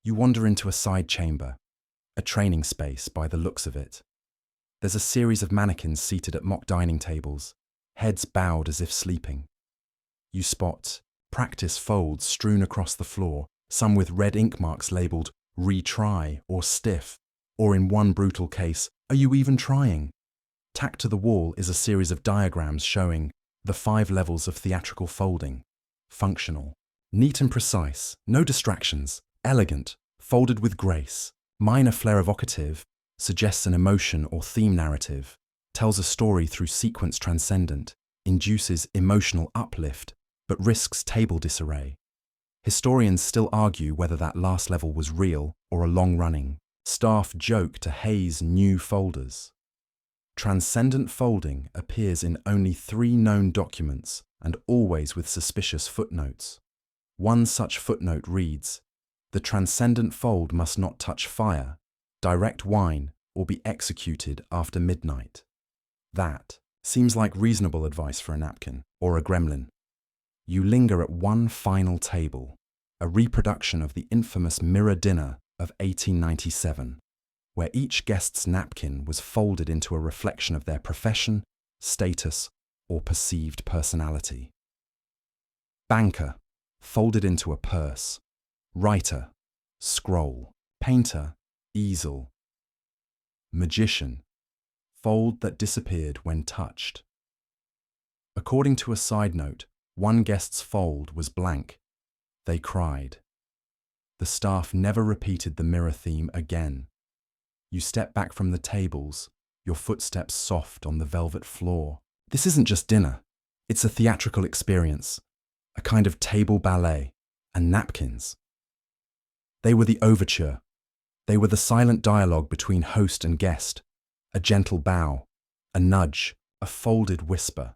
You wander into a side chamber, a training space by the looks of it. There's a series of mannequins seated at mock dining tables, heads bowed as if sleeping. You spot practice folds strewn across the floor, some with red ink marks labelled retry or stiff, or in one brutal case, are you even trying? Tacked to the wall is a series of diagrams showing the 5 levels of theatrical folding. Functional. Neat and precise, no distractions, elegant, folded with grace. Minor flair evocative, suggests an emotion or theme narrative, tells a story through sequence transcendent, induces emotional uplift, but risks table disarray. Historians still argue whether that last level was real or a long-running. Staff joke to haze new folders. Transcendent folding appears in only 3 known documents and always with suspicious footnotes. One such footnote reads, "The transcendent fold must not touch fire, direct wine, or be executed after midnight." That seems like reasonable advice for a napkin or a gremlin. You linger at one final table, a reproduction of the infamous mirror dinner of 1897, where each guest's napkin was folded into a reflection of their profession, status, or perceived personality. Banker, folded into a purse. Writer, scroll. Painter, easel. Magician, fold that disappeared when touched. According to a side note, one guest's fold was blank. They cried. The staff never repeated the mirror theme again. You step back from the tables, your footsteps soft on the velvet floor. This isn't just dinner. It's a theatrical experience, a kind of table ballet, and napkins. They were the overture. They were the silent dialogue between host and guest, a gentle bow, a nudge, a folded whisper.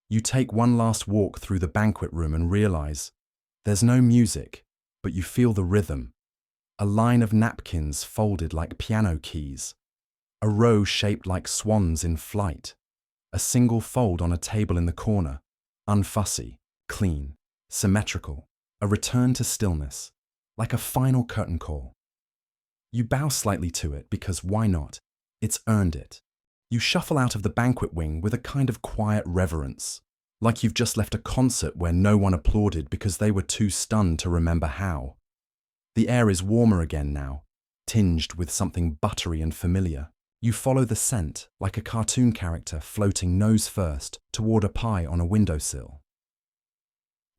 You take one last walk through the banquet room and realize there's no music, but you feel the rhythm. A line of napkins folded like piano keys, a row shaped like swans in flight, a single fold on a table in the corner, unfussy, clean, symmetrical, a return to stillness, like a final curtain call. You bow slightly to it because why not? It's earned it. You shuffle out of the banquet wing with a kind of quiet reverence, like you've just left a concert where no one applauded because they were too stunned to remember how. The air is warmer again now, tinged with something buttery and familiar. You follow the scent like a cartoon character floating nose first toward a pie on a windowsill.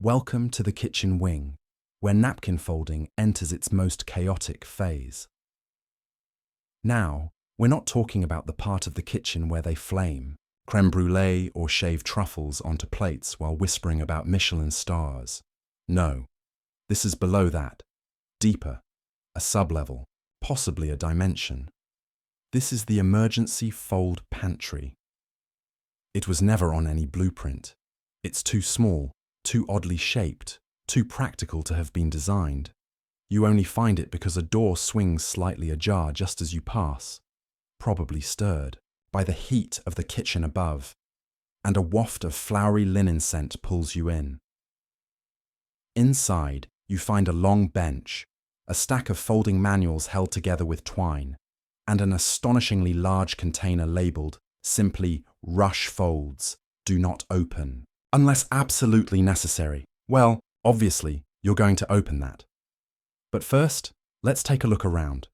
Welcome to the kitchen wing, where napkin folding enters its most chaotic phase. Now, we're not talking about the part of the kitchen where they flame, creme brulee or shave truffles onto plates while whispering about Michelin stars. No, this is below that, deeper, a sublevel, possibly a dimension. This is the emergency fold pantry. It was never on any blueprint. It's too small, too oddly shaped, too practical to have been designed. You only find it because a door swings slightly ajar just as you pass, probably stirred by the heat of the kitchen above, and a waft of flowery linen scent pulls you in. Inside, you find a long bench, a stack of folding manuals held together with twine, and an astonishingly large container labeled simply "Rush Folds, Do Not Open," unless absolutely necessary. Well, obviously, you're going to open that. But first, let's take a look around.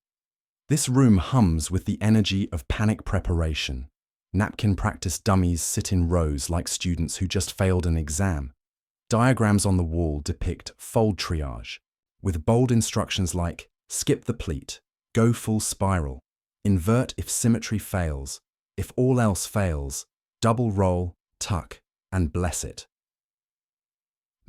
This room hums with the energy of panic preparation. Napkin practice dummies sit in rows like students who just failed an exam. Diagrams on the wall depict fold triage, with bold instructions like skip the pleat, go full spiral, invert if symmetry fails, if all else fails, double roll, tuck, and bless it.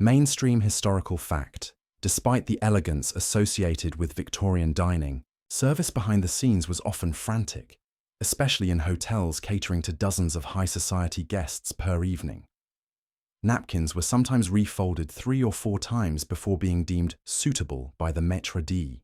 Mainstream historical fact: despite the elegance associated with Victorian dining, service behind the scenes was often frantic, especially in hotels catering to dozens of high society guests per evening. Napkins were sometimes refolded 3 or 4 times before being deemed suitable by the maître d'.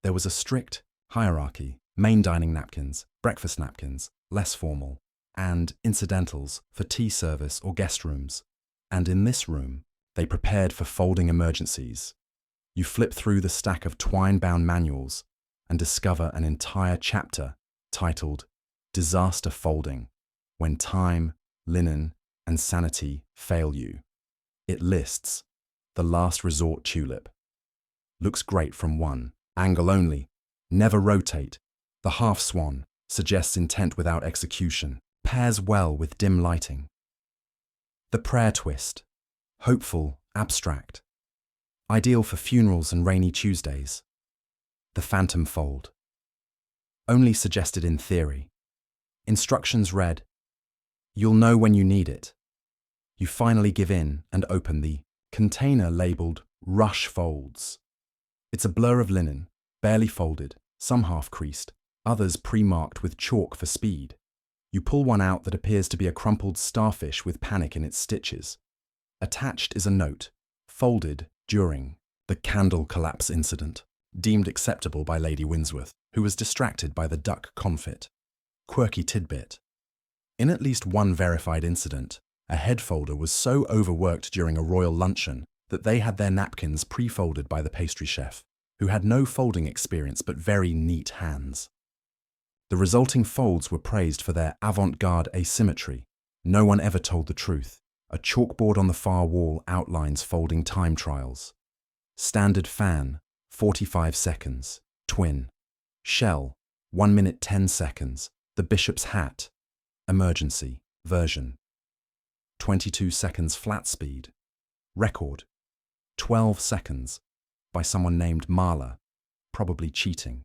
There was a strict hierarchy: main dining napkins, breakfast napkins, less formal, and incidentals for tea service or guest rooms. And in this room, they prepared for folding emergencies. You flip through the stack of twine-bound manuals and discover an entire chapter titled Disaster Folding: When Time, Linen, and Sanity Fail You. It lists the last resort tulip. Looks great from one angle only. Never rotate. The half swan suggests intent without execution. Pairs well with dim lighting. The prayer twist. Hopeful, abstract. Ideal for funerals and rainy Tuesdays. The phantom fold. Only suggested in theory. Instructions read: you'll know when you need it. You finally give in and open the container labeled Rush Folds. It's a blur of linen, barely folded, some half-creased, others pre-marked with chalk for speed. You pull one out that appears to be a crumpled starfish with panic in its stitches. Attached is a note, folded during the candle collapse incident, deemed acceptable by Lady Winsworth, who was distracted by the duck confit. Quirky tidbit. In at least one verified incident, a head folder was so overworked during a royal luncheon that they had their napkins pre-folded by the pastry chef, who had no folding experience but very neat hands. The resulting folds were praised for their avant-garde asymmetry. No one ever told the truth. A chalkboard on the far wall outlines folding time trials. Standard fan, 45 seconds. Twin. Shell, 1 minute 10 seconds. The bishop's hat. Emergency. Version. 22 seconds flat speed. Record. 12 seconds. By someone named Marla. Probably cheating.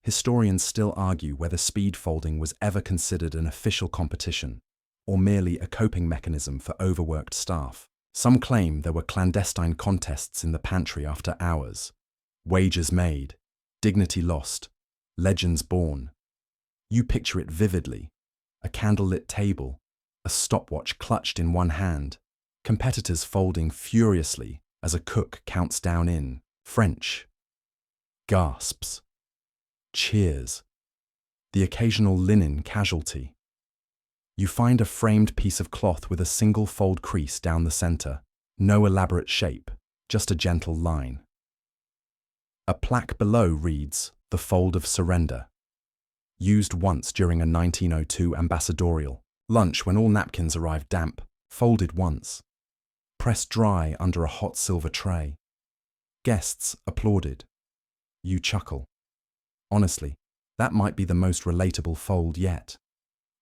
Historians still argue whether speed folding was ever considered an official competition, or merely a coping mechanism for overworked staff. Some claim there were clandestine contests in the pantry after hours. Wagers made, dignity lost, legends born. You picture it vividly: a candlelit table, a stopwatch clutched in one hand, competitors folding furiously as a cook counts down in French. Gasps. Cheers. The occasional linen casualty. You find a framed piece of cloth with a single fold crease down the center. No elaborate shape, just a gentle line. A plaque below reads, "The Fold of Surrender." Used once during a 1902 ambassadorial lunch when all napkins arrived damp, folded once. Pressed dry under a hot silver tray. Guests applauded. You chuckle. Honestly, That might be the most relatable fold yet.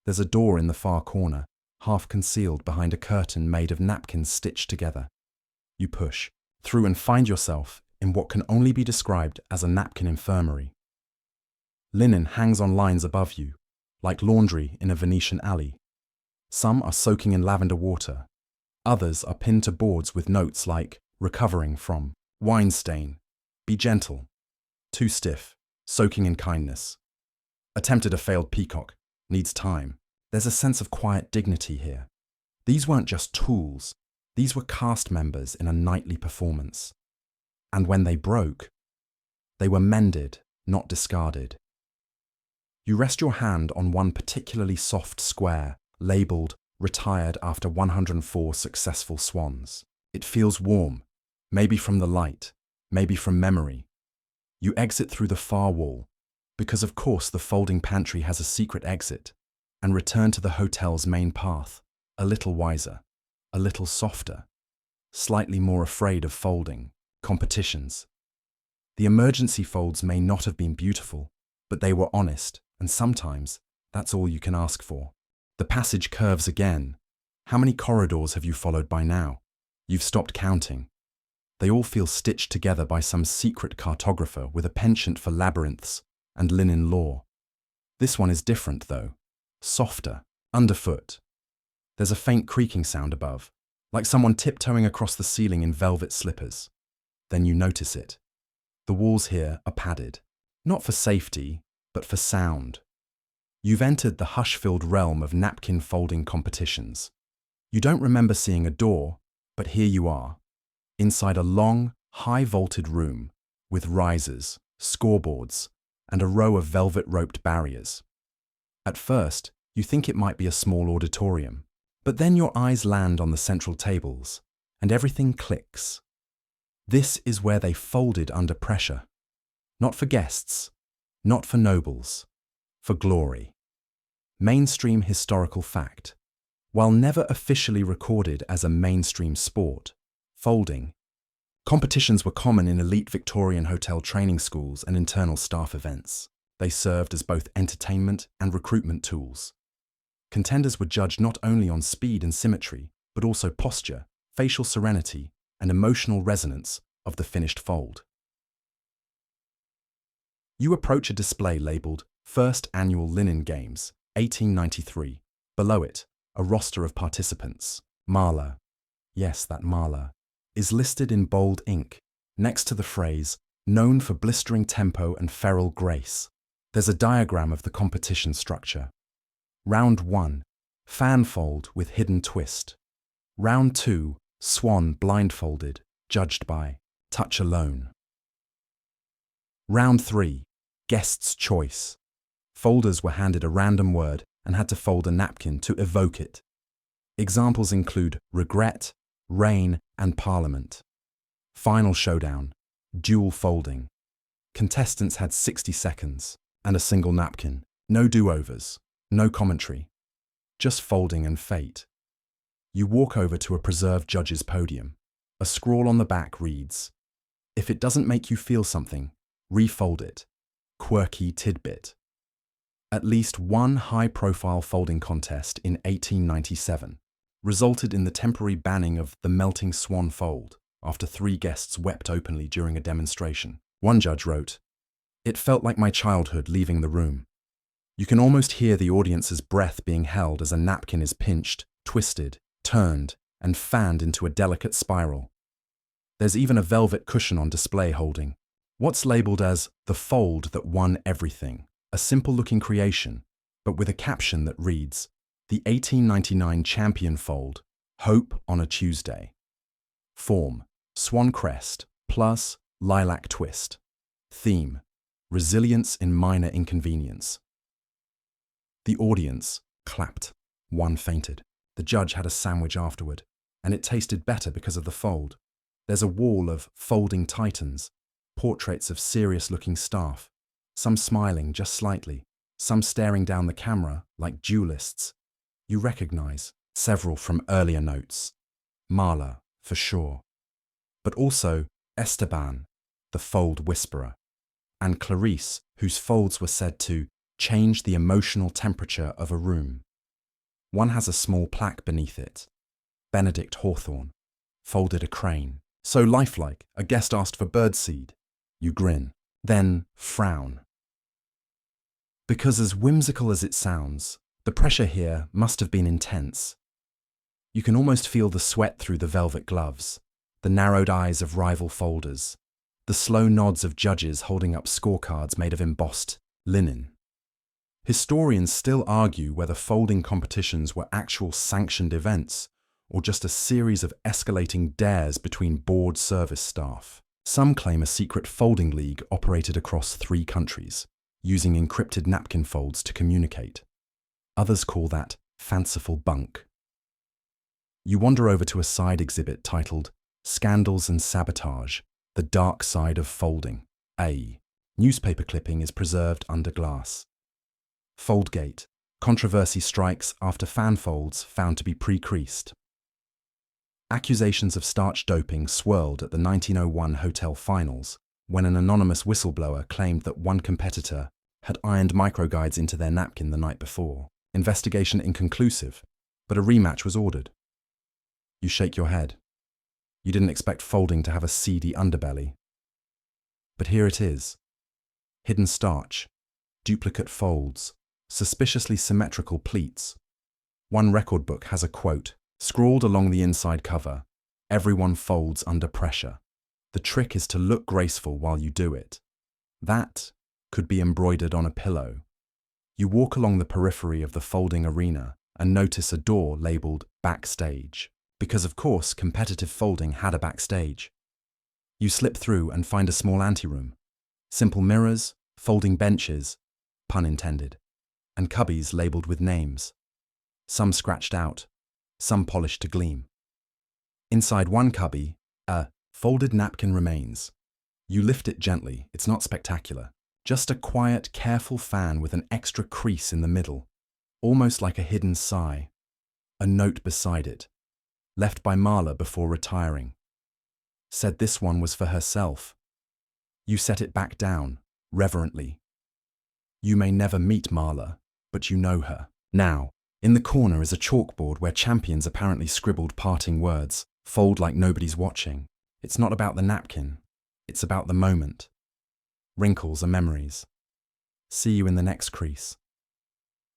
There's a door in the far corner, half concealed behind a curtain made of napkins stitched together. You push through and find yourself in what can only be described as a napkin infirmary. Linen hangs on lines above you, like laundry in a Venetian alley. Some are soaking in lavender water. Others are pinned to boards with notes like, recovering from, wine stain, be gentle, too stiff, soaking in kindness. Attempted a failed peacock, needs time. There's a sense of quiet dignity here. These weren't just tools, these were cast members in a nightly performance. And when they broke, they were mended, not discarded. You rest your hand on one particularly soft square, labelled retired after 104 successful swans. It feels warm, maybe from the light, maybe from memory. You exit through the far wall, because of course the folding pantry has a secret exit, and return to the hotel's main path, a little wiser, a little softer, slightly more afraid of folding, competitions. The emergency folds may not have been beautiful, but they were honest, and sometimes that's all you can ask for. The passage curves again. How many corridors have you followed by now? You've stopped counting. They all feel stitched together by some secret cartographer with a penchant for labyrinths and linen lore. This one is different, though. Softer, underfoot. There's a faint creaking sound above, like someone tiptoeing across the ceiling in velvet slippers. Then you notice it. The walls here are padded, not for safety, but for sound. You've entered the hush-filled realm of napkin folding competitions. You don't remember seeing a door, but here you are, inside a long, high-vaulted room with risers, scoreboards, and a row of velvet-roped barriers. At first, you think it might be a small auditorium, but then your eyes land on the central tables, and everything clicks. This is where they folded under pressure. Not for guests, not for nobles, for glory. Mainstream historical fact. While never officially recorded as a mainstream sport, folding, competitions were common in elite Victorian hotel training schools and internal staff events. They served as both entertainment and recruitment tools. Contenders were judged not only on speed and symmetry, but also posture, facial serenity, and emotional resonance of the finished fold. You approach a display labelled First Annual Linen Games, 1893. Below it, a roster of participants. Marla, yes, that Marla, is listed in bold ink, next to the phrase, known for blistering tempo and feral grace. There's a diagram of the competition structure. Round 1, fan fold with hidden twist. Round 2, swan blindfolded, judged by touch alone. Round 3, guest's choice. Folders were handed a random word and had to fold a napkin to evoke it. Examples include regret, rain, and parliament. Final showdown, dual folding. Contestants had 60 seconds and a single napkin. No do-overs, no commentary, just folding and fate. You walk over to a preserved judge's podium. A scrawl on the back reads, "If it doesn't make you feel something, refold it. Quirky tidbit." At least one high-profile folding contest in 1897 resulted in the temporary banning of the melting swan fold after 3 guests wept openly during a demonstration. One judge wrote, "It felt like my childhood leaving the room." You can almost hear the audience's breath being held as a napkin is pinched, twisted, turned, and fanned into a delicate spiral. There's even a velvet cushion on display holding what's labelled as the fold that won everything, a simple-looking creation, but with a caption that reads, "The 1899 champion fold, hope on a Tuesday." Form, swan crest, plus lilac twist. Theme, resilience in minor inconvenience. The audience clapped. One fainted. The judge had a sandwich afterward, and it tasted better because of the fold. There's a wall of folding titans, portraits of serious-looking staff, some smiling just slightly, some staring down the camera like duelists. You recognize several from earlier notes. Marla, for sure. But also Esteban, the fold whisperer. and Clarice, whose folds were said to change the emotional temperature of a room. One has a small plaque beneath it. Benedict Hawthorne folded a crane. So lifelike, a guest asked for birdseed. You grin, then frown. Because as whimsical as it sounds, the pressure here must have been intense. You can almost feel the sweat through the velvet gloves, the narrowed eyes of rival folders, the slow nods of judges holding up scorecards made of embossed linen. Historians still argue whether folding competitions were actual sanctioned events or just a series of escalating dares between board service staff. Some claim a secret folding league operated across 3 countries, using encrypted napkin folds to communicate. Others call that fanciful bunk. You wander over to a side exhibit titled Scandals and Sabotage, The Dark Side of Folding. A newspaper clipping is preserved under glass. Foldgate. Controversy strikes after fan folds found to be pre-creased. Accusations of starch doping swirled at the 1901 hotel finals when an anonymous whistleblower claimed that one competitor had ironed microguides into their napkin the night before. Investigation inconclusive, but a rematch was ordered. You shake your head. You didn't expect folding to have a seedy underbelly. But here it is. Hidden starch, duplicate folds, suspiciously symmetrical pleats. One record book has a quote, scrawled along the inside cover, "Everyone folds under pressure. The trick is to look graceful while you do it." That could be embroidered on a pillow. You walk along the periphery of the folding arena and notice a door labeled backstage, because of course competitive folding had a backstage. You slip through and find a small anteroom. Simple mirrors, folding benches, pun intended, and cubbies labeled with names. Some scratched out, some polished to gleam. Inside one cubby, a folded napkin remains. You lift it gently, it's not spectacular. Just a quiet, careful fan with an extra crease in the middle, almost like a hidden sigh. A note beside it, left by Marla before retiring. Said this one was for herself. You set it back down, reverently. You may never meet Marla, but you know her. Now, in the corner is a chalkboard where champions apparently scribbled parting words, fold like nobody's watching. It's not about the napkin, it's about the moment. Wrinkles are memories. See you in the next crease.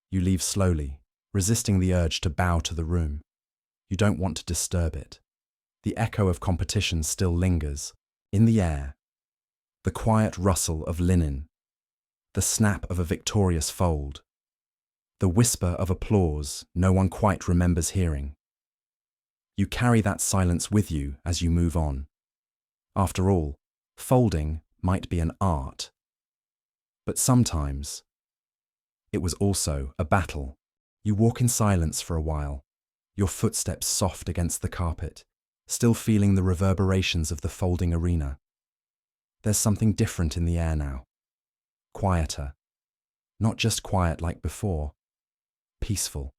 You leave slowly, resisting the urge to bow to the room. You don't want to disturb it. The echo of competition still lingers, in the air. The quiet rustle of linen. The snap of a victorious fold. The whisper of applause no one quite remembers hearing. You carry that silence with you as you move on. After all, folding might be an art. But sometimes, it was also a battle. You walk in silence for a while, your footsteps soft against the carpet, still feeling the reverberations of the folding arena. There's something different in the air now. Quieter. Not just quiet like before. Peaceful.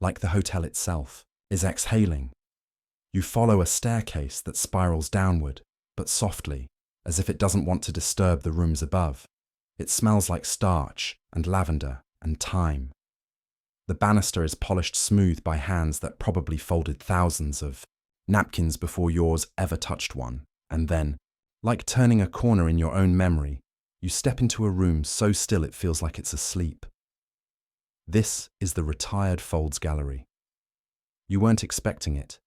Like the hotel itself is exhaling. You follow a staircase that spirals downward, but softly, as if it doesn't want to disturb the rooms above. It smells like starch and lavender and thyme. The banister is polished smooth by hands that probably folded thousands of napkins before yours ever touched one. And then, like turning a corner in your own memory, you step into a room so still it feels like it's asleep. This is the Retired Folds Gallery. You weren't expecting it,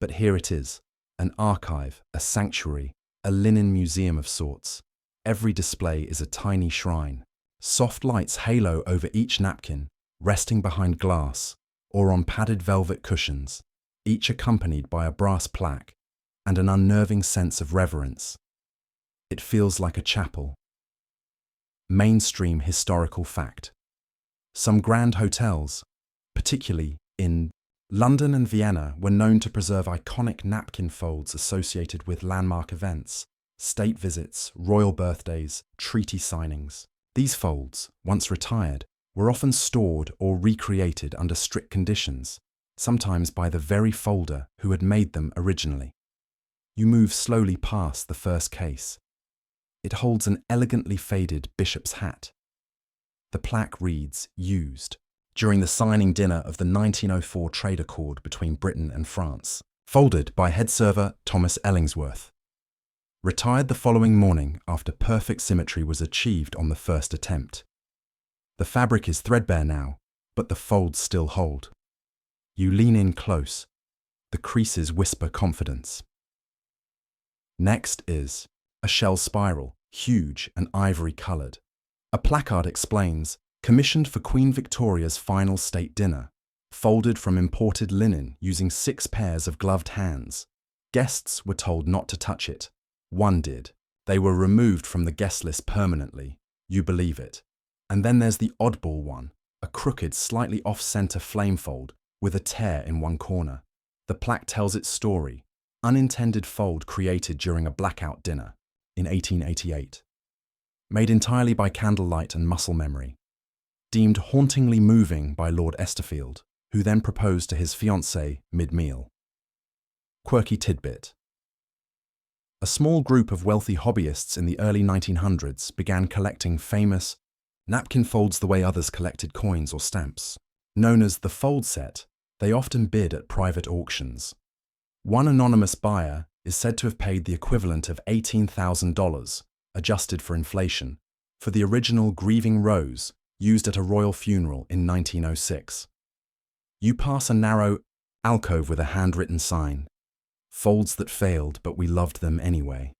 but here it is, an archive, a sanctuary, a linen museum of sorts. Every display is a tiny shrine. Soft lights halo over each napkin, resting behind glass or on padded velvet cushions, each accompanied by a brass plaque and an unnerving sense of reverence. It feels like a chapel. Mainstream historical fact. Some grand hotels, particularly in London and Vienna, were known to preserve iconic napkin folds associated with landmark events, state visits, royal birthdays, treaty signings. These folds, once retired, were often stored or recreated under strict conditions, sometimes by the very folder who had made them originally. You move slowly past the first case. It holds an elegantly faded bishop's hat. The plaque reads, "Used," during the signing dinner of the 1904 trade accord between Britain and France, folded by head server Thomas Ellingsworth. Retired the following morning after perfect symmetry was achieved on the first attempt. The fabric is threadbare now, but the folds still hold. You lean in close. The creases whisper confidence. Next is a shell spiral, huge and ivory-coloured. A placard explains, commissioned for Queen Victoria's final state dinner, folded from imported linen using 6 pairs of gloved hands. Guests were told not to touch it. One did. They were removed from the guest list permanently. You believe it. And then there's the oddball one, a crooked, slightly off-center flame fold with a tear in one corner. The plaque tells its story. Unintended fold created during a blackout dinner in 1888. Made entirely by candlelight and muscle memory. Deemed hauntingly moving by Lord Esterfield, who then proposed to his fiancée mid-meal. Quirky tidbit. A small group of wealthy hobbyists in the early 1900s began collecting famous napkin folds the way others collected coins or stamps. Known as the fold set, they often bid at private auctions. One anonymous buyer is said to have paid the equivalent of $18,000, adjusted for inflation, for the original grieving rose used at a royal funeral in 1906. You pass a narrow alcove with a handwritten sign, "Folds that failed, but we loved them anyway."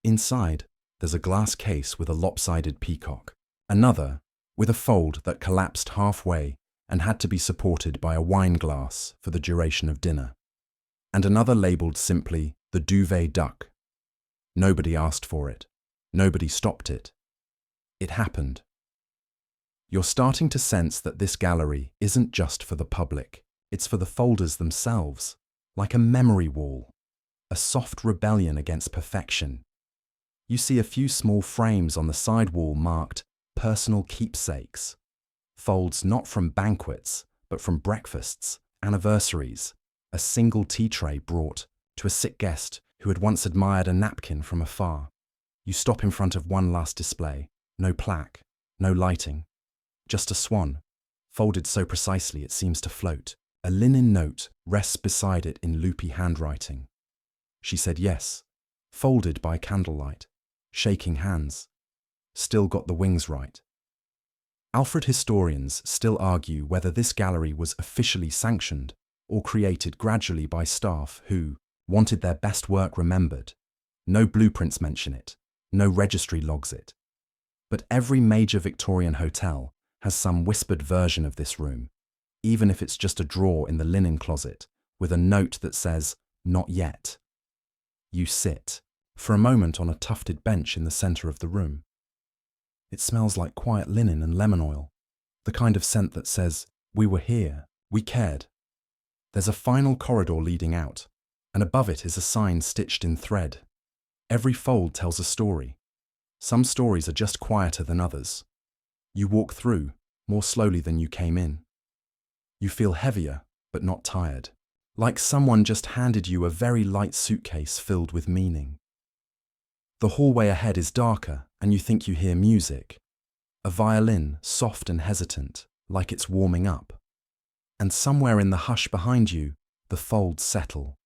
Inside, there's a glass case with a lopsided peacock. Another, with a fold that collapsed halfway and had to be supported by a wine glass for the duration of dinner. And another labelled simply, "The Duvet Duck." Nobody asked for it. Nobody stopped it. It happened. You're starting to sense that this gallery isn't just for the public. It's for the folders themselves, like a memory wall, a soft rebellion against perfection. You see a few small frames on the side wall marked personal keepsakes. Folds not from banquets, but from breakfasts, anniversaries, a single tea tray brought to a sick guest who had once admired a napkin from afar. You stop in front of one last display. No plaque, no lighting. Just a swan, folded so precisely it seems to float. A linen note rests beside it in loopy handwriting. She said yes, folded by candlelight, shaking hands. Still got the wings right. Alfred historians still argue whether this gallery was officially sanctioned or created gradually by staff who wanted their best work remembered. No blueprints mention it, no registry logs it. But every major Victorian hotel has some whispered version of this room, even if it's just a drawer in the linen closet with a note that says, "Not yet." You sit, for a moment on a tufted bench in the centre of the room. It smells like quiet linen and lemon oil, the kind of scent that says, "We were here, we cared." There's a final corridor leading out, and above it is a sign stitched in thread. Every fold tells a story. Some stories are just quieter than others. You walk through, more slowly than you came in. You feel heavier, but not tired, like someone just handed you a very light suitcase filled with meaning. The hallway ahead is darker, and you think you hear music. A violin, soft and hesitant, like it's warming up. And somewhere in the hush behind you, the folds settle.